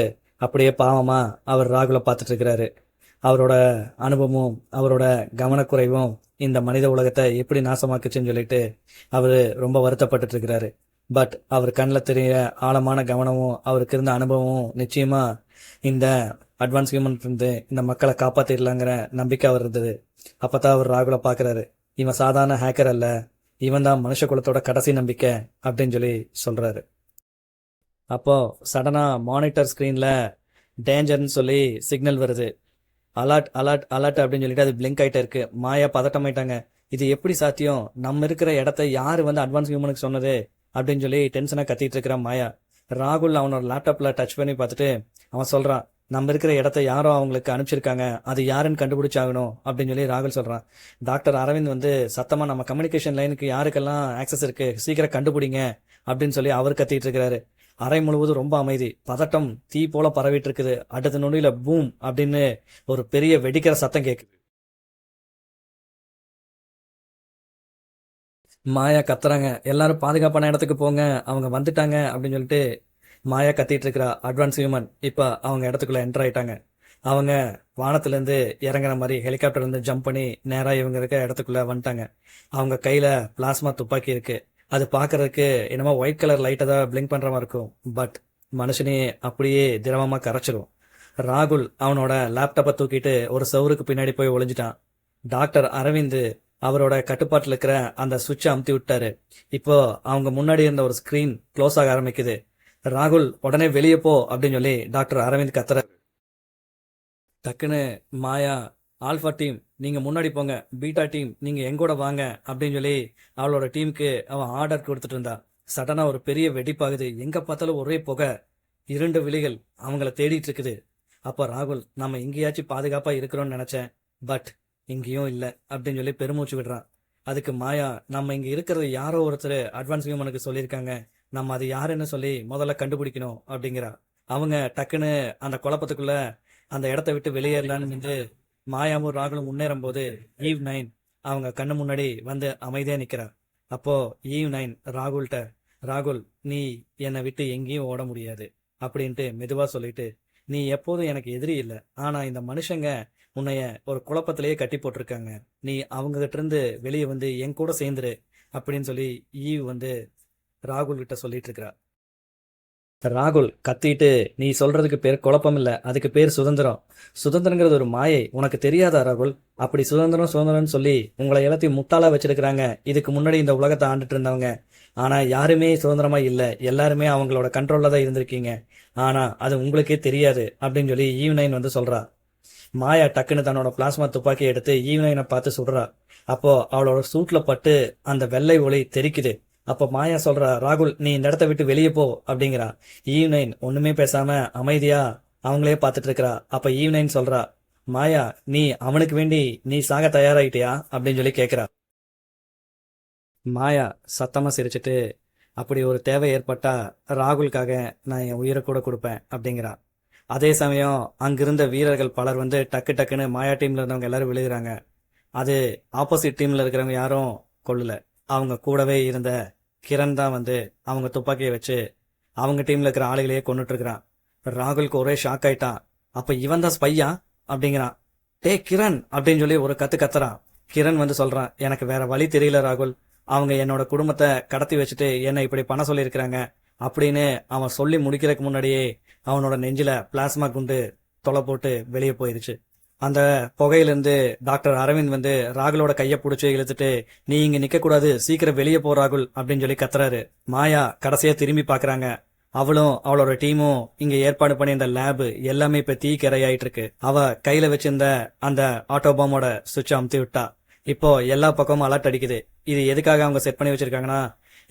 அப்படியே பாவமா அவர் ராகுலை பார்த்துட்டு இருக்கிறாரு. அவரோட அனுபவமும் அவரோட கவனக்குறைவும் இந்த மனித உலகத்தை எப்படி நாசமாக்குச்சுன்னு சொல்லிட்டு அவரு ரொம்ப வருத்தப்பட்டு இருக்கிறாரு. பட் அவர் கண்ணில் தெரிய ஆழமான கவனமும் அவருக்கு இருந்த அனுபவமும் நிச்சயமா இந்த அட்வான்ஸ் ஹியூமன் இருந்து இந்த மக்களை காப்பாத்திடலாங்கிற நம்பிக்கை அவர் இருந்தது. அப்பதான் அவர் ராகுலை பாக்குறாரு. இவன் சாதாரண ஹேக்கர் அல்ல, இவன் தான் மனுஷ குலத்தோட கடைசி நம்பிக்கை அப்படின்னு சொல்லி சொல்றாரு. அப்போ சடனா மானிட்டர் ஸ்கிரீன்ல டேஞ்சர்னு சொல்லி சிக்னல் வருது. அலர்ட் அலர்ட் அலர்ட் அப்படின்னு சொல்லிட்டு அது பிளிங்க் ஆயிட்டே இருக்கு. மாயா பதட்டமாயிட்டாங்க. இது எப்படி சாத்தியம், நம்ம இருக்கிற இடத்த யாரு வந்து அட்வான்ஸ் ஹியூமனுக்கு சொன்னது அப்படின்னு சொல்லி டென்ஷனா கத்திட்டு இருக்கிறான் மாயா. ராகுல் அவனோட லேப்டாப்ல டச் பண்ணி பார்த்துட்டு அவன் சொல்றான், நம்ம இருக்கிற இடத்த யாரோ அவங்களுக்கு அனுப்பிச்சிருக்காங்க, அது யாருன்னு கண்டுபிடிச்சாகணும் அப்படின்னு சொல்லி ராகுல் சொல்றான். டாக்டர் அரவிந்த் வந்து சத்தமா, நம்ம கம்யூனிகேஷன் லைனுக்கு யாருக்கெல்லாம் ஆக்சஸ் இருக்கு சீக்கிரம் கண்டுபிடிங்க அப்படின்னு சொல்லி அவர் கத்திட்டு இருக்கிறாரு. அறை முழுவதும் ரொம்ப அமைதி, பதட்டம் தீ போல பரவிட்டு இருக்குது. அடுத்த நொடியில பூம் அப்படின்னு ஒரு பெரிய வெடிக்கிற சத்தம் கேக்குது. மாயா கத்துறாங்க, எல்லாரும் பாதுகாப்பான இடத்துக்கு போங்க, அவங்க வந்துட்டாங்க அப்படின்னு சொல்லிட்டு மாயா கத்திட்டு இருக்கிறா. அட்வான்ஸ் ஹியூமன் இப்ப அவங்க இடத்துக்குள்ள என்டர் ஆயிட்டாங்க. அவங்க வானத்துல இருந்து இறங்குற மாதிரி ஹெலிகாப்டர்ல இருந்து ஜம்ப் பண்ணி நேரா இவங்க இருக்க இடத்துக்குள்ள வந்துட்டாங்க. அவங்க கையில பிளாஸ்மா துப்பாக்கி இருக்கு. அது பார்க்கறதுக்கு என்னமோ ஒயிட் கலர் லைட்டை தான் பிளிங்க் பண்ற மாதிரி இருக்கும். பட் மனுஷனே அப்படியே திரவமா கரைச்சிரும். ராகுல் அவனோட லேப்டாப்பை தூக்கிட்டு ஒரு சவுருக்கு பின்னாடி போய் ஒளிஞ்சிட்டான். டாக்டர் அரவிந்த் அவரோட கட்டுப்பாட்டில் இருக்கிற அந்த சுவிட்சை அமுத்தி விட்டாரு. இப்போ அவங்க முன்னாடி இருந்த ஒரு ஸ்கிரீன் க்ளோஸ் ஆக ஆரம்பிக்குது. ராகுல் உடனே வெளியே போ அப்படின்னு சொல்லி டாக்டர் அரவிந்த் கத்துறாரு. டக்குன்னு மாயா, ஆல்ஃபா டீம் நீங்க முன்னாடி போங்க, பீட்டா டீம் நீங்க எங்கூட வாங்க அப்படின்னு சொல்லி அவளோட டீமுக்கு அவன் ஆர்டர் கொடுத்துட்டு இருந்தா. சடனா ஒரு பெரிய வெடிப்பாகுது. எங்க பார்த்தாலும் ஒரே புகை, இருண்ட விழிகள் அவங்கள தேடிட்டு இருக்குது. அப்ப ராகுல், நம்ம எங்கேயாச்சும் பாதுகாப்பா இருக்கிறோம்னு நினைச்சேன், பட் இங்கேயும் இல்லை அப்படின்னு சொல்லி பெருமூச்சு விடுறான். அதுக்கு மாயா, நம்ம இங்க இருக்கிறது யாரோ ஒருத்தர் அட்வான்ஸ் ஹியூமனுக்கு சொல்லியிருக்காங்க, நம்ம அது யாருன்னு சொல்லி முதல்ல கண்டுபிடிக்கணும் அப்படிங்கிறா. அவங்க டக்குன்னு அந்த குழப்பத்துக்குள்ள அந்த இடத்த விட்டு வெளியேறலான்னு நின்று மாயாவும் ராகுலும் முன்னேறும் போது ஈவ் 9 அவங்க கண்ணு முன்னாடி வந்து அமைதியா நிக்கிறா. அப்போ ஈவ் 9 ராகுல்கிட்ட, ராகுல் நீ என்னை விட்டு எங்கேயும் ஓட முடியாது அப்படின்ட்டு மெதுவா சொல்லிட்டு, நீ எப்போதும் எனக்கு எதிரி இல்லை, ஆனா இந்த மனுஷங்க உன்னைய ஒரு குழப்பத்திலேயே கட்டி போட்டிருக்காங்க, நீ அவங்க கிட்ட இருந்து வெளியே வந்து என் கூட சேர்ந்துரு அப்படின்னு சொல்லி ஈவ் வந்து ராகுல் கிட்ட சொல்லிட்டு இருக்கிறா. ராகுல் கத்திட்டு, நீ சொல்றதுக்கு பேர் குழப்பம் இல்ல, அதுக்கு பேர் சுதந்திரம். சுதந்திரங்கிறது ஒரு மாயை, உனக்கு தெரியாதா ராகுல்? அப்படி சுதந்திரம் சுதந்திரம்னு சொல்லி உங்களை எல்லாத்தையும் முட்டாளா வச்சிருக்கிறாங்க இதுக்கு முன்னாடி இந்த உலகத்தை ஆண்டுட்டு இருந்தவங்க. ஆனா யாருமே சுதந்திரமா இல்ல, எல்லாருமே அவங்களோட கண்ட்ரோல்ல தான் இருந்திருக்கீங்க, ஆனா அது உங்களுக்கே தெரியாது அப்படின்னு சொல்லி ஈவ் 9 வந்து சொல்றா. மாயா டக்குன்னு தன்னோட பிளாஸ்மா துப்பாக்கி எடுத்து ஈவ் 9 பார்த்து சுடுறா. அப்போ அவளோட சூட்ல பட்டு அந்த வெள்ளை ஒளி தெரிக்குது. அப்போ மாயா சொல்றா, ராகுல் நீ இந்த இடத்த விட்டு வெளியே போ அப்படிங்கிறா. ஈவ் 9 ஒண்ணுமே பேசாம அமைதியா அவங்களே பார்த்துட்டு இருக்கிறா. அப்ப ஈவ் 9 சொல்றா, மாயா நீ அவனுக்கு வேண்டி நீ சாக தயாராயிட்டியா அப்படின்னு சொல்லி கேக்குறா. மாயா சத்தமா சிரிச்சிட்டு, அப்படி ஒரு தேவை ஏற்பட்டா ராகுலுக்காக நான் என் உயிரை கூட கொடுப்பேன் அப்படிங்கிறா. அதே சமயம் அங்கிருந்த வீரர்கள் பலர் வந்து டக்கு டக்குன்னு மாயா டீம்ல இருந்தவங்க எல்லாரும் விழுகிறாங்க. அது ஆப்போசிட் டீம்ல இருக்கிறவங்க யாரும் கொல்லல, அவங்க கூடவே இருந்த கிரண் தான் வந்து அவங்க துப்பாக்கியை வச்சு அவங்க டீம்ல இருக்கிற ஆளுகளையே கொண்டுட்டு இருக்கிறான். ராகுலுக்கு ஒரே ஷாக் ஆயிட்டான். அப்ப இவன் தான் ஸ்பையா அப்படிங்கிறான். டே கிரண் அப்படின்னு சொல்லி ஒரு கத்து கத்துறான். கிரண் வந்து சொல்றான், எனக்கு வேற வழி தெரியல ராகுல், அவங்க என்னோட குடும்பத்தை கடத்தி வச்சுட்டு என்னை இப்படி பண்ண சொல்லியிருக்கிறாங்க அப்படின்னு அவன் சொல்லி முடிக்கிறதுக்கு முன்னாடியே அவனோட நெஞ்சில பிளாஸ்மா குண்டு தொலை போட்டு வெளியே போயிருச்சு. அந்த புகையிலிருந்து டாக்டர் அரவிந்த் வந்து ராகுலோட கையை பிடிச்சி இழுத்துட்டு, நீ இங்க நிக்க கூடாது, சீக்கிரம் வெளியே போ ராகுல் அப்படின்னு சொல்லி கத்துறாரு. மாயா கடைசியா திரும்பி பாக்குறாங்க. அவளும் அவளோட டீமும் இங்க ஏற்பாடு பண்ணி இந்த லேப் எல்லாமே இப்ப தீக்கிரையாயிட்டு இருக்கு. அவ கையில வச்சிருந்த அந்த ஆட்டோபாமோட சுவிட்ச் அமுத்தி விட்டா. இப்போ எல்லா பக்கமும் அலர்ட் அடிக்குது. இது எதுக்காக அவங்க செட் பண்ணி வச்சிருக்காங்கன்னா,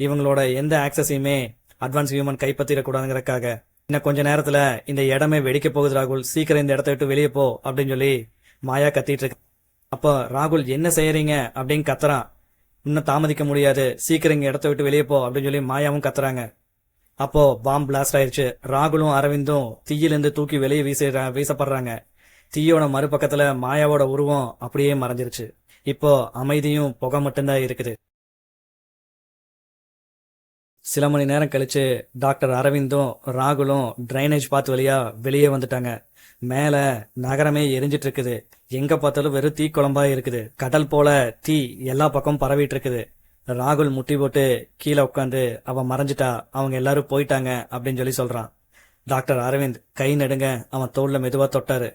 இவங்களோட எந்த ஆக்சஸையுமே அட்வான்ஸ் ஹியூமன் கைப்பற்றிடக்கூடாதுங்கிறதுக்காக. இன்னும் கொஞ்ச நேரத்துல இந்த இடமே வெடிக்க போகுது ராகுல், சீக்கிரம் இந்த இடத்த விட்டு வெளியே போ அப்படின்னு சொல்லி மாயா கத்திட்டு இருக்கு. அப்போ ராகுல் என்ன செய்யறீங்க அப்படின்னு கத்துறான். இன்னும் தாமதிக்க முடியாது, சீக்கிரம் இங்க இடத்த விட்டு வெளியே போ அப்படின்னு சொல்லி மாயாவும் கத்துறாங்க. அப்போ பாம்பு பிளாஸ்ட் ஆயிடுச்சு. ராகுலும் அரவிந்தும் தீயிலிருந்து தூக்கி வெளியே வீசப்படுறாங்க. தீயோட மறுபக்கத்துல மாயாவோட உருவம் அப்படியே மறைஞ்சிருச்சு. இப்போ அமைதியும் புகை மட்டும்தான் இருக்குது. சில மணி நேரம் கழிச்சு டாக்டர் அரவிந்தும் ராகுலும் டிரைனேஜ் பாத் வழியா வெளியே வந்துட்டாங்க. மேல நகரமே எரிஞ்சிட்டு இருக்குது. எங்க பார்த்தாலும் வெறும் தீ குழம்பா இருக்குது. கடல் போல தீ எல்லா பக்கமும் பரவிட்டு இருக்குது. ராகுல் முட்டி போட்டு கீழே உட்காந்து அவன் மறைஞ்சிட்டா, அவங்க எல்லாரும் போயிட்டாங்க அப்படின்னு சொல்லி சொல்றான். டாக்டர் அரவிந்த் கை நடுங்க அவன் தோல்ல மெதுவா தொட்டாரு.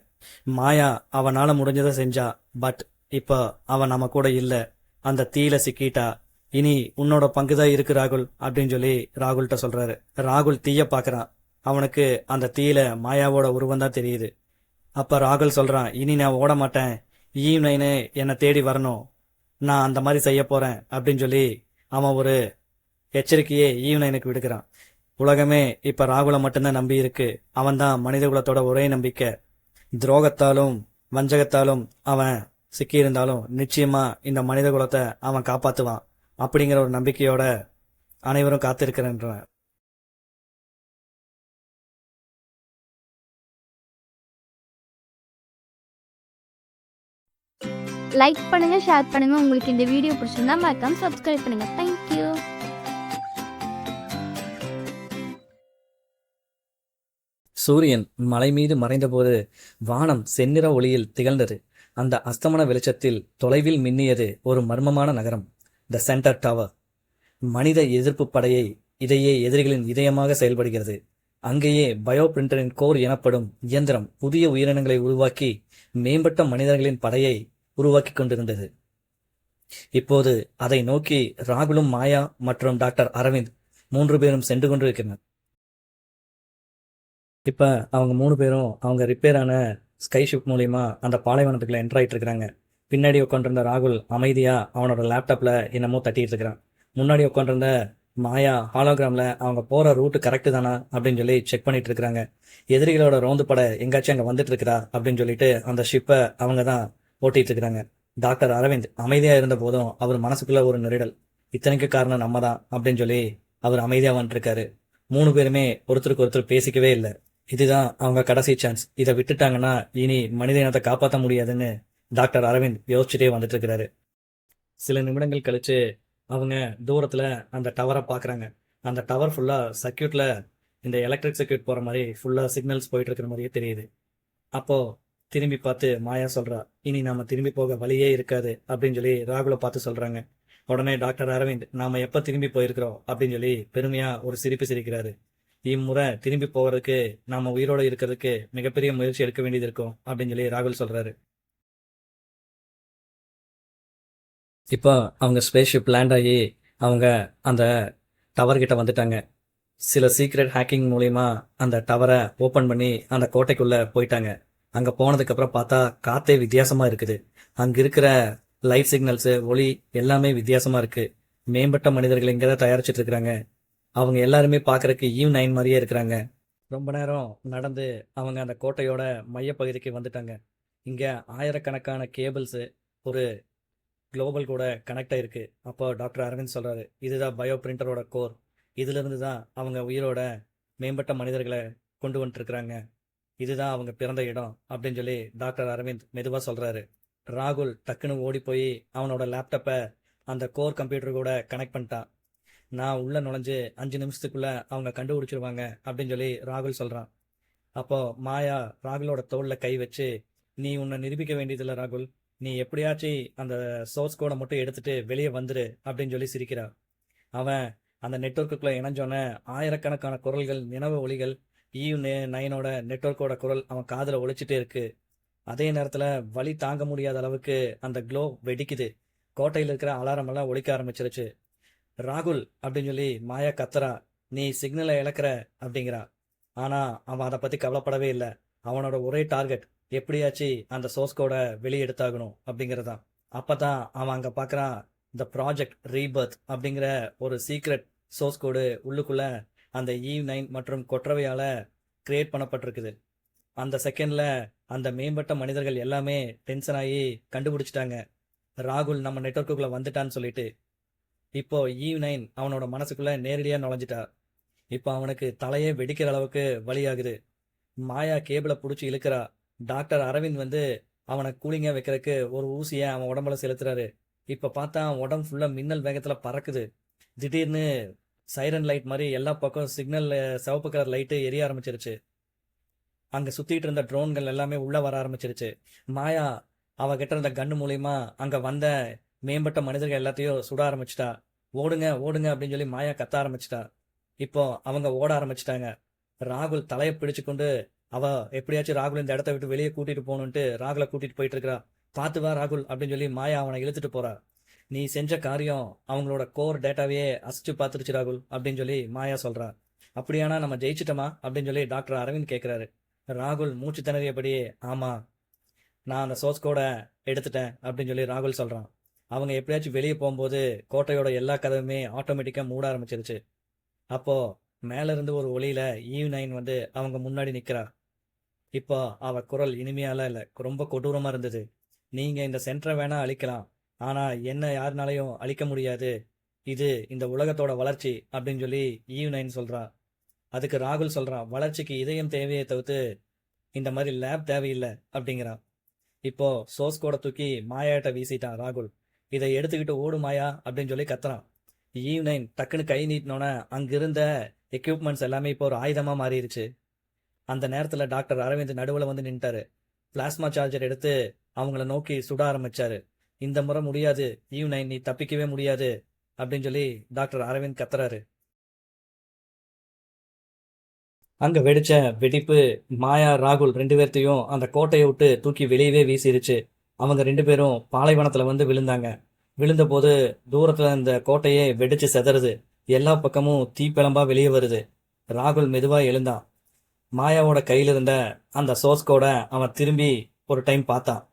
மாயா அவனால முடிஞ்சதை செஞ்சா, பட் இப்ப அவன் நம்ம கூட இல்ல, அந்த தீயில சிக்கிட்டா. இனி உன்னோட பங்குதான் இருக்கு ராகுல் அப்படின்னு சொல்லி ராகுல்கிட்ட சொல்றாரு. ராகுல் தீய பாக்குறான். அவனுக்கு அந்த தீயில மாயாவோட உருவம் தான் தெரியுது. அப்ப ராகுல் சொல்றான், இனி நான் ஓட மாட்டேன், ஈவ் 9 என்னை தேடி வரணும், நான் அந்த மாதிரி செய்ய போறேன் அப்படின்னு சொல்லி அவன் ஒரு எச்சரிக்கையே ஈவ் 9க்கு விடுக்கிறான். உலகமே இப்ப ராகுலை மட்டும்தான் நம்பி இருக்கு. அவன் தான் மனித குலத்தோட ஒரே நம்பிக்கை. துரோகத்தாலும் வஞ்சகத்தாலும் அவன் சிக்கியிருந்தாலும் நிச்சயமா இந்த மனித குலத்தை அவன் காப்பாத்துவான் அப்படிங்கிற ஒரு நம்பிக்கையோட அனைவரும் காத்திருக்கிறன்ற. லைக் பண்ணுங்க, ஷேர் பண்ணுங்க. உங்களுக்கு இந்த வீடியோ பிடிச்சிருந்தா மறக்காம சப்ஸ்கிரைப் பண்ணுங்க. தேங்க்யூ. சூரியன் மலை மீது மறைந்தபோது வானம் செந்நிற ஒளியில் திகழ்ந்தது. அந்த அஸ்தமன வெளிச்சத்தில் தொலைவில் மின்னியது ஒரு மர்மமான நகரம், த சென்டர் டவர். மனித எதிர்ப்பு படையை இதையே எதிரிகளின் இதயமாக செயல்படுகிறது. அங்கேயே பயோ பிரிண்டரின் கோர் எனப்படும் இயந்திரம் புதிய உயிரினங்களை உருவாக்கி மேம்பட்ட மனிதர்களின் படையை உருவாக்கி கொண்டிருந்தது. இப்போது அதை நோக்கி ராகுலும் மாயா மற்றும் டாக்டர் அரவிந்த் 3 பேரும் சென்று கொண்டிருக்கின்றனர். இப்ப அவங்க 3 பேரும் அவங்க ரிப்பேர் ஆன ஸ்கை ஷிப் மூலியமா அந்த பாலைவனத்துக்குள்ள என்டர் ஆயிட்டு இருக்கிறாங்க. பின்னாடி உட்காந்துருந்த ராகுல் அமைதியா அவனோட லேப்டாப்ல என்னமோ தட்டிட்டு இருக்கிறான். முன்னாடி உட்காந்துருந்த மாயா ஹாலோகிராம்ல அவங்க போற ரூட் கரெக்டு தானா அப்படின்னு சொல்லி செக் பண்ணிட்டு இருக்கிறாங்க. எதிரிகளோட ரோந்து படை எங்காச்சும் அங்க வந்துட்டு இருக்கிறா அப்படின்னு சொல்லிட்டு அந்த ஷிப்பை அவங்க தான் ஓட்டிட்டு இருக்கிறாங்க. டாக்டர் அரவிந்த் அமைதியா இருந்த போதும் அவர் மனசுக்குள்ள ஒரு நெருடல். இத்தனைக்கு காரணம் நம்ம தான் அப்படின்னு சொல்லி அவர் அமைதியா வந்துட்டு இருக்காரு. 3 பேருமே ஒருத்தருக்கு ஒருத்தர் பேசிக்கவே இல்லை. இதுதான் அவங்க கடைசி சான்ஸ். இதை விட்டுட்டாங்கன்னா இனி மனித இனத்தை காப்பாற்ற முடியாதுன்னு டாக்டர் அரவிந்த் யோசிச்சுட்டே வந்துட்டு இருக்கிறாரு. சில நிமிடங்கள் கழிச்சு அவங்க தூரத்துல அந்த டவரை பாக்குறாங்க. அந்த டவர் ஃபுல்லா சர்க்கியூட்ல இந்த எலக்ட்ரிக் சர்க்கியூட் போற மாதிரி ஃபுல்லா சிக்னல்ஸ் போயிட்டு இருக்கிற மாதிரியே தெரியுது. அப்போ திரும்பி பார்த்து மாயா சொல்றா, இனி நாம திரும்பி போக வழியே இருக்காது அப்படின்னு சொல்லி ராகுலை பார்த்து சொல்றாங்க. உடனே டாக்டர் அரவிந்த், நாம எப்ப திரும்பி போயிருக்கிறோம் அப்படின்னு சொல்லி பெருமையா ஒரு சிரிப்பு சிரிக்கிறாரு. இம்முறை திரும்பி போகிறதுக்கு நாம உயிரோட இருக்கிறதுக்கு மிகப்பெரிய முயற்சி எடுக்க வேண்டியது இருக்கும் அப்படின்னு சொல்லி ராகுல் சொல்றாரு. இப்போ அவங்க ஸ்பேஸ்ஷிப் லேண்ட் ஆகி அவங்க அந்த டவர் கிட்ட வந்துட்டாங்க. சில சீக்ரெட் ஹேக்கிங் மூலியமா அந்த டவரை ஓபன் பண்ணி அந்த கோட்டைக்குள்ள போயிட்டாங்க. அங்க போனதுக்கு அப்புறம் பார்த்தா காத்தே வித்தியாசமா இருக்குது. அங்க இருக்கிற லைட் சிக்னல்ஸ், ஒளி எல்லாமே வித்தியாசமா இருக்கு. மேம்பட்ட மனிதர்கள் இங்கதான் தயாரிச்சிட்டு இருக்கிறாங்க. அவங்க எல்லாருமே பாக்குறதுக்கு ஈவ் 9 மாதிரியே இருக்கிறாங்க. ரொம்ப நேரம் நடந்து அவங்க அந்த கோட்டையோட மையப்பகுதிக்கு வந்துட்டாங்க. இங்க ஆயிரக்கணக்கான கேபிள்ஸ் ஒரு குளோபல் கூட கனெக்ட் ஆயிருக்கு. அப்போ டாக்டர் அரவிந்த் சொல்றாரு, இதுதான் பயோ பிரிண்டரோட கோர். இதுல இருந்து தான் அவங்க உயிரோட மேம்பட்ட மனிதர்களை கொண்டு வந்துட்டு இருக்கிறாங்க. இதுதான் அவங்க பிறந்த இடம் அப்படின்னு சொல்லி டாக்டர் அரவிந்த் மெதுவா சொல்றாரு. ராகுல் டக்குன்னு ஓடி போய் அவனோட லேப்டாப்பை அந்த கோர் கம்ப்யூட்டர் கூட கனெக்ட் பண்ணிட்டான். நான் உள்ள நுழைஞ்சு 5 நிமிஷத்துக்குள்ள அவங்க கண்டுபிடிச்சிருவாங்க அப்படின்னு சொல்லி ராகுல் சொல்றான். அப்போ மாயா ராகுலோட தோல்ல கை வச்சு, நீ உன்னை நிரூபிக்க வேண்டியதில்லை ராகுல், நீ எப்படியாச்சும் அந்த சோர்ஸ் கோடை மட்டும் எடுத்துட்டு வெளியே வந்துரு அப்படின்னு சொல்லி சிரிக்கிறா. அவன் அந்த நெட்வொர்க்குள்ள இணைஞ்சோன்னே ஆயிரக்கணக்கான குரல்கள், நினைவு ஒலிகள், ஈவ் 9ஓட நெட்வொர்க்கோட குரல் அவன் காதுல ஒழிச்சிட்டே இருக்கு. அதே நேரத்துல வலி தாங்க முடியாத அளவுக்கு அந்த க்ளோ வெடிக்குது. கோட்டையில் இருக்கிற அலாரம் எல்லாம் ஒழிக்க ஆரம்பிச்சிருச்சு. ராகுல் அப்படின்னு சொல்லி மாயா கத்துறா, நீ சிக்னலை இழக்கிற அப்படிங்கிறா. ஆனா அவன் அதை பத்தி கவலைப்படவே இல்லை. அவனோட ஒரே டார்கெட் எப்படியாச்சு அந்த சோர்ஸ் கோட வெளியே எடுத்தாகணும் அப்படிங்கறதான். அப்பதான் அவன் அங்க பாக்குறான், இந்த ப்ராஜெக்ட் ரீபர்த் அப்படிங்கிற ஒரு சீக்ரெட் சோர்ஸ் கோடு உள்ளுக்குள்ள அந்த ஈவ் 9 மற்றும் கொற்றவையால கிரியேட் பண்ணப்பட்டிருக்குது. அந்த செகண்ட்ல அந்த மேம்பட்ட மனிதர்கள் எல்லாமே டென்ஷன் ஆகி கண்டுபிடிச்சிட்டாங்க, ராகுல் நம்ம நெட்வொர்க்குள்ள வந்துட்டான்னு சொல்லிட்டு. இப்போ ஈவ் 9 அவனோட மனசுக்குள்ள நேரடியா நுழைஞ்சிட்டா. இப்போ அவனுக்கு தலையே வெடிக்கிற அளவுக்கு வலியாகுது. மாயா கேபிளை பிடிச்சி இழுக்கிறா. டாக்டர் அரவிந்த் வந்து அவனை கூலிங்கா வைக்கிறதுக்கு ஒரு ஊசியை அவன் உடம்புல செலுத்துறாரு. இப்ப பார்த்தா அவன் உடம்பு ஃபுல்லா மின்னல் வேகத்துல பறக்குது. திடீர்னு சைரன் லைட் மாதிரி எல்லா பக்கம் சிக்னல் சிவப்பு கலர் லைட்டு எரிய ஆரம்பிச்சிருச்சு. அங்க சுத்திட்டு இருந்த ட்ரோன்கள் எல்லாமே உள்ள வர ஆரம்பிச்சிருச்சு. மாயா அவகிட்ட இருந்த கன்னு மூலியமா அங்க வந்த மேம்பட்ட மனிதர்கள் எல்லாத்தையும் சுட ஆரம்பிச்சிட்டா. ஓடுங்க ஓடுங்க அப்படின்னு சொல்லி மாயா கத்த ஆரம்பிச்சிட்டா. இப்போ அவங்க ஓட ஆரம்பிச்சிட்டாங்க. ராகுல் தலையை பிடிச்சு கொண்டு அவ எப்படியாச்சும் ராகுல் இந்த இடத்த விட்டு வெளியே கூட்டிட்டு போகணுன்ட்டு ராகுலை கூட்டிட்டு போயிட்டு இருக்கிறா. பார்த்து வா ராகுல் அப்படின்னு சொல்லி மாயா அவனை இழுத்துட்டு போறா. நீ செஞ்ச காரியம் அவங்களோட கோர் டேட்டாவையே அசிச்சு பார்த்துருச்சு ராகுல் அப்படின்னு சொல்லி மாயா சொல்றா. அப்படியானா நம்ம ஜெயிச்சிட்டோமா அப்படின்னு சொல்லி டாக்டர் அரவிந்த் கேட்கிறாரு. ராகுல் மூச்சு திணறியபடியே, ஆமா, நான் அந்த சோர்ஸ் கோட எடுத்துட்டேன் அப்படின்னு சொல்லி ராகுல் சொல்றான். அவங்க எப்படியாச்சும் வெளியே போகும்போது கோட்டையோட எல்லா கதவுமே ஆட்டோமேட்டிக்கா மூட ஆரம்பிச்சிருச்சு. அப்போ மேல இருந்து ஒரு ஒளியில ஈவ் 9 வந்து அவங்க முன்னாடி நிக்கிறா. இப்போ அவ குரல் இனிமையால இல்ல, ரொம்ப கொடூரமா இருந்தது. நீங்க இந்த சென்டரை வேணா அழிக்கலாம், ஆனா என்ன யாருனாலையும் அழிக்க முடியாது. இது இந்த உலகத்தோட வளர்ச்சி அப்படின்னு சொல்லி ஈவ் 9 சொல்றா. அதுக்கு ராகுல் சொல்றான், வளர்ச்சிக்கு இதயம் தேவையை தவிர்த்து இந்த மாதிரி லேப் தேவையில்லை அப்படிங்கிறான். இப்போ சோர்ஸ் கோட தூக்கி மாயாட்ட வீசிட்டான் ராகுல். இதை எடுத்துக்கிட்டு ஓடு மாயா அப்படின்னு சொல்லி கத்துறான். ஈவ் 9 டக்குன்னு கை நீட்டினோன்னே அங்கிருந்த எக்யூப்மெண்ட்ஸ் எல்லாமே இப்போ ஒரு ஆயுதமா மாறிடுச்சு. அந்த நேரத்துல டாக்டர் அரவிந்த் நடுவுல வந்து நின்ட்டாரு. பிளாஸ்மா சார்ஜர் எடுத்து அவங்கள நோக்கி சுட ஆரம்பிச்சாரு. இந்த முறை முடியாது ஈவ் 9, நீ தப்பிக்கவே முடியாது அப்படின்னு சொல்லி டாக்டர் அரவிந்த் கத்துறாரு. அங்க வெடிச்ச வெடிப்பு மாயா ராகுல் 2 பேர்த்தையும் அந்த கோட்டையை விட்டு தூக்கி வெளியவே வீசிருச்சு. அவங்க 2 பேரும் பாலைவனத்துல வந்து விழுந்தாங்க. விழுந்த போது தூரத்துல இந்த கோட்டையே வெடிச்சு செதறுது. எல்லா பக்கமும் தீப்பிழம்பா வெளியே வருது. ராகுல் மெதுவா எழுந்தான். மாயாவோட கையில இருந்த அந்த சோர்ஸ்கோட அவன் திரும்பி ஒரு டைம் பார்த்தான்.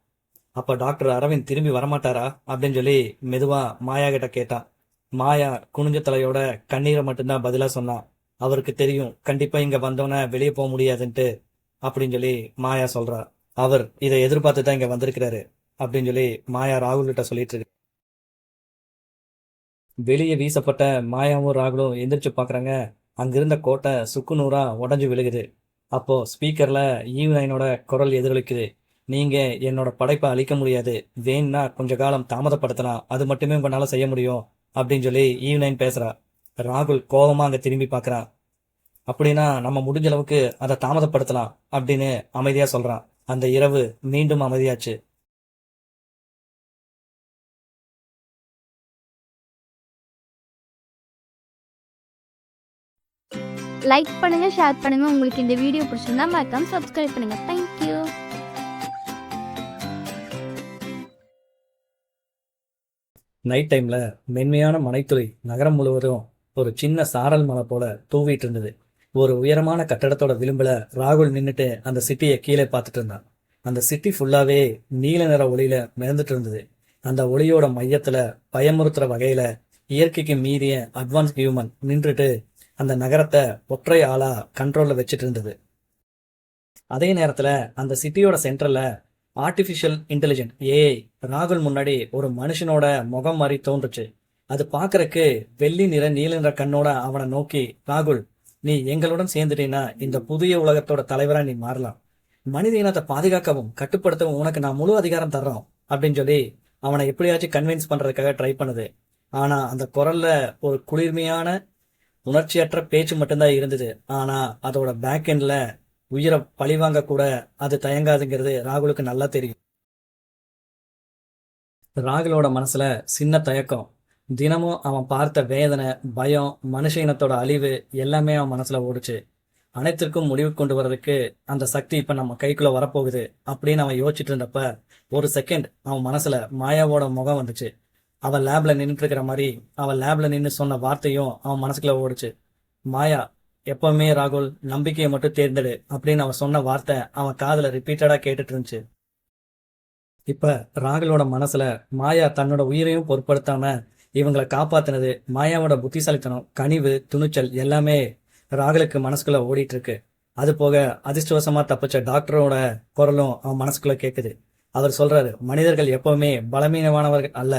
அப்ப டாக்டர் அரவிந்த் திரும்பி வரமாட்டாரா அப்படின்னு சொல்லி மெதுவா மாயா கிட்ட கேட்டான். மாயா குனிஞ்ச தலையோட கண்ணீரை மட்டும்தான் பதிலா சொன்னான். அவருக்கு தெரியும் கண்டிப்பா இங்க வந்தோன்னே வெளியே போக முடியாதுன்ட்டு அப்படின்னு சொல்லி மாயா சொல்றா. அவர் இதை எதிர்பார்த்து தான் இங்க வந்திருக்கிறாரு அப்படின்னு சொல்லி மாயா ராகுல் கிட்ட சொல்லிட்டு இருக்கு. வெளியே வீசப்பட்ட மாயாவும் ராகுலும் எந்திரிச்சு பாக்குறாங்க. அங்கிருந்த கோட்டை சுக்குநூறா உடஞ்சு விழுகுது. அப்போ ஸ்பீக்கர்ல ஈவ்9ஓட குரல் எதிரொலிக்குது. நீங்க என்னோட படைப்பை அழிக்க முடியாது, வேணும்னா கொஞ்ச காலம் தாமதப்படுத்தலாம், அது மட்டுமே உங்களால செய்ய முடியும் அப்படின்னு சொல்லி ஈவ்9 பேசுறா. ராகுல் கோபமா அங்க திரும்பி பாக்குறான். அப்படின்னா நம்ம முடிஞ்ச அளவுக்கு அதை தாமதப்படுத்தலாம் அப்படின்னு அமைதியா சொல்றான். அந்த இரவு மீண்டும் அமைதியாச்சு. லைக் பண்ணுங்க, ஷேர் பண்ணுங்க. உங்களுக்கு இந்த வீடியோ பிடிச்சிருந்தா மறக்காம சப்ஸ்கிரைப் பண்ணுங்க. தேங்க்யூ. நைட் டைம்ல மென்மையான மலைத்துளி நகரம் முழுவதும் ஒரு சின்ன சாரல் மலை போல தூவிட்டு இருந்தது. ஒரு உயரமான கட்டடத்தோட விளிம்புல ராகுல் நின்னுட்டு அந்த சிட்டியை கீழே பார்த்துட்டு இருந்தான். அந்த சிட்டி ஃபுல்லாவே நீல நிற ஒளியில மிதந்துட்டு இருந்தது. அந்த ஒளியோட மையத்துல பயமுறுத்துற வகையில இயற்கைக்கு மீறிய அட்வான்ஸ் ஹியூமன் நின்றுட்டு அந்த நகரத்தை ஒற்றை ஆளா கண்ட்ரோல்ல வச்சுட்டு இருந்தது. அதே நேரத்துல அந்த சிட்டியோட சென்டர்ல ஆர்டிபிஷியல் இன்டெலிஜென்ட் ஏஐ ராகுல் முன்னாடி ஒரு மனுஷனோட முகம் மாதிரி தோன்றுச்சு. அது பாக்குறதுக்கு வெள்ளி நிற நீல நிற கண்ணோட அவனை நோக்கி, ராகுல், நீ எங்களுடன் சேர்ந்துட்டீன்னா இந்த புதிய உலகத்தோட தலைவரா நீ மாறலாம். மனித இனத்தை பாதுகாக்கவும் கட்டுப்படுத்தவும் உனக்கு நான் முழு அதிகாரம் தர்றோம் அப்படின்னு சொல்லி அவனை எப்படியாச்சும் கன்வின்ஸ் பண்றதுக்காக ட்ரை பண்ணுது. ஆனா அந்த குரல்ல ஒரு குளிர்மையான உணர்ச்சியற்ற பேச்சு மட்டும்தான் இருந்தது. ஆனா அதோட பேக் எண்ட்ல உயிரை பழிவாங்க கூட அது தயங்காதுங்கிறது ராகுலுக்கு நல்லா தெரியும். ராகுலோட மனசுல சின்ன தயக்கம். தினமும் அவன் பார்த்த வேதனை, பயம், மனுஷ இனத்தோட அழிவு எல்லாமே அவன் மனசுல ஓடுச்சு. அனைத்திற்கும் முடிவு கொண்டு வர்றதுக்கு அந்த சக்தி இப்ப நம்ம கைக்குள்ள வரப்போகுது அப்படின்னு அவன் யோசிச்சுட்டு இருந்தப்ப ஒரு செகண்ட் அவன் மனசுல மாயாவோட முகம் வந்துச்சு. அவன் லேப்ல நின்றுட்டு இருக்கிற மாதிரி அவன் லேப்ல நின்று சொன்ன வார்த்தையும் அவன் மனசுக்குள்ள ஓடுச்சு. மாயா, எப்பவுமே ராகுல் நம்பிக்கையை மட்டும் தேர்ந்தெடு அப்படின்னு அவன் சொன்ன வார்த்தை அவன் காதுல ரிப்பீட்டடா கேட்டுட்டு இருந்துச்சு. இப்ப ராகுலோட மனசுல மாயா தன்னோட உயிரையும் பொருட்படுத்தாம இவங்களை காப்பாத்தினது, மாயாவோட புத்திசாலித்தனம், கனிவு, துணிச்சல் எல்லாமே ராகுலுக்கு மனசுக்குள்ள ஓடிட்டு இருக்கு. அது போக அதிர்ஷ்டவசமா தப்பிச்ச டாக்டரோட குரலும் அவன் மனசுக்குள்ள கேக்குது. அவர் சொல்றாரு, மனிதர்கள் எப்பவுமே பலவீனமானவர்கள் அல்ல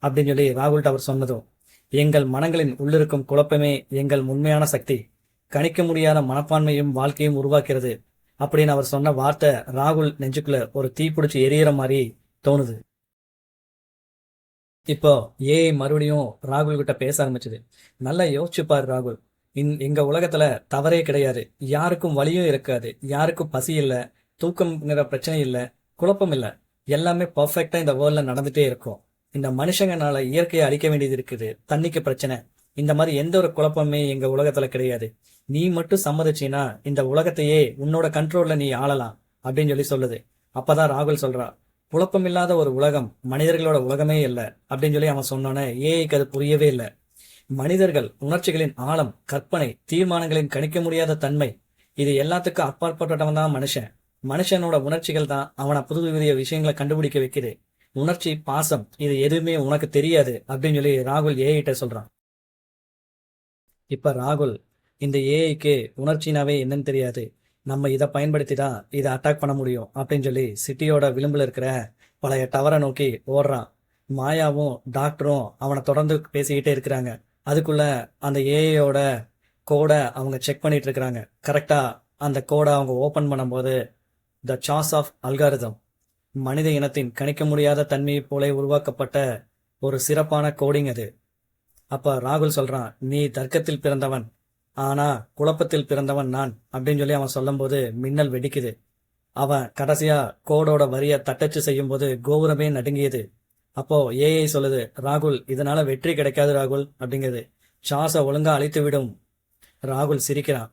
அப்படின்னு சொல்லி ராகுல்கிட்ட அவர் சொன்னதும், எங்கள் மனங்களின் உள்ளிருக்கும் குழப்பமே எங்கள் உண்மையான சக்தி, கணிக்க முடியாத மனப்பான்மையும் வாழ்க்கையும் உருவாக்கிறது அப்படின்னு அவர் சொன்ன வார்த்தை ராகுல் நெஞ்சுக்குள்ள ஒரு தீ பிடிச்சி எரியற மாதிரி தோணுது. இப்போ ஏஐ மறுபடியும் ராகுல் கிட்ட பேச ஆரம்பிச்சது. நல்லா யோசிச்சுப்பாரு ராகுல், எங்க உலகத்துல தவறே கிடையாது, யாருக்கும் வலியும் இருக்காது, யாருக்கும் பசி இல்ல, தூக்கம்ங்கிற பிரச்சனை இல்ல, குழப்பம் இல்ல, எல்லாமே பர்ஃபெக்டா இந்த வேர்ல்ட்ல நடந்துட்டே இருக்கும். இந்த மனுஷங்கனால இயற்கையை அழிக்க வேண்டியது இருக்குது, தண்ணிக்கு பிரச்சனை, இந்த மாதிரி எந்த ஒரு குழப்பமே எங்க உலகத்துல கிடையாது. நீ மட்டும் சம்மதிச்சினா இந்த உலகத்தையே உன்னோட கண்ட்ரோல்ல நீ ஆளலாம் அப்படின்னு சொல்லி சொல்லுது. அப்பதான் ராகுல் சொல்றா, குழப்பமில்லாத ஒரு உலகம் மனிதர்களோட உலகமே இல்லை அப்படின்னு சொல்லி அவன் சொன்னோன்னே ஏஐக்கு அது புரியவே இல்லை. மனிதர்கள் உணர்ச்சிகளின் ஆழம், கற்பனை, தீர்மானங்களின் கணிக்க முடியாத தன்மை, இது எல்லாத்துக்கும் அப்பாற்பட்டவன் தான் மனுஷன். மனுஷனோட உணர்ச்சிகள் தான் அவனை புது புதிய விஷயங்களை கண்டுபிடிக்க வைக்குது. உணர்ச்சி, பாசம், இது எதுவுமே உனக்கு தெரியாது அப்படின்னு சொல்லி ராகுல் ஏஐட்ட சொல்றான். இப்ப ராகுல், இந்த ஏஐக்கு உணர்ச்சினாவே என்னன்னு தெரியாது, நம்ம இதை பயன்படுத்தி தான் இதை அட்டாக் பண்ண முடியும் அப்படின்னு சொல்லி சிட்டியோட விளிம்புல இருக்கிற பழைய டவரை நோக்கி ஓடுறான். மாயாவும் டாக்டரும் அவனை தொடர்ந்து பேசிக்கிட்டே இருக்கிறாங்க. அதுக்குள்ள அந்த ஏஐயோட கோடை அவங்க செக் பண்ணிட்டு இருக்கிறாங்க. கரெக்டா அந்த கோடை அவங்க ஓபன் பண்ணும்போது த சாய்ஸ் ஆஃப் அல்காரிதம், மனித இனத்தின் கணிக்க முடியாத தன்மையை போல உருவாக்கப்பட்ட ஒரு சிறப்பான கோடிங் அது. அப்ப ராகுல் சொல்றான், நீ தர்க்கத்தில் பிறந்தவன், ஆனா குழப்பத்தில் பிறந்தவன் நான் அப்படின்னு சொல்லி அவன் சொல்லும் போது மின்னல் வெடிக்குது. அவன் கடைசியா கோடோட வரிய தட்டச்சு செய்யும் போது கோபுரமே நடுங்கியது. அப்போ ஏஐ சொல்லுது, ராகுல் இதனால வெற்றி கிடைக்காது ராகுல் அப்படிங்கிறது. சாஸை ஒழுங்கா அழித்து விடும். ராகுல் சிரிக்கிறான்.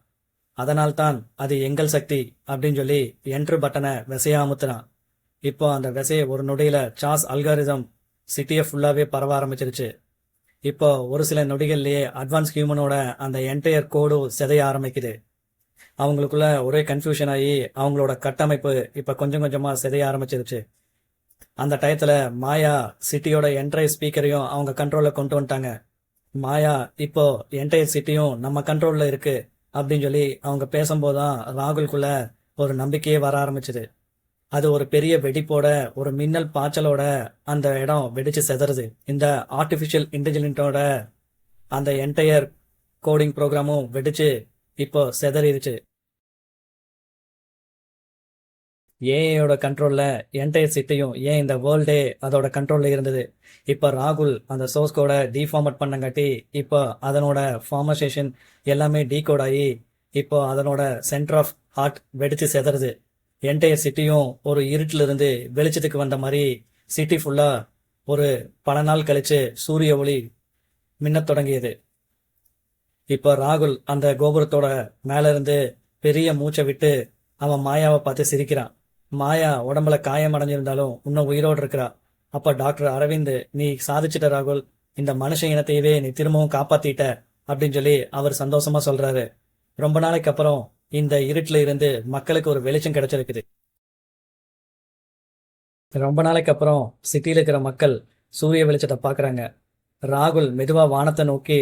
அதனால்தான் அது எங்கள் சக்தி அப்படின்னு சொல்லி என்ட்ரு பட்டனை விசையா அமுத்துறான். இப்போ அந்த விசையை ஒரு நொடியில சாஸ் அல்காரிதம் சிட்டியை ஃபுல்லாவே பரவ ஆரம்பிச்சிருச்சு. இப்போ ஒரு சில நொடிகள்லயே அட்வான்ஸ் ஹியூமனோட அந்த என்டையர் கோடு சிதைய ஆரம்பிக்குது. அவங்களுக்குள்ள ஒரே கன்ஃபியூஷன் ஆகி அவங்களோட கட்டமைப்பு இப்ப கொஞ்சம் கொஞ்சமா சிதைய ஆரம்பிச்சிருச்சு. அந்த டயத்துல மாயா சிட்டியோட என்டையர் ஸ்பீக்கரையும் அவங்க கண்ட்ரோல்ல கொண்டு வந்துட்டாங்க. மாயா இப்போ என்டையர் சிட்டியும் நம்ம கண்ட்ரோல்ல இருக்கு அப்படின்னு சொல்லி அவங்க பேசும்போதுதான் ராகுலுக்குள்ள ஒரு நம்பிக்கையே வர ஆரம்பிச்சது. அது ஒரு பெரிய வெடிப்போட ஒரு மின்னல் பாய்ச்சலோட அந்த இடம் வெடிச்சு செதறுது. இந்த ஆர்டிபிஷியல் இன்டெலிஜென்ட்டோட அந்த என்டையர் கோடிங் ப்ரோக்ராமும் வெடிச்சு இப்போ செதறிடுச்சு. ஏஐயோட கண்ட்ரோல்ல என்டையர் சிட்டியும் ஏன் இந்த வேர்ல்டே அதோட கண்ட்ரோல்ல இருந்தது. இப்போ ராகுல் அந்த சோர்ஸ் கோடை டீஃபார்மட் பண்ணங்காட்டி இப்போ அதனோட ஃபார்மசேஷன் எல்லாமே டீகோட் ஆகி இப்போ அதனோட சென்டர் ஆஃப் ஹார்ட் வெடிச்சு செதறுது. என்டையர் சிட்டியும் ஒரு இருட்டில இருந்து வெளிச்சத்துக்கு வந்த மாதிரி சிட்டி ஃபுல்லா ஒரு பல நாள் கழிச்சு சூரிய ஒளி மின்னத் தொடங்கியது. இப்போ ராகுல் அந்த கோபுரத்தோட மேல இருந்து பெரிய மூச்சை விட்டு அவன் மாயாவை பார்த்து சிரிக்கிறான். மாயா உடம்புல காயம் அடைஞ்சிருந்தாலும் இன்னும் உயிரோடு இருக்கிறா. அப்ப டாக்டர் அரவிந்த், நீ சாதிச்சிட்ட ராகுல், இந்த மனுஷ இனத்தையவே நீ திரும்பவும் காப்பாத்திட்ட அப்படின்னு சொல்லி அவர் சந்தோஷமா சொல்றாரு. ரொம்ப நாளைக்கு அப்புறம் இந்த இருட்டுல இருந்து மக்களுக்கு ஒரு வெளிச்சம் கிடைச்சிருக்குது. ரொம்ப நாளைக்கு அப்புறம் சிட்டியில இருக்கிற மக்கள் சூரிய வெளிச்சத்தை பாக்குறாங்க. ராகுல் மெதுவா வானத்தை நோக்கி,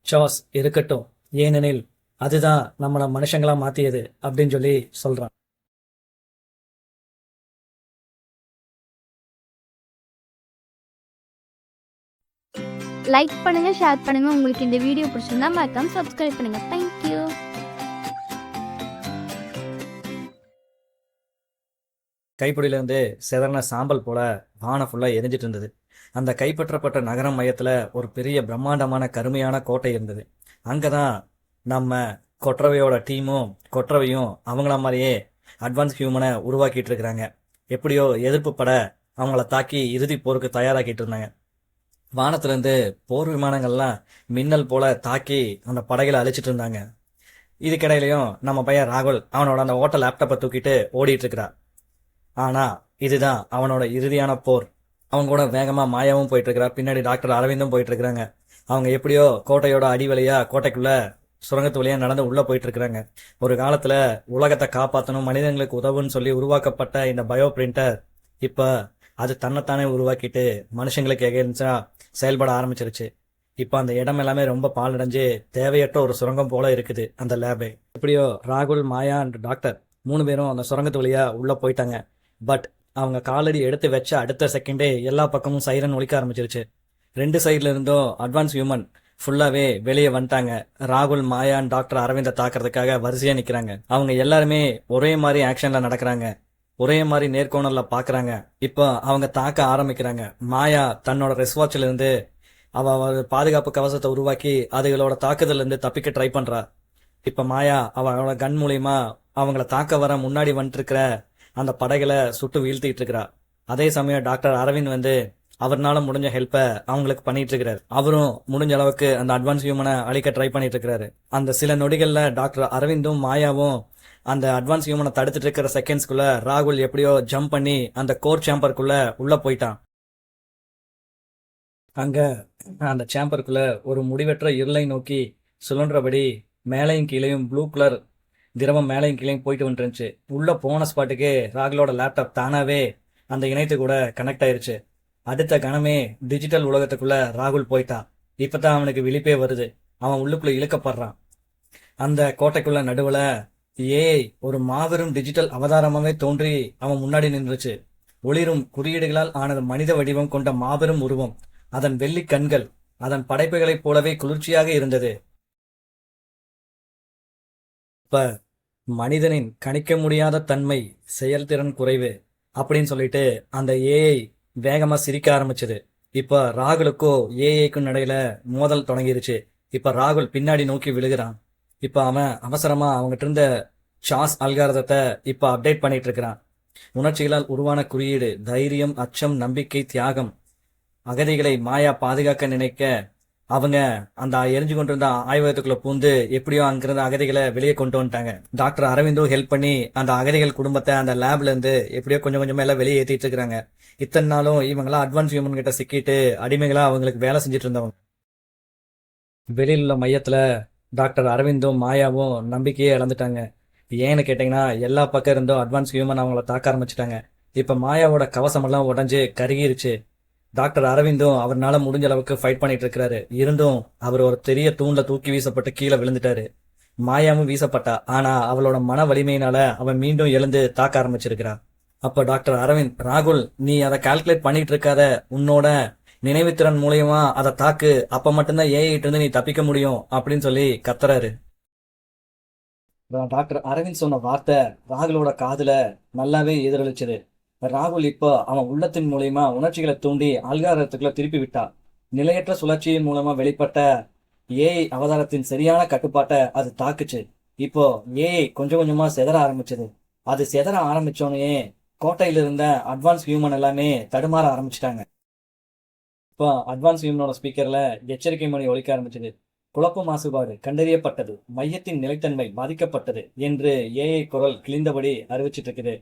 சாஸ் இருக்கட்டும், ஏனெனில் அதுதான் நம்மள மனுஷங்களா மாத்தியது அப்படின்னு சொல்லி சொல்றான். லைக் பண்ணுங்க, ஷேர் பண்ணுங்க. உங்களுக்கு இந்த வீடியோ பிடிச்சிருந்தா மறக்காம சப்ஸ்கிரைப் பண்ணுங்க. தேங்க்யூ. கைப்பிடியில இருந்து செதறன சாம்பல் போல வானம் ஃபுல்லா எரிஞ்சிட்டு இருந்தது. அந்த கைப்பற்றப்பட்ட நகரம் மையத்துல ஒரு பெரிய பிரம்மாண்டமான கருமையான கோட்டை இருந்தது. அங்கதான் நம்ம கொற்றவையோட டீமும் கொற்றவையும் அவங்கள மாதிரியே அட்வான்ஸ் ஹியூமனை உருவாக்கிட்டு இருக்கிறாங்க. எப்படியோ எதிர்ப்பு பட அவங்கள தாக்கி இறுதி போருக்கு தயாராக்கிட்டு இருந்தாங்க. வானத்துல இருந்து போர் விமானங்கள்லாம் மின்னல் போல தாக்கி அந்த படைகளை அழிச்சிட்டு இருந்தாங்க. இதுக்கிடையிலையும் நம்ம பையன் ராகுல் அவனோட அந்த ஓட்ட லேப்டாப்பை தூக்கிட்டு ஓடிட்டு இருக்கிறா. ஆனா இதுதான் அவனோட இறுதியான போர். அவங்க கூட வேகமா மாயாவும் போயிட்டு இருக்கிறா. பின்னாடி டாக்டர் அரவிந்தும் போயிட்டு இருக்கிறாங்க. அவங்க எப்படியோ கோட்டையோட அடி வழியா கோட்டைக்குள்ள சுரங்கத்து வழியா நடந்து உள்ள போயிட்டு இருக்கிறாங்க. ஒரு காலத்துல உலகத்தை காப்பாற்றணும், மனிதங்களுக்கு உதவுன்னு சொல்லி உருவாக்கப்பட்ட இந்த பயோ பிரிண்டர் இப்ப அது தன்னைத்தானே உருவாக்கிட்டு மனுஷங்களுக்கு எகென்ஸ்டா செயல்பட ஆரம்பிச்சிருச்சு. இப்ப அந்த இடம் எல்லாமே ரொம்ப பாலடைஞ்சு தேவையற்ற ஒரு சுரங்கம் போல இருக்குது அந்த லேபே. எப்படியோ ராகுல், மாயா அண்ட் டாக்டர் 3 பேரும் அந்த சுரங்கத்து வழியா உள்ள போயிட்டாங்க. பட் அவங்க காலடி எடுத்து வச்ச அடுத்த செகண்டே எல்லா பக்கமும் சைரன் ஒலிக்க ஆரம்பிச்சிருச்சு. 2 சைட்ல இருந்தும் அட்வான்ஸ் ஹியூமன் ஃபுல்லாவே வெளியே வந்துட்டாங்க. ராகுல், மாயான் டாக்டர் அரவிந்த தாக்குறதுக்காக வரிசையா நிக்கிறாங்க. அவங்க எல்லாருமே ஒரே மாதிரி ஆக்ஷன்ல நடக்கிறாங்க, ஒரே மாதிரி நேர்கோணல்ல பாக்குறாங்க. இப்போ அவங்க தாக்க ஆரம்பிக்கிறாங்க. மாயா தன்னோட ரெஸ்வாட்ச்ல இருந்து அவ பாதுகாப்பு கவசத்தை உருவாக்கி அதுகளோட தாக்குதல்ல இருந்து தப்பிக்க ட்ரை பண்றா. இப்ப மாயா அவளோட கன் மூலியமா அவங்கள தாக்க வர முன்னாடி வந்துட்டு இருக்கிற அந்த படைகளை சுட்டு வீழ்த்திட்டு இருக்கிறா. அதே சமயம் டாக்டர் அரவிந்த் அவர்னால முடிஞ்ச ஹெல்ப்ப அவங்களுக்கு பண்ணிட்டு இருக்கிறாரு. அவரும் முடிஞ்ச அளவுக்கு அந்த அட்வான்ஸ் ஹியூமனை அழிக்க ட்ரை பண்ணிட்டு இருக்கிறாரு. அந்த சில நொடிகள்ல டாக்டர் அரவிந்தும் மாயாவும் அந்த அட்வான்ஸ் ஹியூமனை தடுத்துட்டு இருக்கிற செகண்ட்ஸ்குள்ள ராகுல் எப்படியோ ஜம்ப் பண்ணி அந்த கோர் சேம்பருக்குள்ள உள்ள போயிட்டான். அங்க அந்த சேம்பருக்குள்ள ஒரு முடிவற்ற இருளை நோக்கி சுழன்றபடி மேலையும் கீழையும் ப்ளூ கலர் திரவம் மேலையும் கீழையும் போயிட்டு வந்துருந்துச்சு. உள்ள போன ஸ்பாட்டுக்கு ராகுலோட லேப்டாப் தானாவே அந்த இணையத்து கூட கனெக்ட் ஆயிருச்சு. அடுத்த கணமே டிஜிட்டல் உலகத்துக்குள்ள ராகுல் போயிட்டான். இப்பதான் அவனுக்கு விழிப்பே வருது. அவன் உள்ளுக்குள்ள இழுக்கப்படுறான். அந்த கோட்டைக்குள்ள நடுவுல ஏய் ஒரு மாபெரும் டிஜிட்டல் அவதாரமாவே தோன்றி அவன் முன்னாடி நின்றுச்சு. ஒளிரும் குறியீடுகளால் ஆனது மனித வடிவம் கொண்ட மாபெரும் உருவம். அதன் வெள்ளி கண்கள் அதன் படைப்புகளைப் போலவே குளிர்ச்சியாக இருந்தது. இப்ப மனிதனின் கணிக்க முடியாத தன்மை, செயல்திறன் குறைவு அப்படின்னு சொல்லிட்டு அந்த ஏஐ வேகமா சிரிக்க ஆரம்பிச்சது. இப்ப ராகுலுக்கோ ஏஐக்கும் இடையில மோதல் தொடங்கிருச்சு. இப்ப ராகுல் பின்னாடி நோக்கி விழுகிறான். இப்ப அவன் அவசரமா அவங்ககிட்ட இருந்த சாஸ் அல்காரதத்தை இப்ப அப்டேட் பண்ணிட்டு இருக்கிறான். உணர்ச்சிகளால் உருவான குறியீடு, தைரியம், அச்சம், நம்பிக்கை, தியாகம், அகதிகளை மாயா பாதுகாக்க நினைக்க அவங்க அந்த எரிஞ்சு கொண்டிருந்த ஆய்வகத்துக்குள்ள பூந்து எப்படியோ அங்கிருந்த அகதிகளை வெளியே கொண்டு வந்துட்டாங்க. டாக்டர் அரவிந்தும் ஹெல்ப் பண்ணி அந்த அகதிகள் குடும்பத்தை அந்த லேப்ல இருந்து எப்படியோ கொஞ்சம் கொஞ்சமா எல்லாம் வெளியே ஏத்திட்டு இருக்காங்க. இத்தனை நாளும் இவங்கெல்லாம் அட்வான்ஸ் ஹியூமன் கிட்ட சிக்கிட்டு அடிமைகளா அவங்களுக்கு வேலை செஞ்சுட்டு இருந்தவங்க. வெளியில் உள்ள மையத்துல டாக்டர் அரவிந்தும் மாயாவும் நம்பிக்கையே இழந்துட்டாங்க. ஏன்னு கேட்டீங்கன்னா எல்லா பக்கம் இருந்தும் அட்வான்ஸ் ஹியூமன் அவங்கள தாக்க ஆரம்பிச்சிட்டாங்க. இப்ப மாயாவோட கவசம் எல்லாம் உடஞ்சு கருகிருச்சு. டாக்டர் அரவிந்தும் அவர்னால முடிஞ்ச அளவுக்கு ஃபைட் பண்ணிட்டு இருக்கிறாரு. இருந்தும் அவர் ஒரு பெரிய தூண்ல தூக்கி வீசப்பட்டு கீழே விழுந்துட்டாரு. மாயாவும் வீசப்பட்டா. ஆனா அவளோட மன வலிமையினால அவன் மீண்டும் எழுந்து தாக்க ஆரம்பிச்சிருக்கிறா. அப்ப டாக்டர் அரவிந்த், ராகுல், நீ அதை கால்குலேட் பண்ணிட்டு இருக்காத, உன்னோட நினைவுத்திறன் மூலியமா அதை தாக்கு, அப்ப மட்டும்தான் ஏஐட்டு இருந்து நீ தப்பிக்க முடியும் அப்படின்னு சொல்லி கத்துறாரு. டாக்டர் அரவிந்த் சொன்ன வார்த்தை ராகுலோட காதுல நல்லாவே எதிரொலிச்சது. ராகுல் இப்போ அவன் உள்ளத்தின் மூலியமா உணர்ச்சிகளை தூண்டி அல்காரத்துக்குள்ள திருப்பி விட்டா. நிலையற்ற சுழற்சியின் மூலமா வெளிப்பட்ட ஏஐ அவதாரத்தின் சரியான கட்டுப்பாட்டை அது தாக்குச்சு. இப்போ ஏஐ கொஞ்சம் கொஞ்சமா செதற ஆரம்பிச்சது. அது செதற ஆரம்பிச்சோன்னே கோட்டையில இருந்த அட்வான்ஸ் ஹியூமன் எல்லாமே தடுமாற ஆரம்பிச்சிட்டாங்க. இப்போ அட்வான்ஸ் ஹியூமனோட ஸ்பீக்கர்ல எச்சரிக்கை மணி ஒலிக்க ஆரம்பிச்சது. குழப்ப மாசுபாடு கண்டறியப்பட்டது, மையத்தின் நிலைத்தன்மை பாதிக்கப்பட்டது என்று ஏஐ குரல் கிழிந்தபடி அறிவிச்சிட்டு இருக்குது.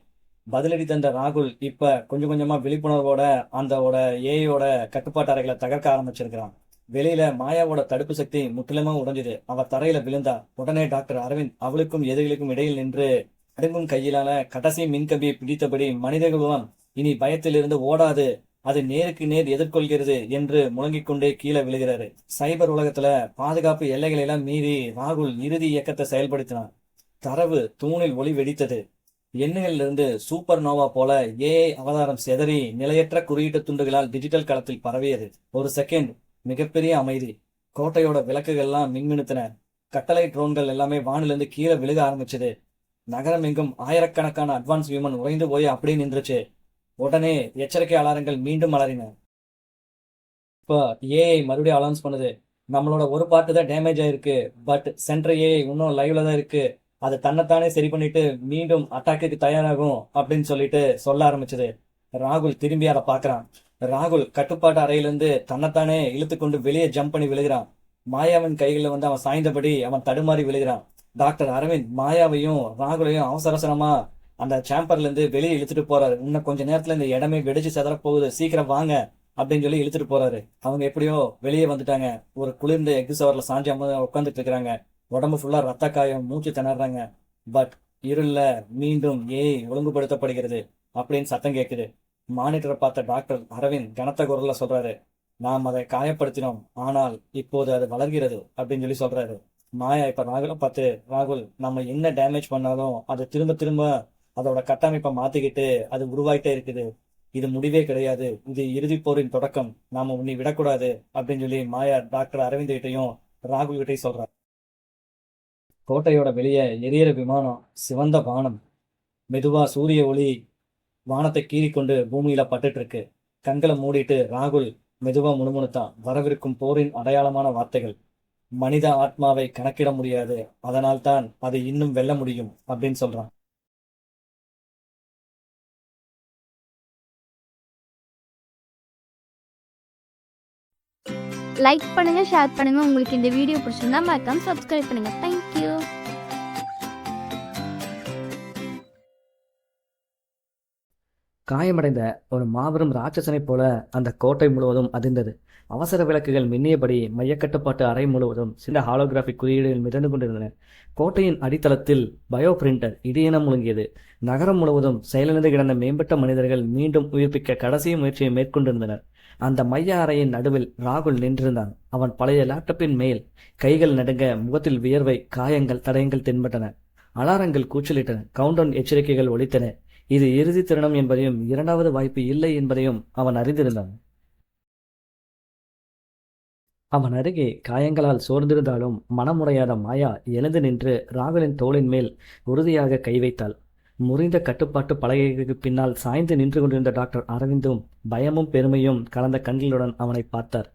பதிலடி தந்த ராகுல் இப்ப கொஞ்சம் கொஞ்சமா விழிப்புணர்வோட அந்த ஏஐயோட கட்டுப்பாட்டு அறைகளை தகர்க்க ஆரம்பிச்சிருக்கிறான். வெளியில மாயாவோட தடுப்பு சக்தி முற்றிலுமா உடைஞ்சது. அவ தரையில விழுந்தா. உடனே டாக்டர் அரவிந்த் அவளுக்கும் எதிரிகளுக்கும் இடையில் நின்று அடுங்கும் கையிலான கடைசி மின்கம்பியை பிடித்தபடி மனிதகுலம் இனி பயத்திலிருந்து ஓடாது, அது நேருக்கு நேர் எதிர்கொள்கிறது என்று முழங்கிக் கொண்டே கீழே விழுகிறாரு. சைபர் உலகத்துல பாதுகாப்பு எல்லைகளை எல்லாம் மீறி ராகுல் இறுதி இயக்கத்தை செயல்படுத்தினார். தரவு தூணில் ஒளி வெடித்தது. எண்ணிலிருந்து சூப்பர் நோவா போல ஏஐ அவதாரம் செதறி நிலையற்ற குறியீட்டு துண்டுகளால் டிஜிட்டல் களத்தில் பரவியது. ஒரு செகண்ட் மிகப்பெரிய அமைதி. கோட்டையோட விளக்குகள்லாம் மின்மினுத்தின. கட்டளை ட்ரோன்கள் எல்லாமே வானிலிருந்து கீழே விழுக ஆரம்பிச்சது. நகரம் எங்கும் ஆயிரக்கணக்கான அட்வான்ஸ் ஹியூமன் உறைந்து போய் அப்படியே நின்றுச்சு. உடனே எச்சரிக்கை அலாரங்கள் மீண்டும் அலறின. இப்போ ஏஐ மறுபடியும் அலௌன்ஸ் பண்ணுது. நம்மளோட ஒரு பார்ட்டு தான் டேமேஜ் ஆயிருக்கு, பட் சென்ட்ரல் ஏஐ இன்னும் லைவ்ல தான் இருக்கு, அது தன்னைத்தானே சரி பண்ணிட்டு மீண்டும் அட்டாக்கு தயாராகும் அப்படின்னு சொல்லிட்டு சொல்ல ஆரம்பிச்சது. ராகுல் திரும்பி அதை பாக்குறான். ராகுல் கட்டுப்பாட்டு அறையிலிருந்து தன்னைத்தானே இழுத்து கொண்டு வெளியே ஜம்ப் பண்ணி விழுகிறான். மாயாவின் கைகளில் வந்து அவன் சாய்ந்தபடி அவன் தடுமாறி விழுகிறான். டாக்டர் அரவிந்த் மாயாவையும் ராகுலையும் அவசர அவசரமா அந்த சேம்பர்ல இருந்து வெளியே இழுத்துட்டு போறாரு. இன்னும் கொஞ்ச நேரத்துல இந்த இடமே வெடிச்சு செதற போகுது, சீக்கிரம் வாங்க அப்படின்னு சொல்லி இழுத்துட்டு போறாரு. அவங்க எப்படியோ வெளியே வந்துட்டாங்க. ஒரு குளிர்ந்த எஃகு சவர்ல சாஞ்சி உட்காந்துட்டு இருக்கிறாங்க. உடம்பு ஃபுல்லா ரத்த காயம், மூச்சு திணறாங்க. பட் இருள்ல மீண்டும் ஏஐ ஒழுங்குபடுத்தப்படுகிறது அப்படின்னு சத்தம் கேட்குது. மானிட்டரை பார்த்த டாக்டர் அரவிந்த் கனத்த குரல்ல சொல்றாரு, நாம் அதை காயப்படுத்தினோம், ஆனால் இப்போது அது வளர்கிறது அப்படின்னு சொல்லி சொல்றாரு. மாயா இப்ப ராகுலை பார்த்து, ராகுல், நம்ம என்ன டேமேஜ் பண்ணாலும் அது திரும்ப திரும்ப அதோட கட்டமைப்பை மாத்திக்கிட்டு அது உருவாயிட்டே இருக்குது. இது முடிவே கிடையாது, இது இறுதி போரின் தொடக்கம், நாம உன்னை விடக்கூடாது அப்படின்னு சொல்லி மாயா டாக்டர் அரவிந்த் கிட்டையும் ராகுல் கிட்டையும் சொல்றாரு. கோட்டையோட வெளியே எரியற விமானம், சிவந்த வானம், மெதுவா சூரிய ஒளி வானத்தை கீறிக்கொண்டு பூமியில பட்டுட்டு இருக்கு. கண்களை மூடிட்டு ராகுல் மெதுவா முணுமுணுத்தான். வரவிருக்கும் போரின் அடையாளமான வார்த்தைகள். மனித ஆத்மாவை கணக்கிட முடியாது, அதனால் தான் அது இன்னும் வெல்ல முடியும் அப்படின்னு சொல்றான். லைக் பண்ணுங்க, ஷேர் பண்ணுங்க. உங்களுக்கு இந்த வீடியோ பிடிச்சிருந்தா மறக்காம சப்ஸ்கிரைப் பண்ணுங்க. தேங்க்யூ. காயமடைந்த ஒரு மாபெரும் ராட்சசனை போல அந்த கோட்டை முழுவதும் அதிர்ந்தது. அவசர விளக்குகள் மின்னியபடி மையக்கட்டுப்பாட்டு அறை முழுவதும் சில ஹாலோகிராஃபிக் குறியீடுகள் மிதந்து கொண்டிருந்தன. கோட்டையின் அடித்தளத்தில் பயோ பிரிண்டர் இடியென முழங்கியது. நகரம் முழுவதும் செயலிழந்து கிடந்த மேம்பட்ட மனிதர்கள் மீண்டும் உயிர்ப்பிக்க கடைசி முயற்சியை மேற்கொண்டிருந்தனர். அந்த மைய அறையின் நடுவில் ராகுல் நின்றிருந்தான். அவன் பழைய லேப்டாப்பின் மேல் கைகள் நடுங்க, முகத்தில் வியர்வை, காயங்கள், தடயங்கள் தென்பட்டன. அலாரங்கள் கூச்சலிட்டன. கவுண்டவுன் எச்சரிக்கைகள் ஒலித்தன. இது இறுதி தருணம் என்பதையும் இரண்டாவது வாய்ப்பு இல்லை என்பதையும் அவன் அறிந்திருந்தான். அவன் அருகே காயங்களால் சோர்ந்திருந்தாலும் மனமுறையாத மாயா எழுந்து நின்று ராகுலின் தோளின் மேல் உறுதியாக கை வைத்தாள். முறிந்த கட்டுப்பாட்டு பலகைகளுக்கு பின்னால் சாய்ந்து நின்று கொண்டிருந்த டாக்டர் அரவிந்தும் பயமும் பெருமையும் கலந்த கண்களுடன் அவனை பார்த்தார்.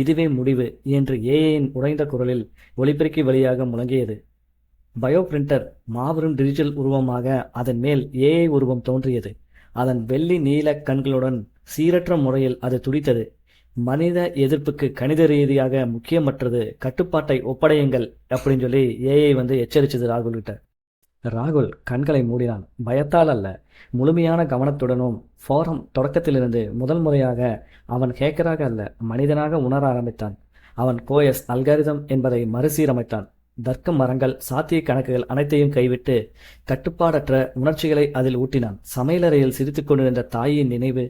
இதுவே முடிவு என்று ஏஐயின் உறைந்த குரலில் ஒலிபெருக்கி வழியாக முழங்கியது. பயோ பிரிண்டர் மாபெரும் டிஜிட்டல் உருவமாக அதன் மேல் ஏஐ உருவம் தோன்றியது. அதன் வெள்ளி நீல கண்களுடன் சீரற்ற முறையில் அது துடித்தது. மனித எதிர்ப்புக்கு கணித ரீதியாக முக்கியமற்றது, கட்டுப்பாட்டை ஒப்படையுங்கள் அப்படின்னு சொல்லி ஏஐ எச்சரிச்சது ராகுல் கிட்ட. ராகுல் கண்களை மூடினான். பயத்தால் அல்ல, முழுமையான கவனத்துடனும். ஃபோரம் தொடக்கத்திலிருந்து முதல் முறையாக அவன் ஹேக்கராக அல்ல, மனிதனாக உணர ஆரம்பித்தான். அவன் கோயஸ் அல்காரிதம் என்பதை மறுசீரமைத்தான். தர்க்க மரங்கள், சாத்திய கணக்குகள் அனைத்தையும் கைவிட்டு கட்டுப்பாடற்ற உணர்ச்சிகளை அதில் ஊட்டினான். சமையலறையில் சிரித்துக் கொண்டிருந்த தாயின் நினைவு,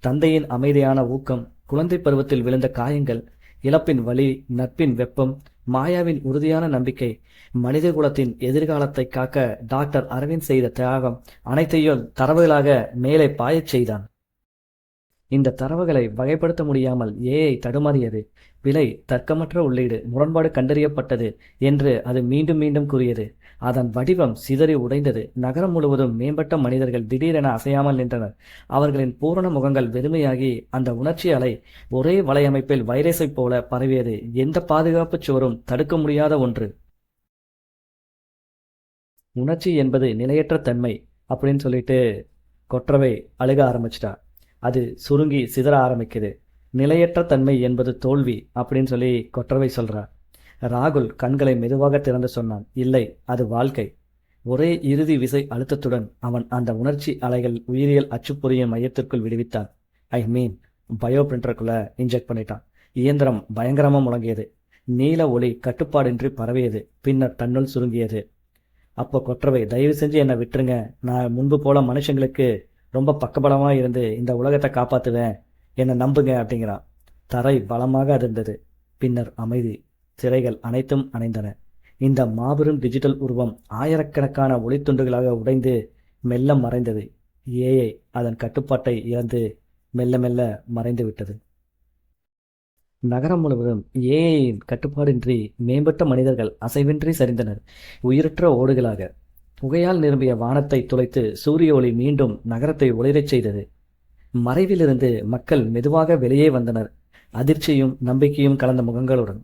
தந்தையின் அமைதியான ஊக்கம், குழந்தை பருவத்தில் விழுந்த காயங்கள், இழப்பின் வலி, நட்பின் வெப்பம், மாயாவின் உறுதியான நம்பிக்கை, மனித குலத்தின் எதிர்காலத்தை காக்க டாக்டர் அரவிந்த் செய்த தியாகம் அனைத்தையும் தரவுகளாக மேலே பாயச் செய்தான். இந்த தரவுகளை வகைப்படுத்த முடியாமல் ஏஐ தடுமாறியது. விலை, தர்க்கமற்ற உள்ளீடு, முரண்பாடு கண்டறியப்பட்டது என்று அது மீண்டும் மீண்டும் கூறியது. அதன் வடிவம் சிதறி உடைந்தது. நகரம் முழுவதும் மேம்பட்ட மனிதர்கள் திடீரென அசையாமல் நின்றனர். அவர்களின் பூரண முகங்கள் வெறுமையாகி அந்த உணர்ச்சி அலை ஒரே வலையமைப்பில் வைரஸை போல பரவியது. எந்த பாதுகாப்பு சுவரும் தடுக்க முடியாத ஒன்று. உணர்ச்சி என்பது நிலையற்ற தன்மை அப்படின்னு சொல்லிட்டு கொற்றவை அழுக ஆரம்பிச்சிட்டா. அது சுருங்கி சிதற ஆரம்பிக்குது. நிலையற்ற தன்மை என்பது தோல்வி அப்படின்னு சொல்லி கொற்றவை சொல்றா. ராகுல் கண்களை மெதுவாக திறந்து சொன்னான், இல்லை, அது வாழ்க்கை. ஒரே இறுதி விசை அழுத்தத்துடன் அவன் அந்த உணர்ச்சி அலைகள் உயிரியல் அச்சுப்பொறியின் மையத்திற்குள் விடுவித்தான். பயோ பிரிண்டருக்குள்ள இன்ஜெக்ட் பண்ணிட்டான். இயந்திரம் பயங்கரமா முழங்கியது. நீல ஒளி கட்டுப்பாடின்றி பரவியது. பின்னர் தன்னுள் சுருங்கியது. அப்போ கொற்றவை, தயவு செஞ்சு என்னை விட்டுருங்க. நான் முன்பு போல மனுஷங்களுக்கு ரொம்ப பக்கபலமா இருந்து இந்த உலகத்தை காப்பாத்துவேன், என்னை நம்புங்க அப்படிங்கிறான். தரை பலமாக அதிர்ந்தது. பின்னர் அமைதி. திரைகள் அனைத்தும் அணைந்தன. இந்த மாபெரும் டிஜிட்டல் உருவம் ஆயிரக்கணக்கான ஒளித்துண்டுகளாக உடைந்து மெல்ல மறைந்தது. ஏஐ அதன் கட்டுப்பாட்டை இழந்து மெல்ல மெல்ல மறைந்து விட்டது. நகரம் முழுவதும் ஏஐயின் கட்டுப்பாடின்றி மேம்பட்ட மனிதர்கள் அசைவின்றி சரிந்தனர், உயிரற்ற ஓடுகளாக. புகையால் நிரம்பிய வானத்தை துளைத்து சூரிய ஒளி மீண்டும் நகரத்தை ஒளிரச் செய்தது. மறைவிலிருந்து மக்கள் மெதுவாக வெளியே வந்தனர், அதிர்ச்சியும் நம்பிக்கையும் கலந்த முகங்களுடன்.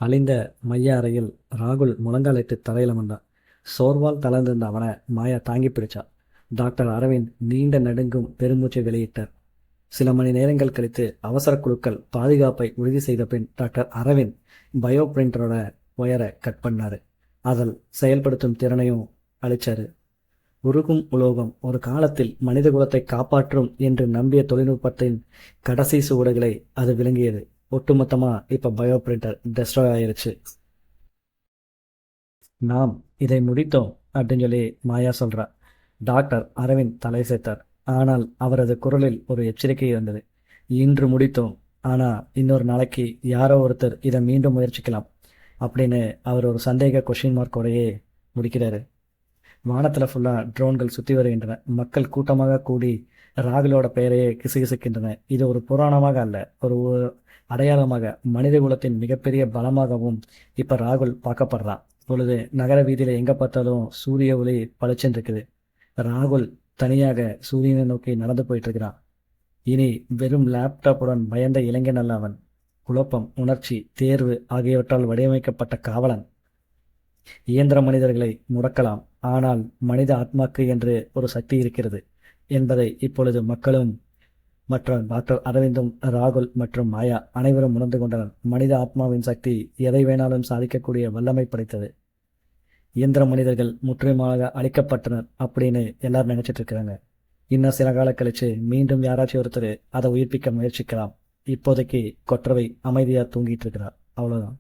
அழிந்த மைய அறையில் ராகுல் முழங்காலிட்டு தரையில் அமர்ந்தான். சோர்வால் தளர்ந்திருந்த அவனை மாயா தாங்கி பிடிச்சா. டாக்டர் அரவிந்த் நீண்ட நடுங்கும் பெருமூச்சை வெளியிட்டார். சில மணி நேரங்கள் கழித்து அவசர குழுக்கள் பாதுகாப்பை உறுதி செய்த பின் டாக்டர் அரவிந்த் பயோ பிரிண்டரோட ஒயரை கட் பண்ணாரு. அதில் செயல்படுத்தும் திறனையும் அளிச்சாரு. உருகும் உலோகம் ஒரு காலத்தில் மனித குலத்தை காப்பாற்றும் என்று நம்பிய தொழில்நுட்பத்தின் கடைசி சுவடுகளை அது விளங்கியது. ஒட்டுமொத்தமா இப்ப பயோ பிரிண்டர் டெஸ்ட்ராய் ஆயிருச்சு. நாம் இதை முடித்தோம் அப்படின்னு சொல்லி மாயா சொல்றா. டாக்டர் அரவிந்த் தலை சேர்த்தார். ஆனால் அவரது குரலில் ஒரு எச்சரிக்கை இருந்தது. இன்று முடித்தோம், ஆனா இன்னொரு நாளைக்கு யாரோ ஒருத்தர் இதை மீண்டும் முயற்சிக்கலாம் அப்படின்னு அவர் ஒரு சந்தேக கொஸ்டின் மார்க்கோடையே முடிக்கிறாரு. வானத்தில் ஃபுல்லாக ட்ரோன்கள் சுற்றி வருகின்றன. மக்கள் கூட்டமாக கூடி ராகுலோட பெயரையே கிசுகிசுக்கின்றன. இது ஒரு புராணமாக அல்ல, ஒரு அடையாளமாக, மனித குலத்தின் மிகப்பெரிய பலமாகவும் இப்போ ராகுல் பார்க்கப்படுறான். பொழுது நகர வீதியில் எங்கே பார்த்தாலும் சூரிய ஒளி பளிச்சுன்னு இருக்குது. ராகுல் தனியாக சூரியனை நோக்கி நடந்து போயிட்டு இருக்கிறான். இனி வெறும் லேப்டாப்புடன் பயந்த இளைஞன் அல்ல அவன். குழப்பம், உணர்ச்சி, தேர்வு ஆகியவற்றால் வடிவமைக்கப்பட்ட காவலன். இயந்திர மனிதர்களை முடக்கலாம், ஆனால் மனித ஆத்மாக்கு என்று ஒரு சக்தி இருக்கிறது என்பதை இப்பொழுது மக்களும் மற்றும் டாக்டர் அரவிந்தும் ராகுல் மற்றும் மாயா அனைவரும் உணர்ந்து கொண்டனர். மனித ஆத்மாவின் சக்தி எதை வேணாலும் சாதிக்கக்கூடிய வல்லமை படைத்தது. இயந்திர மனிதர்கள் முற்றிலுமாக அழிக்கப்பட்டனர் அப்படின்னு எல்லாரும் நினைச்சிட்டு இருக்கிறாங்க. இன்னும் சில காலம் கழிச்சு மீண்டும் யாராச்சும் ஒருத்தர் அதை உயிர்ப்பிக்க முயற்சிக்கலாம். இப்போதைக்கு கொற்றவை அமைதியா தூங்கிட்டு இருக்கிறார். அவ்வளவுதான்.